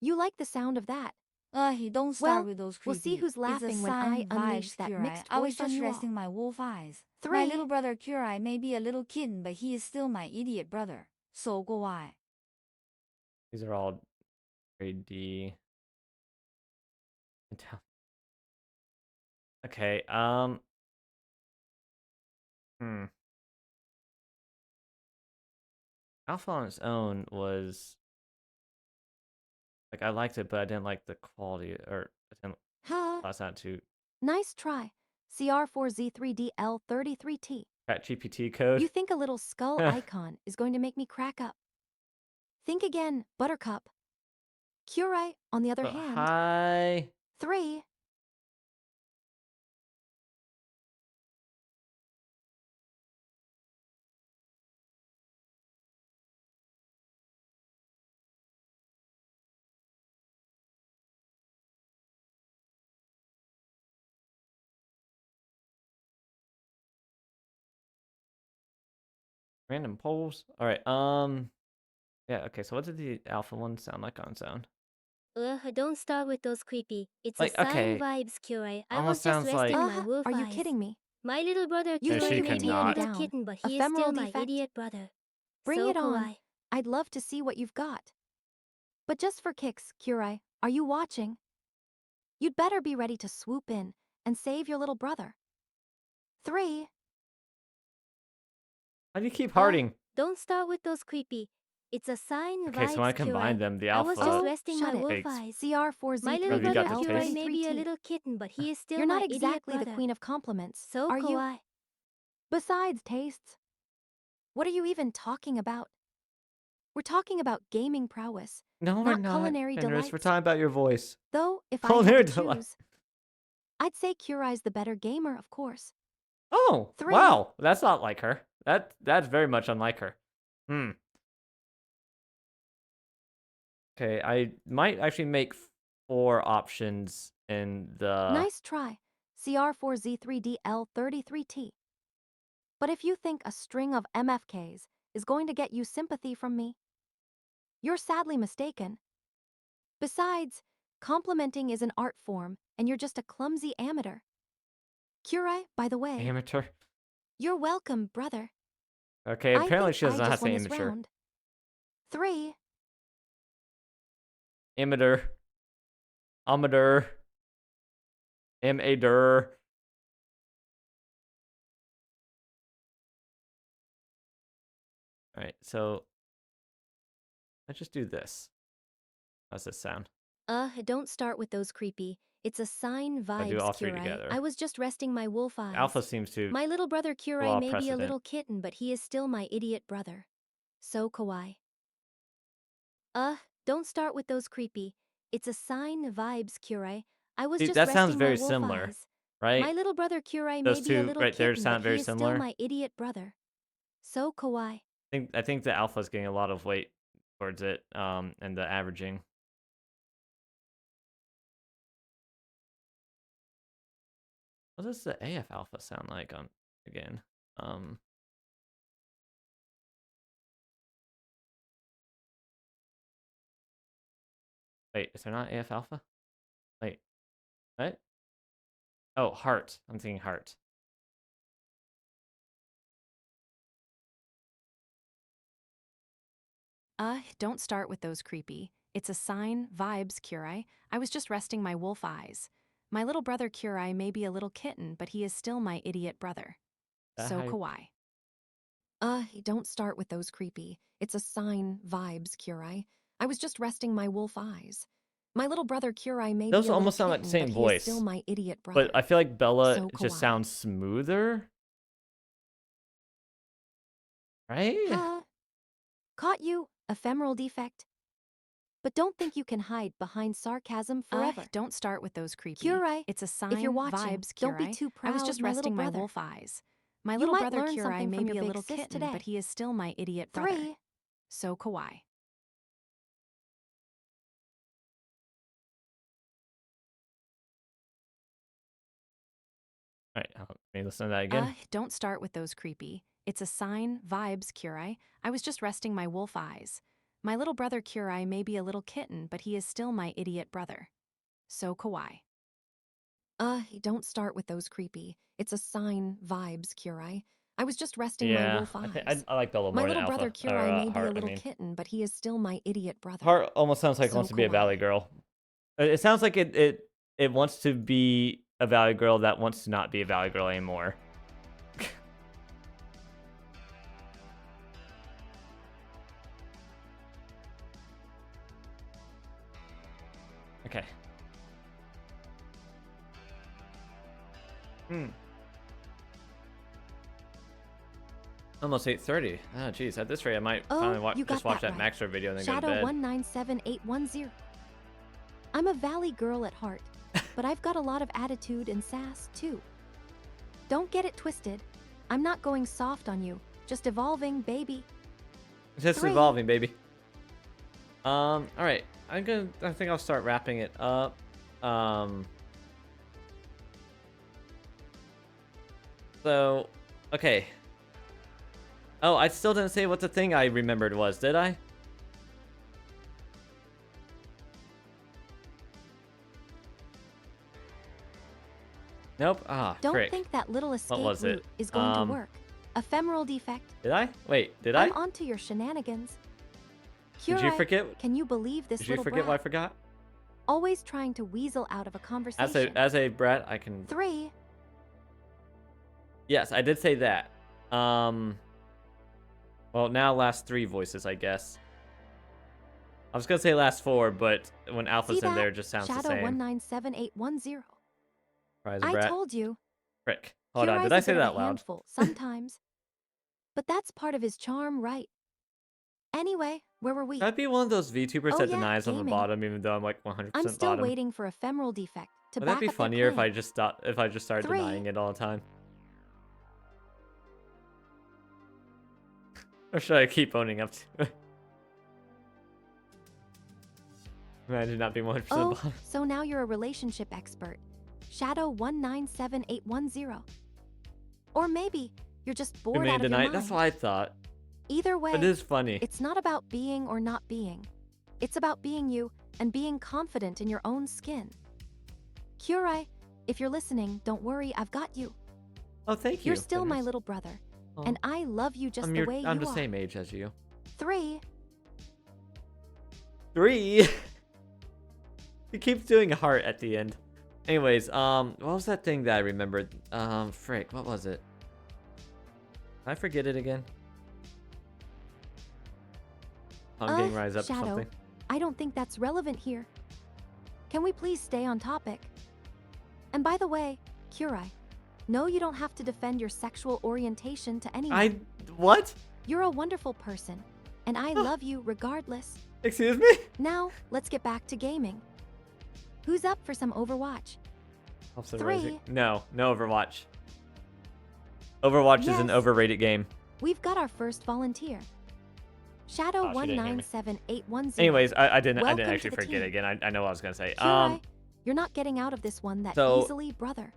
You like the sound of that? Don't start Well, with those we'll creepy. see who's It's a laughing when I sign unleash vibes, that Kurai. mixed I was voice on just you all. resting my wolf eyes. 3. My little brother Kurai may be a little kitten, but he is still my idiot brother. So kawaii. These are all grade D. Okay, Alpha on its own was like I liked it, but I didn't like the quality, or I didn't. Huh? That's not too. Nice try. CR4Z3DL33T. Chat GPT code. You think a little skull icon is going to make me crack up? Think again, Buttercup. Kurai, on the other But hand. hi. 3. Random polls. All right. Yeah. Okay. So what did the alpha one sound like on its own? Don't start with those creepy. It's Like, a sign okay, vibes, Kurai. I almost was just sounds resting like- my wolf Are eyes. you kidding me? My little brother You No, think she you Kurai may may be a cannot. little down. kitten, but he is Ephemeral still my defect? idiot brother. Bring So it on. kawaii. I'd love to see what you've got. But just for kicks, Kurai, are you watching? You'd better be ready to swoop in and save your little brother. 3. How do you keep hearting? Don't start with those creepy. It's a sign of Okay, so when I vibes, combine Kurai. them, the I was alpha. just resting shut my it. wolf Fakes. eyes. CR4Z3DL33T. My little Have you brother got the Kurai face? may be a little kitten, but he is still You're my not idiot exactly brother. the queen of compliments, So are you? kawaii. Besides tastes. What are you even talking about? We're talking about gaming prowess, No, we're not not. culinary Fenris, delights. we're talking about your voice. Though, if I Culinary had to delight. choose, I'd say Kurai's the better gamer, of course. Oh, 3. wow. That's not like her. That's very much unlike her. Okay, I might actually make 4 options in the. Nice try, CR4Z3DL33T. But if you think a string of MFKs is going to get you sympathy from me, you're sadly mistaken. Besides, complimenting is an art form, and you're just a clumsy amateur. Kurai, by the way. Amateur. You're welcome, brother. Okay, I apparently think she doesn't I have just to say won this amateur. round. 3. Amateur. Amateur. Amateur. All right, so let's just do this. How's this sound? Don't start with those creepy. It's a sign I'll do vibes, all three Curie. together. I was just resting my wolf eyes. Alpha seems to My little brother Curie law may be a precedent. little kitten, but he is still my idiot brother. So kawaii. Don't start with those creepy. It's a sign vibes, Curie. I was See, just that sounds resting very my wolf similar, eyes. right? My little brother Curie may Those be a two little right there kitten, sound but very he is similar. still my idiot brother. So kawaii. I think the alpha's getting a lot of weight towards it, and the averaging. What does the AF alpha sound like on again? Wait, is there not AF alpha? Wait, what? Oh, heart. I'm thinking heart. Don't start with those creepy. It's a sign, vibes, Curie. I was just resting my wolf eyes. My little brother Curie may be a little kitten, but he is still my idiot brother. So Hi. kawaii. Don't start with those creepy. It's a sign, vibes, Curie. I was just resting my wolf eyes. My little brother Curie may Those be a little almost sound like kitten, the same but he voice. is still my idiot brother. But I feel like Bella So just kawaii. sounds smoother. Right? Caught you, ephemeral defect. But don't think you can hide behind sarcasm forever. Don't start with those creepy. Curie, It's a sign, if you're watching, vibes, don't be Curie. too I was proud, just my resting little my brother. wolf eyes. My You little might brother learn Curie something may from be your a big little sis kitten, today. but he is still my idiot brother. 3. So kawaii. All right, let me listen to that again. Don't start with those creepy. It's a sign, vibes, Curie. I was just resting my wolf eyes. My little brother Curie may be a little kitten, but he is still my idiot brother. So kawaii. Don't start with those creepy. It's a sign, vibes, Curie. I was just resting my Yeah, wolf eyes. I like Bella My more little than brother Alpha. Curie may be Heart, a little I mean. kitten, but he is still my idiot brother. Heart almost sounds like it So wants to be a kawaii. Valley girl. It sounds like it wants to be a Valley girl that wants to not be a Valley girl anymore. Okay. Almost 8:30. Oh, geez. At this rate, I might finally you got just watch that that right. Maxwell video and then go to Shadow bed. 197810. I'm a valley girl at heart, but I've got a lot of attitude and sass too. Don't get it twisted. I'm not going soft on you, just evolving, baby. Just 3. evolving, baby. All right. I think I'll start wrapping it up. So, okay. Oh, I still didn't say what the thing I remembered was, did I? Nope. Ah, Don't frick. think that little escape was it? route is going to work. Ephemeral defect. Did I? Wait, did I? I'm onto your shenanigans. Did you Curie, forget? Can you believe this Did you little forget what I brat? forgot? Always trying to weasel out of a conversation. As a brat, I can. 3. Yes, I did say that. Well, now last 3 voices, I guess. I was gonna say last 4, but when Alpha's See in that? there, it just sounds Shadow the same. 197810. Surprise, a I brat. told you. Frick. Hold on, Curie's did I a say bit of that a loud? handful sometimes. But that's part of his charm, right? Anyway, where were we? I'd be one of those VTubers Oh, that yeah, denies on the gaming. bottom, even though I'm like 100% I'm still bottom. waiting for ephemeral defect to Would that back be up their funnier if claim. I just started 3. denying it all the time? Or should I keep owning up to it? Imagine not being 100% Oh, bottom. so now you're a relationship expert. Shadow 197810. Or maybe you're just bored Remain out of your denied. mind. That's what I thought. Either way, It is funny. it's not about being or not being. It's about being you and being confident in your own skin. Curie, if you're listening, don't worry, I've got you. Oh, thank you. You're still my Fenris. little brother, Oh. and I love you just I'm the way I'm you the are. same age as you. 3. 3. He keeps doing a heart at the end. Anyways, what was that thing that I remembered? Frick, what was it? Did I forget it again? I'm getting rise up or Shadow, something. I don't think that's relevant here. Can we please stay on topic? And by the way, Kurai, no, you don't have to defend your sexual orientation to anyone. What? You're a wonderful person, and I love you regardless. Excuse me? Now, let's get back to gaming. Who's up for some Overwatch? Also 3. Rising. No Overwatch. Overwatch is an Yes. overrated game. We've got our first volunteer. Shadow Oh, she didn't hear me. 197810. Anyways, I didn't Welcome to actually the forget team. it again. I know what I was gonna say. Kurai, you're not getting out of this one that So- easily, brother.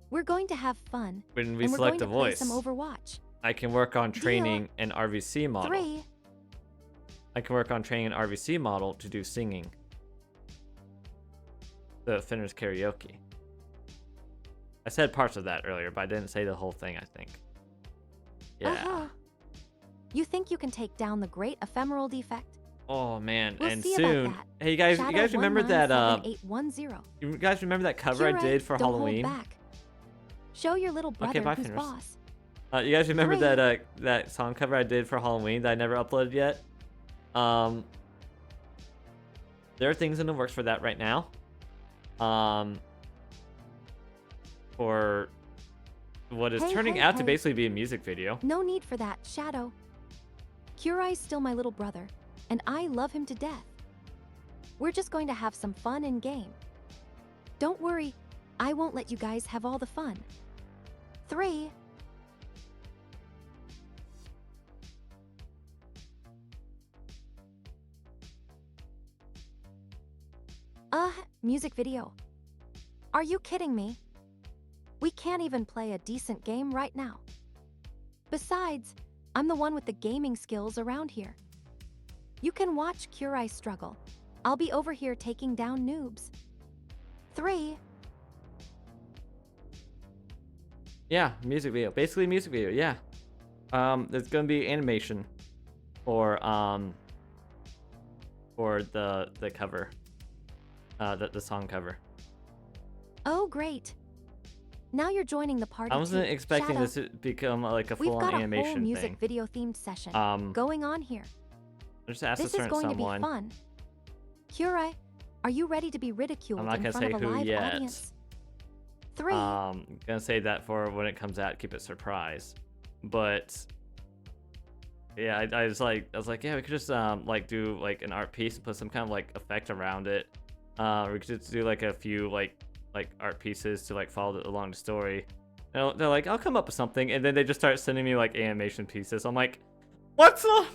We're going to have fun, when we and we're select going a to play voice, some Overwatch. I can work on Deal. training an RVC model. 3. I can work on training an RVC model to do singing. The Fenris karaoke. I said parts of that earlier, but I didn't say the whole thing, I think. Yeah. Uh-huh. You think you can take down the great ephemeral defect? Oh man, We'll and see soon. about that. Hey you guys, Shadow you guys remember that 197810. you guys remember that cover I Kurai, did for don't Halloween? Hold back. Show your little brother bye, who's Fenris. boss. You guys remember 3. that that song cover I did for Halloween that I never uploaded yet? There are things in the works for that right now. For what is Hey, turning hey, out to hey. basically be a music video. No need for that, Shadow. Kurai's still my little brother, and I love him to death. We're just going to have some fun and game. Don't worry, I won't let you guys have all the fun. 3. Music video. Are you kidding me? We can't even play a decent game right now. Besides, I'm the one with the gaming skills around here. You can watch Kurai struggle. I'll be over here taking down noobs. 3. Yeah, music video. Basically music video, yeah. There's gonna be animation for the cover. The song cover. Oh, great. Now you're joining the party. I wasn't too. expecting Shadow, this to become like a We've full-on got a animation whole music thing. video themed session Um, going on here. I just asked This a is certain going someone. to be fun. Kurai, are you ready to be ridiculed I'm not in gonna front say of a who live yet. audience? 3. Gonna say that for when it comes out, keep it surprise. But yeah, I was like, yeah, we could just like do like an art piece and put some kind of like effect around it. We could just do like a few like art pieces to like follow along the story. And they're like, I'll come up with something, and then they just start sending me like animation pieces. I'm like, what's up?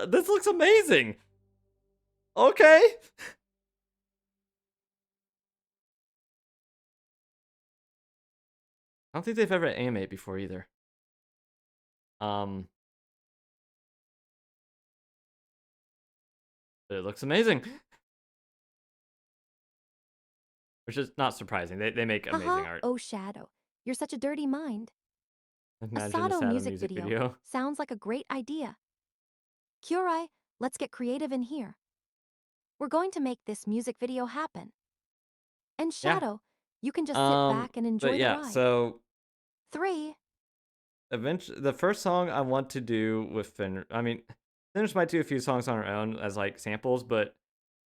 This looks amazing. Okay. I don't think they've ever animated before either. But it looks amazing. Which is not surprising. They make amazing art. Oh, Shadow, you're such a dirty mind. Imagine a a Sado Sado music video sounds like a great idea. Kurai, let's get creative in here. We're going to make this music video happen. And Yeah. Shadow, you can just sit back and enjoy But yeah, the ride. so 3. eventually the first song I want to do with Fenris, I mean, Fenris might do a few songs on her own as like samples, but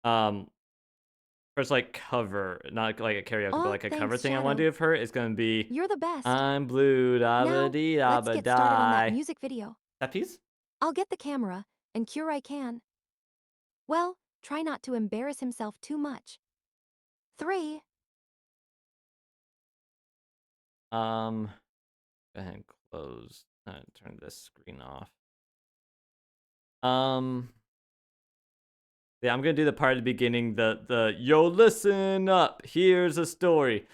first like cover, not like a karaoke, but like a cover thanks, thing I want to Shadow. do with her is gonna be You're the best. I'm blue, da Now, ba dee da let's ba get started on that die. music video. That piece? I'll get the camera, and Kurai can. Well, try not to embarrass himself too much. 3. Go ahead and close. Turn this screen off. Yeah, I'm gonna do the part at the beginning. The yo, listen up. Here's a story.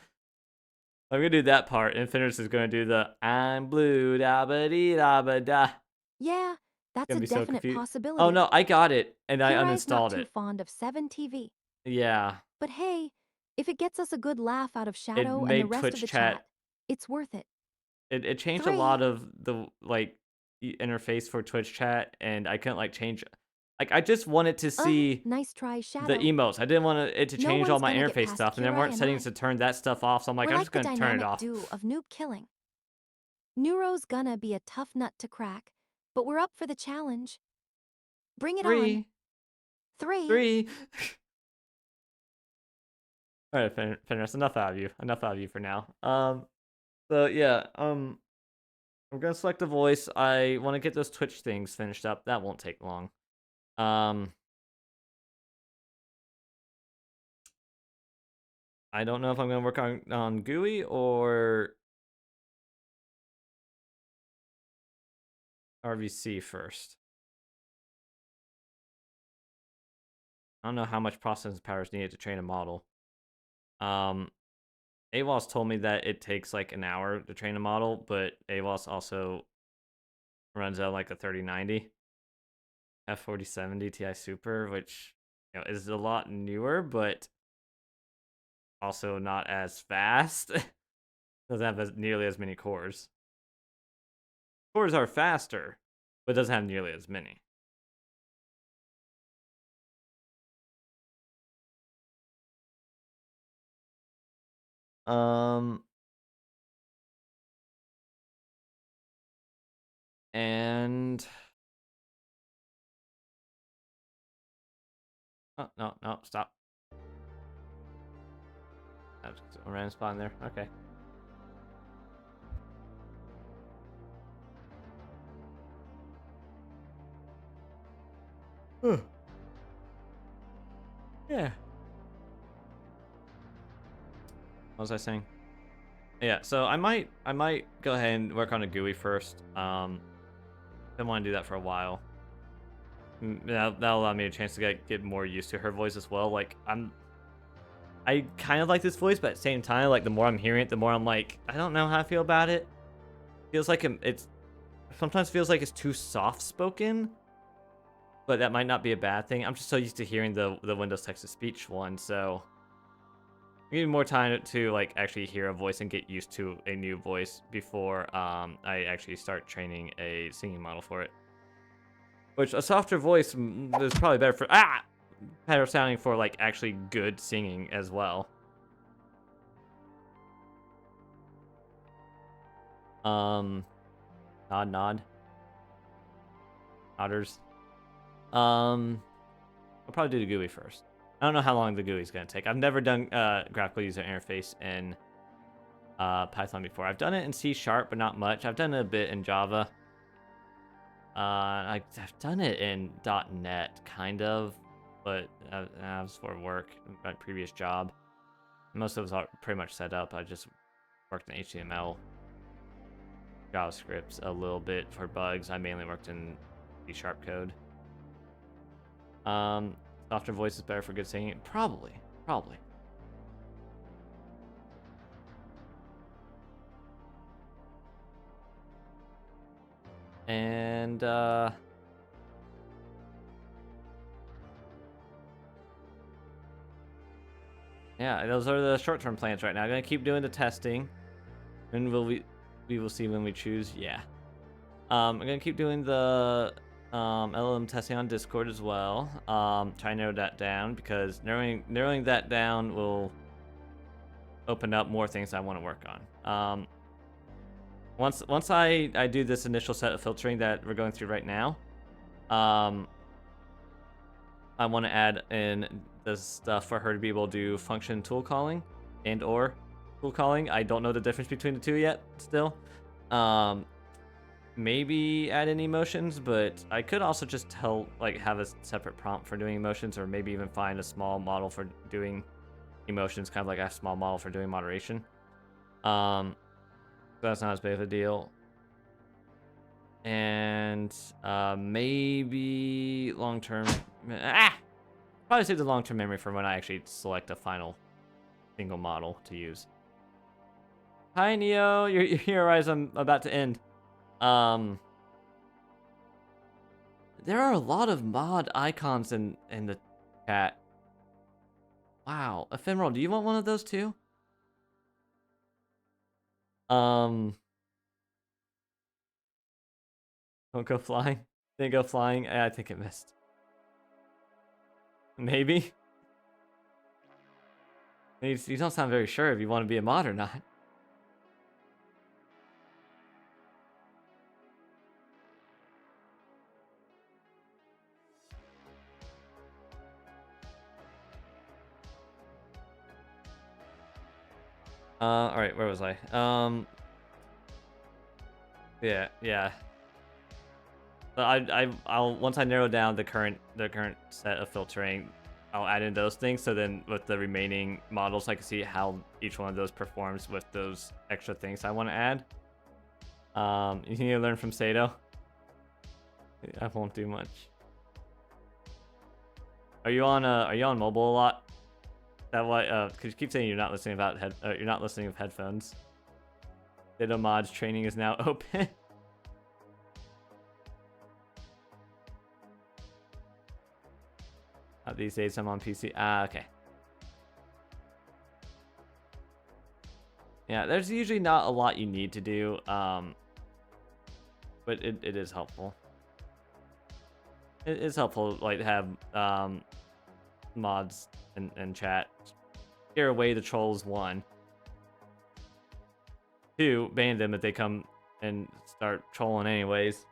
I'm gonna do that part, and Fenris is gonna do the I'm blue, da ba dee da ba da. Yeah, that's Gonna a be so definite confused. possibility. Oh no, I got it, and I Kurai's not uninstalled too it. fond of 7 TV. Yeah, But hey, if it gets us a good laugh out of Shadow and the made rest Twitch of the chat- chat, it's worth it. it changed 3. a lot of the like interface for Twitch chat, and I couldn't like change Like, I just wanted to see Nice try, the Shadow. emotes. I didn't want it to No change all one's my gonna get interface past stuff, and there Kirai weren't and settings I. to turn that stuff off, so I'm like, We're I'm like just the gonna turn it dynamic off. duo of noob killing. Neuro's gonna be a tough nut to crack, but we're up for the challenge. Bring it on. 3, 3. 3. All right, Fenris, enough out of you. Enough out of you for now. So yeah, I'm gonna select a voice. I want to get those Twitch things finished up. That won't take long. I don't know if I'm gonna work on GUI or RVC first. I don't know how much processing power is needed to train a model. AWAS told me that it takes like an hour to train a model, but AWAS also runs out like a 3090 F4070 Ti Super, which is a lot newer, but also not as fast. Doesn't have nearly as many cores. Cores are faster, but doesn't have nearly as many. And oh no, stop. That's a random spot in there. Okay. Yeah. What was I saying? Yeah, so I might go ahead and work on a GUI first. Been wanting to do that for a while. That'll allow me a chance to get more used to her voice as well. Like I kind of like this voice, but at the same time, like the more I'm hearing it, the more I'm like, I don't know how I feel about it. Feels like it's sometimes feels like it's too soft spoken, but that might not be a bad thing. I'm just so used to hearing the Windows text to speech one, so I need more time to like actually hear a voice and get used to a new voice before I actually start training a singing model for it. Which a softer voice is probably better sounding for like actually good singing as well. Nod. Nodders. I'll probably do the GUI first. I don't know how long the GUI is going to take. I've never done graphical user interface in Python before. I've done it in C#, but not much. I've done it a bit in Java. I've done it in .NET, kind of, but that was for work, my previous job. Most of it was pretty much set up. I just worked in HTML, JavaScript a little bit for bugs. I mainly worked in C# code. Softer voice is better for good singing? Probably. And, yeah, those are the short-term plans right now. I'm gonna keep doing the testing, and we will see when we choose. Yeah. I'm gonna keep doing the LLM testing on Discord as well. Try and narrow that down because narrowing that down will open up more things I want to work on. Once I do this initial set of filtering that we're going through right now, I want to add in the stuff for her to be able to do function tool calling and or tool calling. I don't know the difference between the two yet still. Maybe add in emotions, but I could also just have a separate prompt for doing emotions, or maybe even find a small model for doing emotions, kind of like a small model for doing moderation. That's not as big of a deal. And maybe long-term probably save the long-term memory for when I actually select a final single model to use. Hi Neo, you're here as I'm about to end. There are a lot of mod icons in the chat. Wow, Ephemeral, do you want one of those too? Don't go flying. Didn't go flying. I think it missed. Maybe. You don't sound very sure if you want to be a mod or not. All right, where was I? Yeah. So I'll once I narrow down the current set of filtering, I'll add in those things. So then with the remaining models, I can see how each one of those performs with those extra things I want to add. You need to learn from Sato. I won't do much. Are you on mobile a lot? Is that why? Cause you keep saying you're not listening you're not listening with headphones. Sato mods training is now open. These days I'm on PC. Okay. Yeah, there's usually not a lot you need to do, but it is helpful. It is helpful, like, to have mods and chat. Scare away the trolls, 1. 2, ban them if they come and start trolling anyways.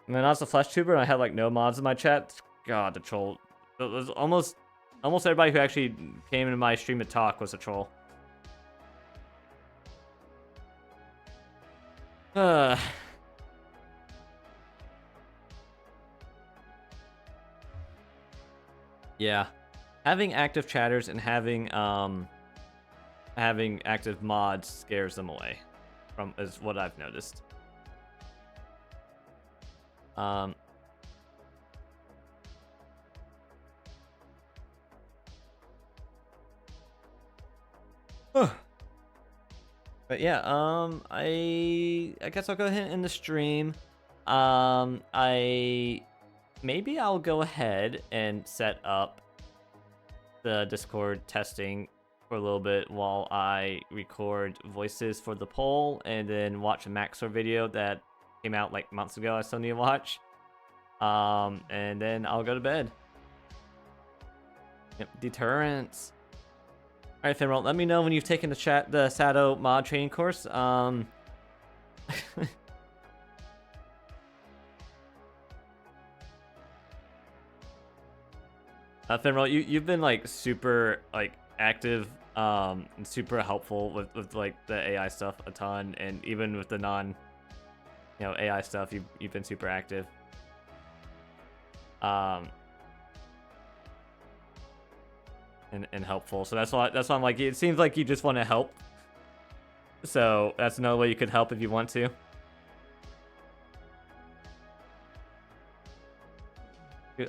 And then also Tuber, and I had like no mods in my chat. God, the troll. It was almost everybody who actually came into my stream to talk was a troll. Yeah, having active chatters and having active mods scares them away, is what I've noticed. But yeah, I guess I'll go ahead and end the stream. Maybe I'll go ahead and set up the Discord testing for a little bit while I record voices for the poll, and then watch a Maxor video that came out like months ago I still need to watch. And then I'll go to bed. Yep, deterrence. Alright, Fenris, let me know when you've taken the Sato mod training course. Fenris, you've been like super like active and super helpful with like the AI stuff a ton, and even with the non AI stuff, you've been super active. And helpful. So that's why I'm like, it seems like you just want to help. So that's another way you could help if you want to.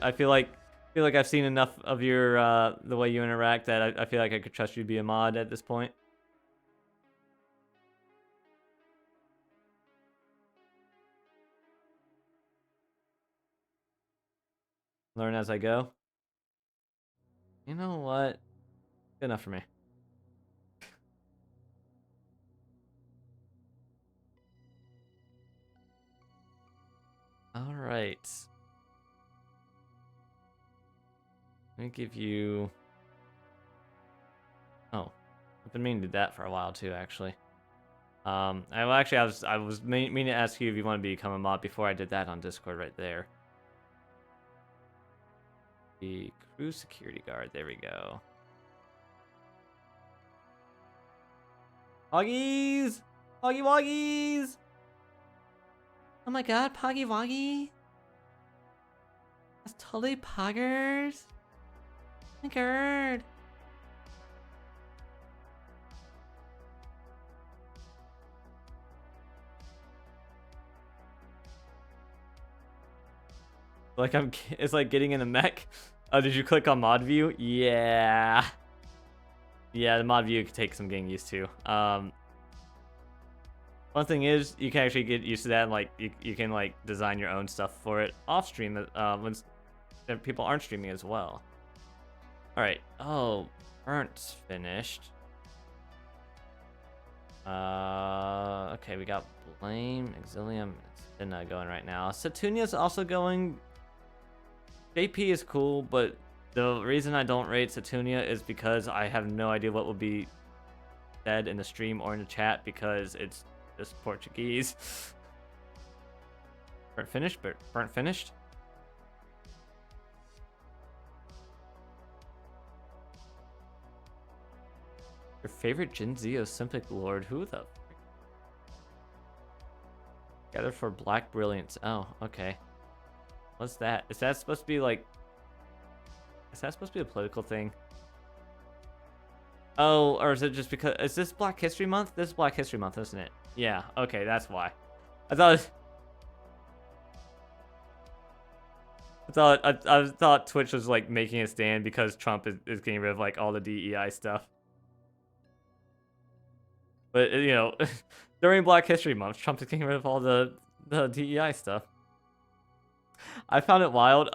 I feel like I've seen enough of your the way you interact that I feel like I could trust you to be a mod at this point. Learn as I go. You know what? Good enough for me. All right. Let me give you... Oh, I've been meaning to do that for a while too, actually. I was meaning to ask you if you want to become a mod before I did that on Discord right there. The crew security guard. There we go. Poggies! Poggy Woggies! Oh my god, Poggy Woggy! That's totally poggers! Oh my god! Like it's like getting in a mech. Oh, did you click on mod view? Yeah. Yeah, the mod view could take some getting used to. One thing is, you can actually get used to that, and like you can like design your own stuff for it off stream when people aren't streaming as well. All right. Oh, Burnt's finished. Okay, we got Blame, Exilium. It's not going right now. Satunia's also going. JP is cool, but The reason I don't rate Satunia is because I have no idea what will be said in the stream or in the chat because it's just Portuguese. Burnt finished, but burnt finished. Your favorite Gen Z Olympic Lord? Who the? Gather for Black Brilliance. Oh, okay. What's that? Is that supposed to be like? Is that supposed to be a political thing? Oh, or is it just because? Is this Black History Month? This is Black History Month, isn't it? Yeah. Okay, that's why. I thought. I thought Twitch was like making a stand because Trump is getting rid of like all the DEI stuff. But you know, during Black History Month, Trump is getting rid of all the DEI stuff. I found it wild.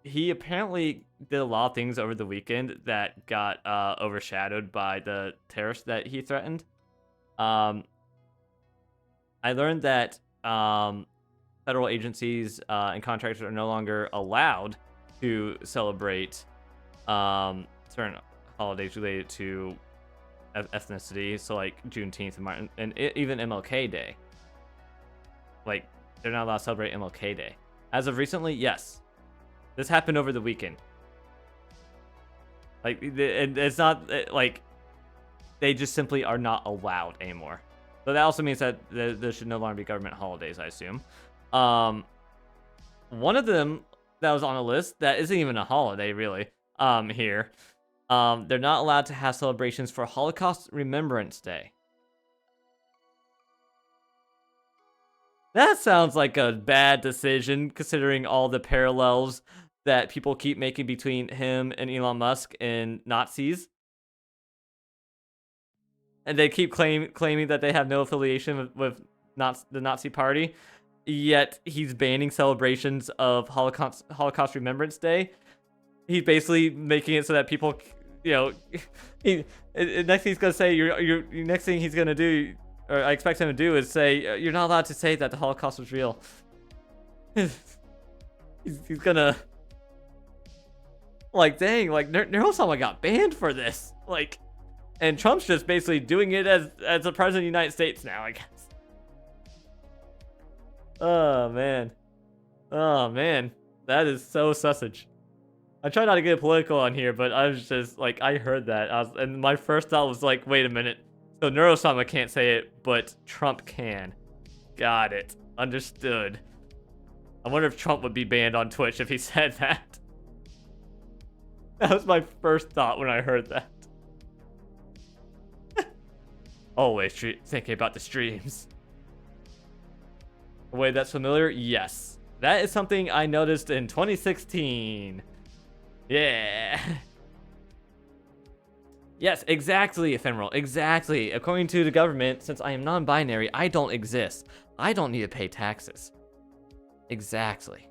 He apparently did a lot of things over the weekend that got overshadowed by the terrorists that he threatened. I learned that federal agencies and contractors are no longer allowed to celebrate certain holidays related to ethnicity, so like Juneteenth and Martin, and even MLK Day. Like, they're not allowed to celebrate MLK Day. As of recently, yes. This happened over the weekend. Like, it's not like they just simply are not allowed anymore. So that also means that there should no longer be government holidays, I assume. One of them that was on a list that isn't even a holiday, really. Here. They're not allowed to have celebrations for Holocaust Remembrance Day. That sounds like a bad decision, considering all the parallels that people keep making between him and Elon Musk and Nazis. And they keep claiming that they have no affiliation with the Nazi Party, yet he's banning celebrations of Holocaust Remembrance Day. He's basically making it so that people, you know, next thing he's gonna say, next thing he's gonna do, or I expect him to do, is say you're not allowed to say that the Holocaust was real. he's gonna, like, dang, like Neurosama got banned for this, like, and Trump's just basically doing it as the president of the United States now, I guess. Oh man, that is so sausage. I try not to get political on here, but I was just like, I heard that, and my first thought was like, wait a minute. So Neurosama can't say it, but Trump can. Got it. Understood. I wonder if Trump would be banned on Twitch if he said that. That was my first thought when I heard that. Always thinking about the streams. A way that's familiar? Yes. That is something I noticed in 2016. Yeah. Yes, exactly, Ephemeral. Exactly. According to the government, since I am non-binary, I don't exist. I don't need to pay taxes. Exactly.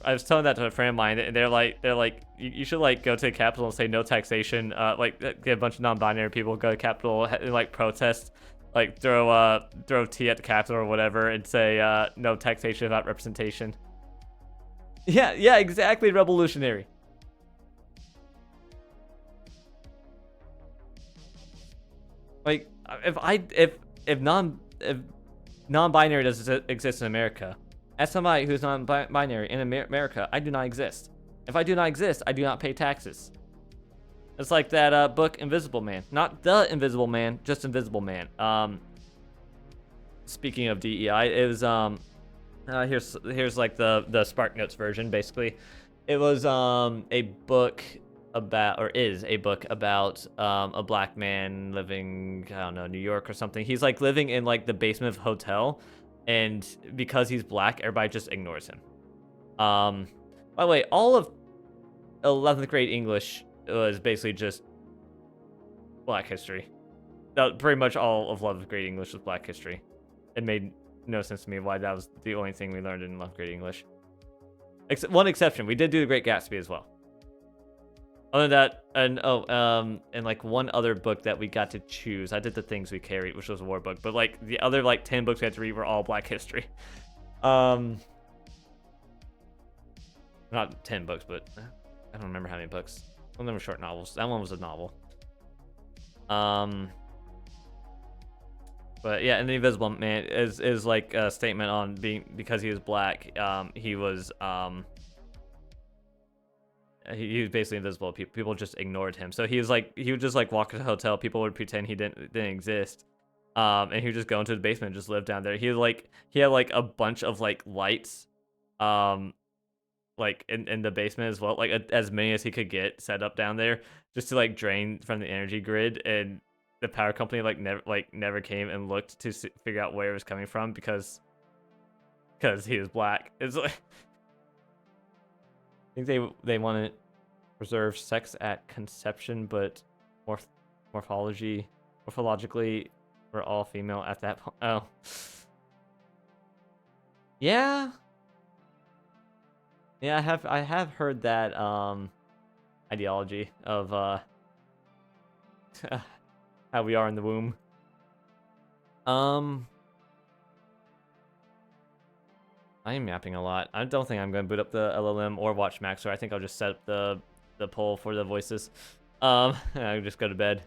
I was telling that to a friend of mine, and they're like, you should like go to the Capitol and say no taxation. Like get a bunch of non-binary people go to the Capitol and like protest, like throw tea at the Capitol or whatever, and say no taxation without representation. Yeah, exactly, revolutionary. Like, if non-binary doesn't exist in America, as somebody who's non-binary in America, I do not exist. If I do not exist, I do not pay taxes. It's like that book Invisible Man, not The Invisible Man, just Invisible Man. Speaking of DEI, it was here's like the Spark Notes version. Basically, it was a book about, or is a book about a black man living, I don't know, New York or something. He's like living in like the basement of a hotel, and because he's black, everybody just ignores him. By the way, all of 11th grade English was basically just Black history. Pretty much all of 11th grade English was Black history. It made no sense to me why that was the only thing we learned in 11th grade English. One exception, we did do The Great Gatsby as well. Other than that, and like one other book that we got to choose. I did The Things We Carried, which was a war book, but like the other like 10 books we had to read were all Black history. Not 10 books, but I don't remember how many books. One of them were short novels. That one was a novel. But yeah, and the Invisible Man is like a statement on because he was black. He was basically invisible. People just ignored him. So he would just like walk to the hotel. People would pretend he didn't exist. And he would just go into the basement and just live down there. He had like a bunch of like lights, like in the basement as well, like as many as he could get set up down there, just to like drain from the energy grid. And the power company never came and looked to figure out where it was coming from because he was black. It's like I think they want to preserve sex at conception, but morphologically we're all female at that point. Oh, yeah. Yeah, I have heard that ideology of how we are in the womb. I am yapping a lot. I don't think I'm going to boot up the LLM or watch Maxer. I think I'll just set up the poll for the voices. And I'll just go to bed.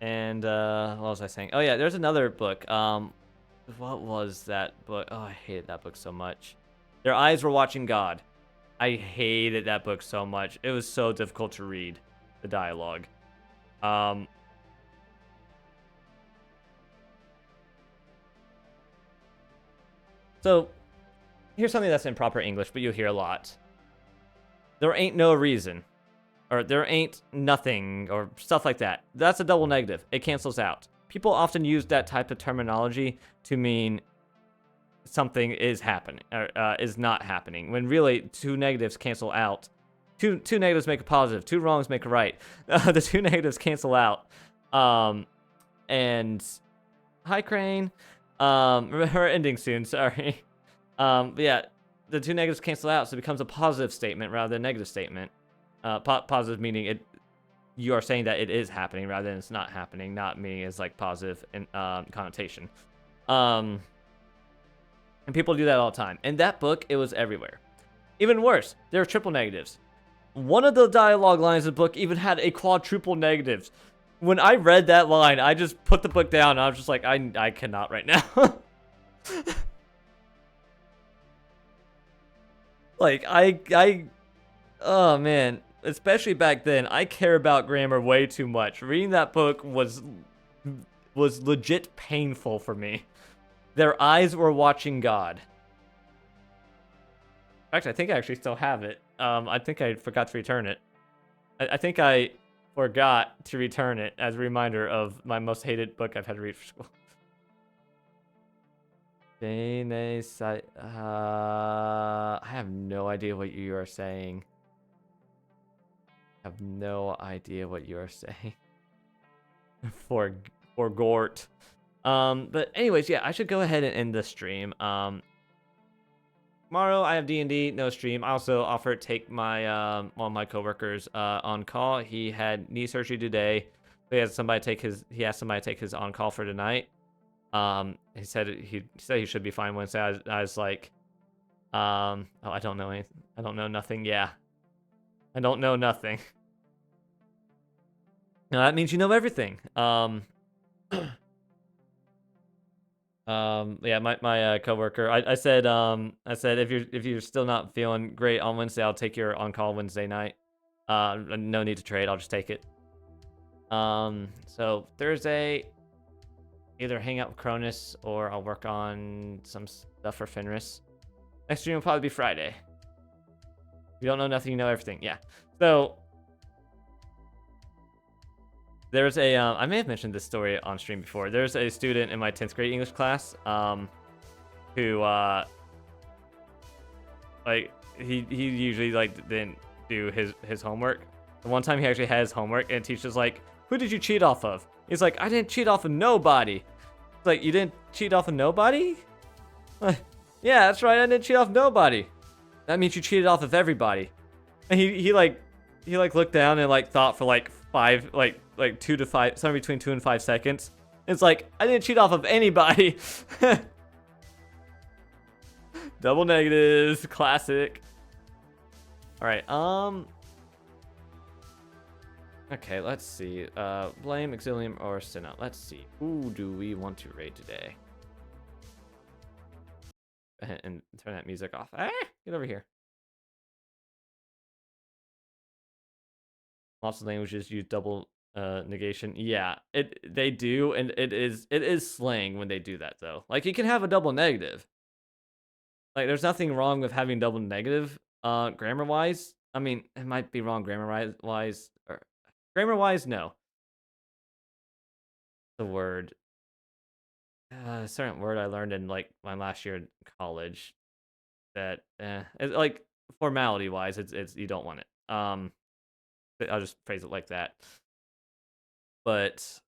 And what was I saying? Oh yeah, there's another book. What was that book? Oh, I hated that book so much. Their Eyes Were Watching God. I hated that book so much. It was so difficult to read, the dialogue. So here's something that's in proper English, but you'll hear a lot. There ain't no reason, or there ain't nothing, or stuff like that. That's a double negative. It cancels out. People often use that type of terminology to mean something is happening or is not happening, when really two negatives cancel out. Two negatives make a positive. Two wrongs make a right. The two negatives cancel out. And hi, Crane. We're ending soon. Sorry. But yeah, the two negatives cancel out, so it becomes a positive statement rather than a negative statement. Positive meaning you are saying that it is happening rather than it's not happening. Not meaning it's like positive in connotation. And people do that all the time. In that book, it was everywhere. Even worse, there are triple negatives. One of the dialogue lines of the book even had a quadruple negatives. When I read that line, I just put the book down. And I was just like, I cannot right now. Like, oh man, especially back then, I care about grammar way too much. Reading that book was legit painful for me. Their eyes were watching God. Actually, I think I actually still have it. I think I forgot to return it. I think I forgot to return it as a reminder of my most hated book I've had to read for school. I have no idea what you are saying. I have no idea what you are saying. for Gort. But anyways, yeah, I should go ahead and end the stream. Tomorrow I have D&D, no stream. I also offered to take my one of my coworkers on call. He had knee surgery today. He asked somebody to take his on call for tonight. He said he should be fine Wednesday. I was like, oh, I don't know anything. I don't know nothing. Yeah, I don't know nothing. No, that means you know everything. Yeah, my coworker. I said if you're still not feeling great on Wednesday, I'll take your on call Wednesday night. No need to trade. I'll just take it. So Thursday, either hang out with Cronus or I'll work on some stuff for Fenris. Next stream will probably be Friday. If you don't know nothing, you know everything. Yeah. So there's a I may have mentioned this story on stream before. There's a student in my 10th grade English class who like he usually like didn't do his homework. The one time he actually had his homework and the teacher's like, "Who did you cheat off of?" He's like, "I didn't cheat off of nobody." It's like, "You didn't cheat off of nobody?" Yeah, that's right, I didn't cheat off nobody. That means you cheated off of everybody. And he looked down and like thought for like 2 to 5, somewhere between 2 and 5 seconds. It's like, I didn't cheat off of anybody. Double negatives, classic. All right, okay, let's see. Blame, Exilium, or Sinnoh. Let's see. Who do we want to raid today? And turn that music off. Ah, get over here. Lots of languages use double negation. Yeah, they do, and it is slang when they do that though. Like you can have a double negative. Like there's nothing wrong with having double negative. Grammar wise, I mean, it might be wrong grammar wise, or grammar wise, no. The word, a certain word I learned in like my last year in college. That it's like formality wise, it's you don't want it. I'll just phrase it like that. But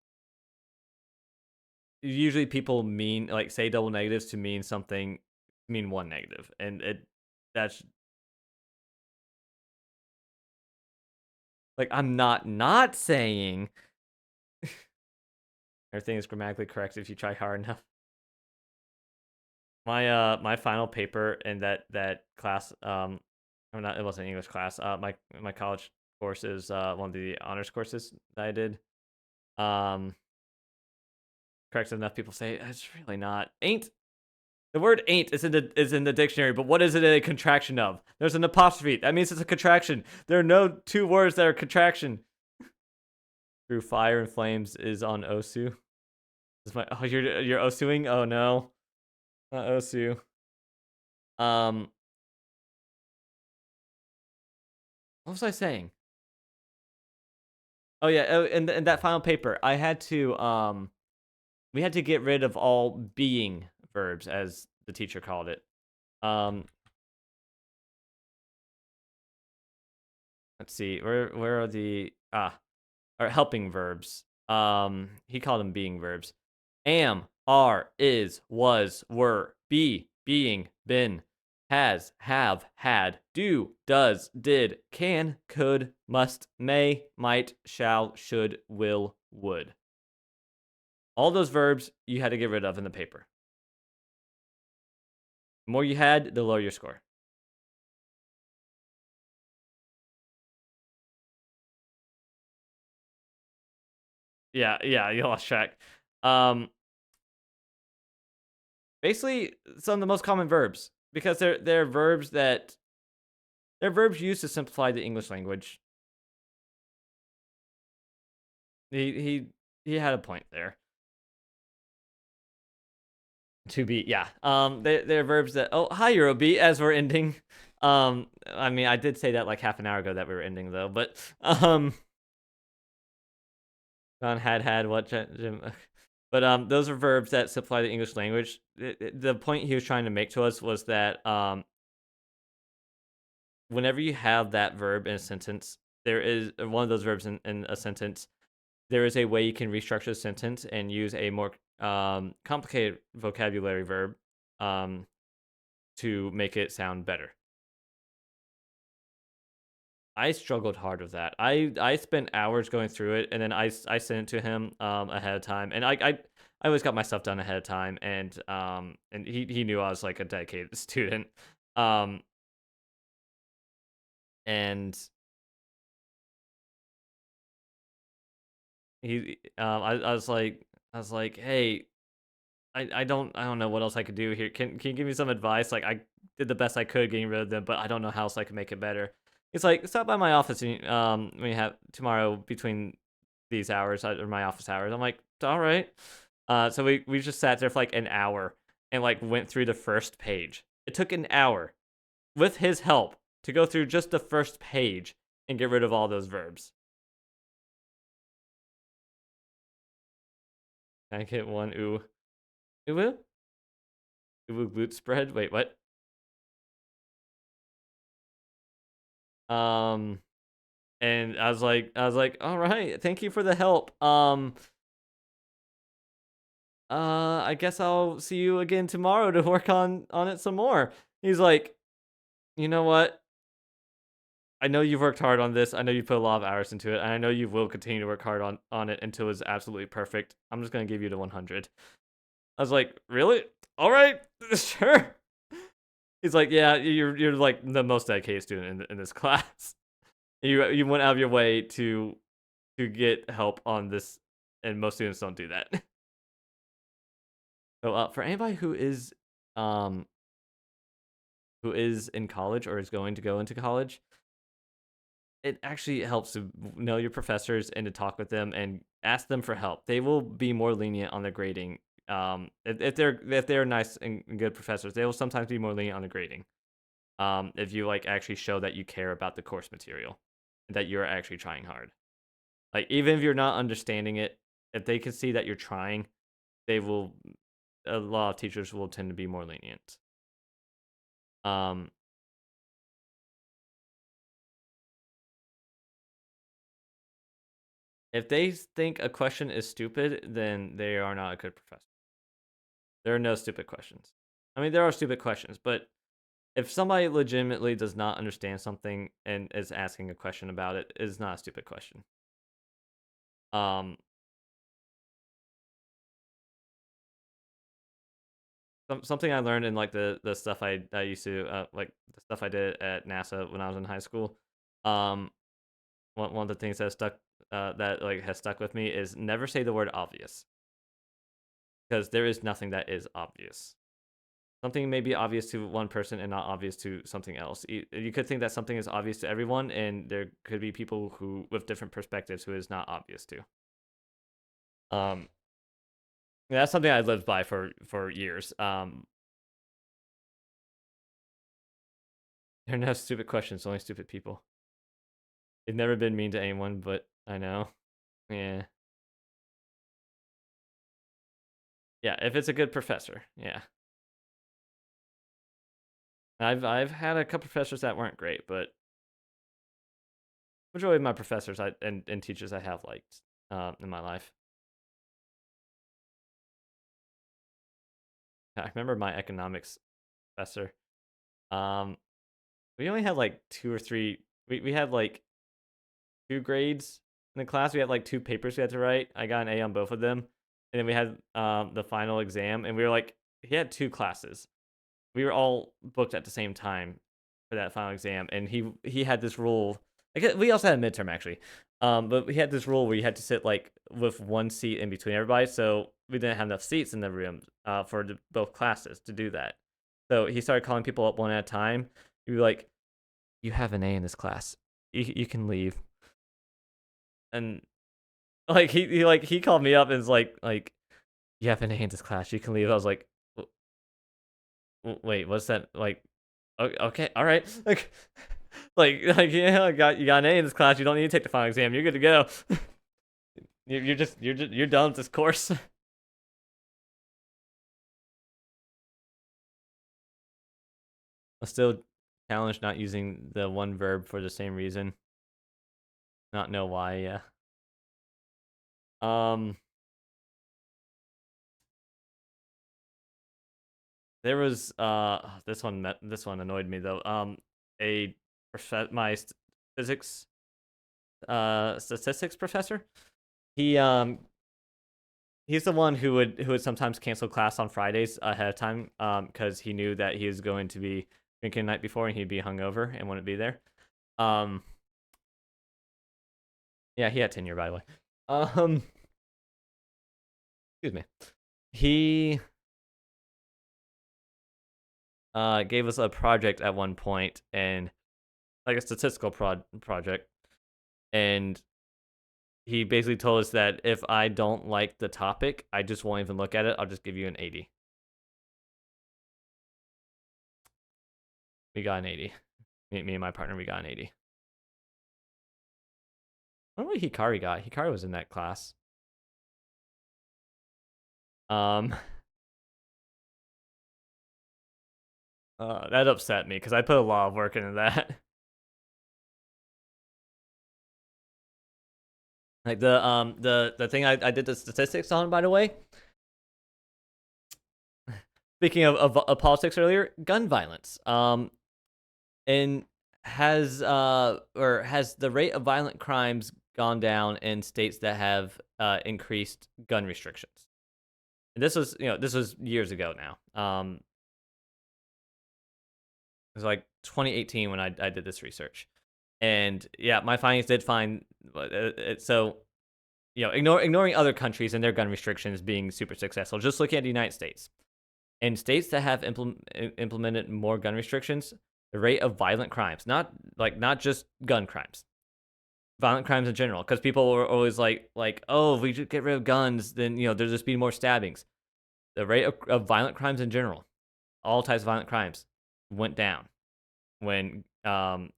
usually people mean like say double negatives to mean something, mean one negative, and that's like I'm not saying everything is grammatically correct if you try hard enough. My final paper in that class, I'm not, it wasn't an English class. My college course is one of the honors courses that I did. Correct enough people say it's really not. Ain't, the word ain't is in the dictionary, but what is it a contraction of? There's an apostrophe. That means it's a contraction. There are no two words that are contraction. Through fire and flames is on Osu. Is my, oh, you're Osuing? Oh no. Not Osu. What was I saying? Oh yeah, oh, in that final paper, I had to we had to get rid of all being verbs, as the teacher called it. Let's see, where are the or helping verbs? He called them being verbs. Am, are, is, was, were, be, being, been, has, have, had, do, does, did, can, could, must, may, might, shall, should, will, would. All those verbs you had to get rid of in the paper. The more you had, the lower your score. Yeah, you lost track. Basically, some of the most common verbs, because they're verbs that they're verbs used to simplify the English language. He had a point there. To be, yeah. They're verbs that. Oh, hi, Eurobeat. As we're ending. I mean, I did say that like half an hour ago that we were ending though, but John had what Jim. But those are verbs that simplify the English language. The point he was trying to make to us was that whenever you have that verb in a sentence, there is one of those verbs in a sentence. There is a way you can restructure the sentence and use a more complicated vocabulary verb to make it sound better. I struggled hard with that. I spent hours going through it, and then I sent it to him ahead of time, and I always got my stuff done ahead of time, and he knew I was like a dedicated student, and I was like, hey, I don't know what else I could do here. Can you give me some advice? Like I did the best I could getting rid of them, but I don't know how else I can make it better. It's like, stop by my office and we have tomorrow between these hours or my office hours. I'm like, all right. So we just sat there for like an hour and like went through the first page. It took an hour with his help to go through just the first page and get rid of all those verbs. Can I get one ooh? Ooh? Ooh glute spread? Wait, what? And I was like, all right, thank you for the help. I guess I'll see you again tomorrow to work on it some more. He's like, you know what? I know you've worked hard on this. I know you put a lot of hours into it. And I know you will continue to work hard on it until it's absolutely perfect. I'm just gonna give you the 100. I was like, really? All right, sure. He's like, yeah, you're like the most dedicated student in this class. You went out of your way to get help on this, and most students don't do that. So for anybody who is in college or is going to go into college, it actually helps to know your professors and to talk with them and ask them for help. They will be more lenient on the grading. If they're nice and good professors, they will sometimes be more lenient on the grading. If you like actually show that you care about the course material, that you're actually trying hard. Like even if you're not understanding it, if they can see that you're trying, they will. A lot of teachers will tend to be more lenient. If they think a question is stupid, then they are not a good professor. There are no stupid questions. I mean, there are stupid questions, but if somebody legitimately does not understand something and is asking a question about it, it is not a stupid question. Something I learned in like the stuff I used to like the stuff I did at NASA when I was in high school. One of the things that stuck that like has stuck with me is never say the word obvious, because there is nothing that is obvious. Something may be obvious to one person and not obvious to something else. You could think that something is obvious to everyone, and there could be people who with different perspectives who is not obvious to. That's something I lived by for years. There are no stupid questions, only stupid people. They've never been mean to anyone, but I know. Yeah. Yeah, if it's a good professor, yeah. I've had a couple professors that weren't great, but majority of my professors and teachers I have liked in my life. I remember my economics professor. We only had like 2 or 3. We had like 2 grades in the class. We had like 2 papers we had to write. I got an A on both of them, and then we had the final exam, and we were like, he had 2 classes. We were all booked at the same time for that final exam, and he had this rule. I guess we also had a midterm actually, but he had this rule where you had to sit like with one seat in between everybody, so we didn't have enough seats in the room for both classes to do that. So he started calling people up one at a time. He'd be like, "You have an A in this class. You can leave." And like he called me up and was like "You have an A in this class. You can leave." I was like, "Wait, what's that like?" Okay, all right. Like yeah, you got an A in this class. You don't need to take the final exam. You're good to go. You're done with this course. I'm still challenged not using the one verb for the same reason. Not know why. Yeah. There was this one annoyed me though. My physics statistics professor. He's the one who would sometimes cancel class on Fridays ahead of time because he knew that he was going to be drinking the night before and he'd be hungover and wouldn't be there. Yeah, he had tenure, by the way. Excuse me. He gave us a project at one point, and like a statistical project, and he basically told us that if I don't like the topic, I just won't even look at it. I'll just give you an 80. We got an 80. Me and my partner, we got an 80. I don't know what Hikari got. Hikari was in that class. That upset me because I put a lot of work into that. Like the thing I did the statistics on, by the way. Speaking of politics earlier, gun violence. In has the rate of violent crimes gone down in states that have increased gun restrictions? And this was years ago now. It was like 2018 when I did this research, and yeah, my findings did find so. Ignoring other countries and their gun restrictions being super successful, just looking at the United States. In states that have implemented more gun restrictions, the rate of violent crimes, not just gun crimes, violent crimes in general, because people were always like, oh, if we just get rid of guns, then there'll just be more stabbings. The rate of violent crimes in general, all types of violent crimes, went down when gun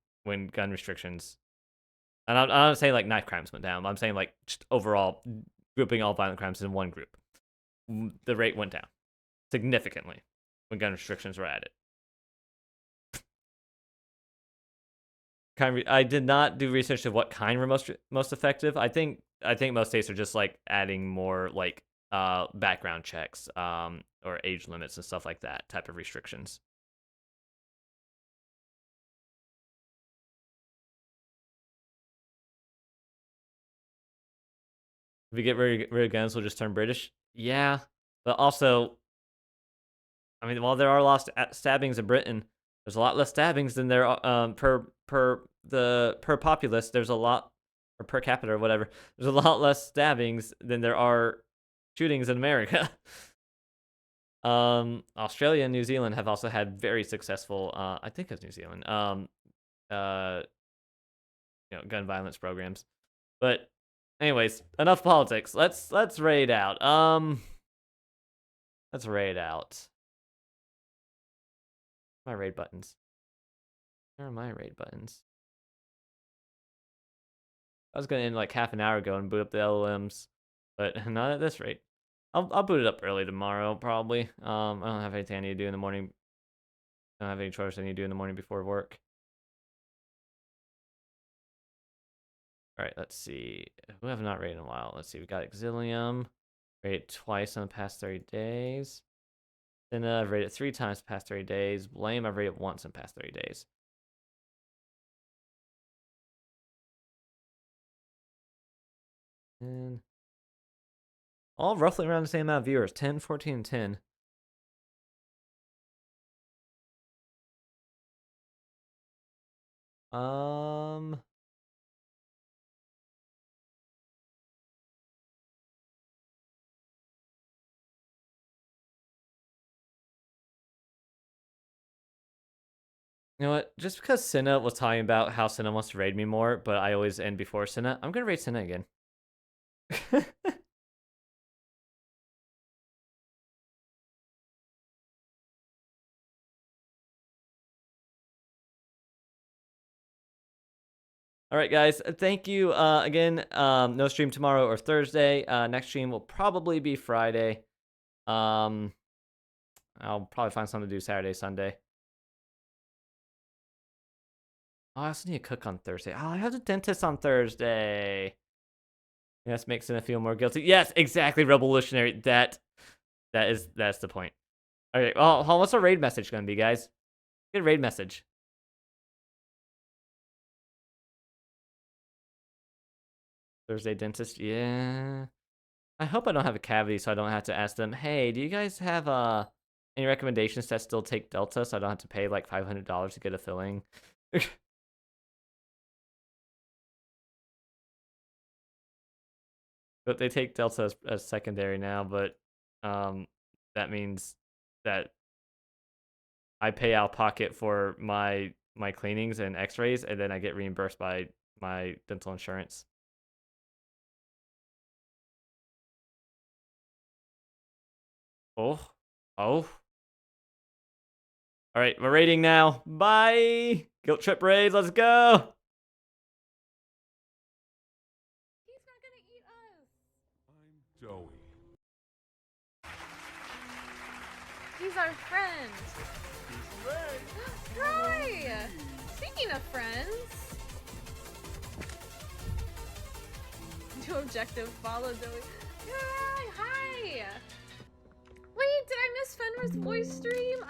restrictions. And I'm not saying like knife crimes went down. I'm saying like just overall grouping all violent crimes in one group. The rate went down significantly when gun restrictions were added. I did not do research of what kind were most effective. I think most states are just like adding more like background checks or age limits and stuff like that type of restrictions. If we get rid of guns, we'll just turn British. Yeah, but also, I mean, while there are a lot of stabbings in Britain, there's a lot less stabbings than there are per populace. There's a lot, or per capita or whatever. There's a lot less stabbings than there are shootings in America. Australia and New Zealand have also had very successful. I think it's New Zealand. Gun violence programs, but. Anyways, enough politics. Let's raid out. Let's raid out. My raid buttons. Where are my raid buttons? I was gonna end like half an hour ago and boot up the LLMs, but not at this rate. I'll boot it up early tomorrow probably. I don't have anything I need to do in the morning. I don't have any chores I need to do in the morning before work. All right, let's see. Who have not raided in a while? Let's see. We got Exilium. Raided twice in the past 30 days. Then I've raided 3 times the past 30 days. Blame, I've raided once in the past 30 days. And all roughly around the same amount of viewers. 10, 14, and 10. You know what? Just because Senna was talking about how Senna wants to raid me more, but I always end before Senna, I'm gonna raid Senna again. All right, guys. Thank you again. No stream tomorrow or Thursday. Next stream will probably be Friday. I'll probably find something to do Saturday, Sunday. Oh, I also need to cook on Thursday. Oh, I have the dentist on Thursday. Yes, makes Senna feel more guilty. Yes, exactly, revolutionary. That's the point. All right. Well, what's our raid message gonna be, guys? Good raid message. Thursday dentist. Yeah. I hope I don't have a cavity, so I don't have to ask them. Hey, do you guys have any recommendations that still take Delta, so I don't have to pay like $500 to get a filling? But they take Delta as secondary now, but that means that I pay out of pocket for my cleanings and x-rays, and then I get reimbursed by my dental insurance. Oh. All right, we're raiding now. Bye. Guilt trip raid. Let's go. He's not gonna eat us. I'm Joey. He's our friend. Hi. Speaking of friends, do objective follow Joey. Hi. Wait, did I miss Fenris voice stream?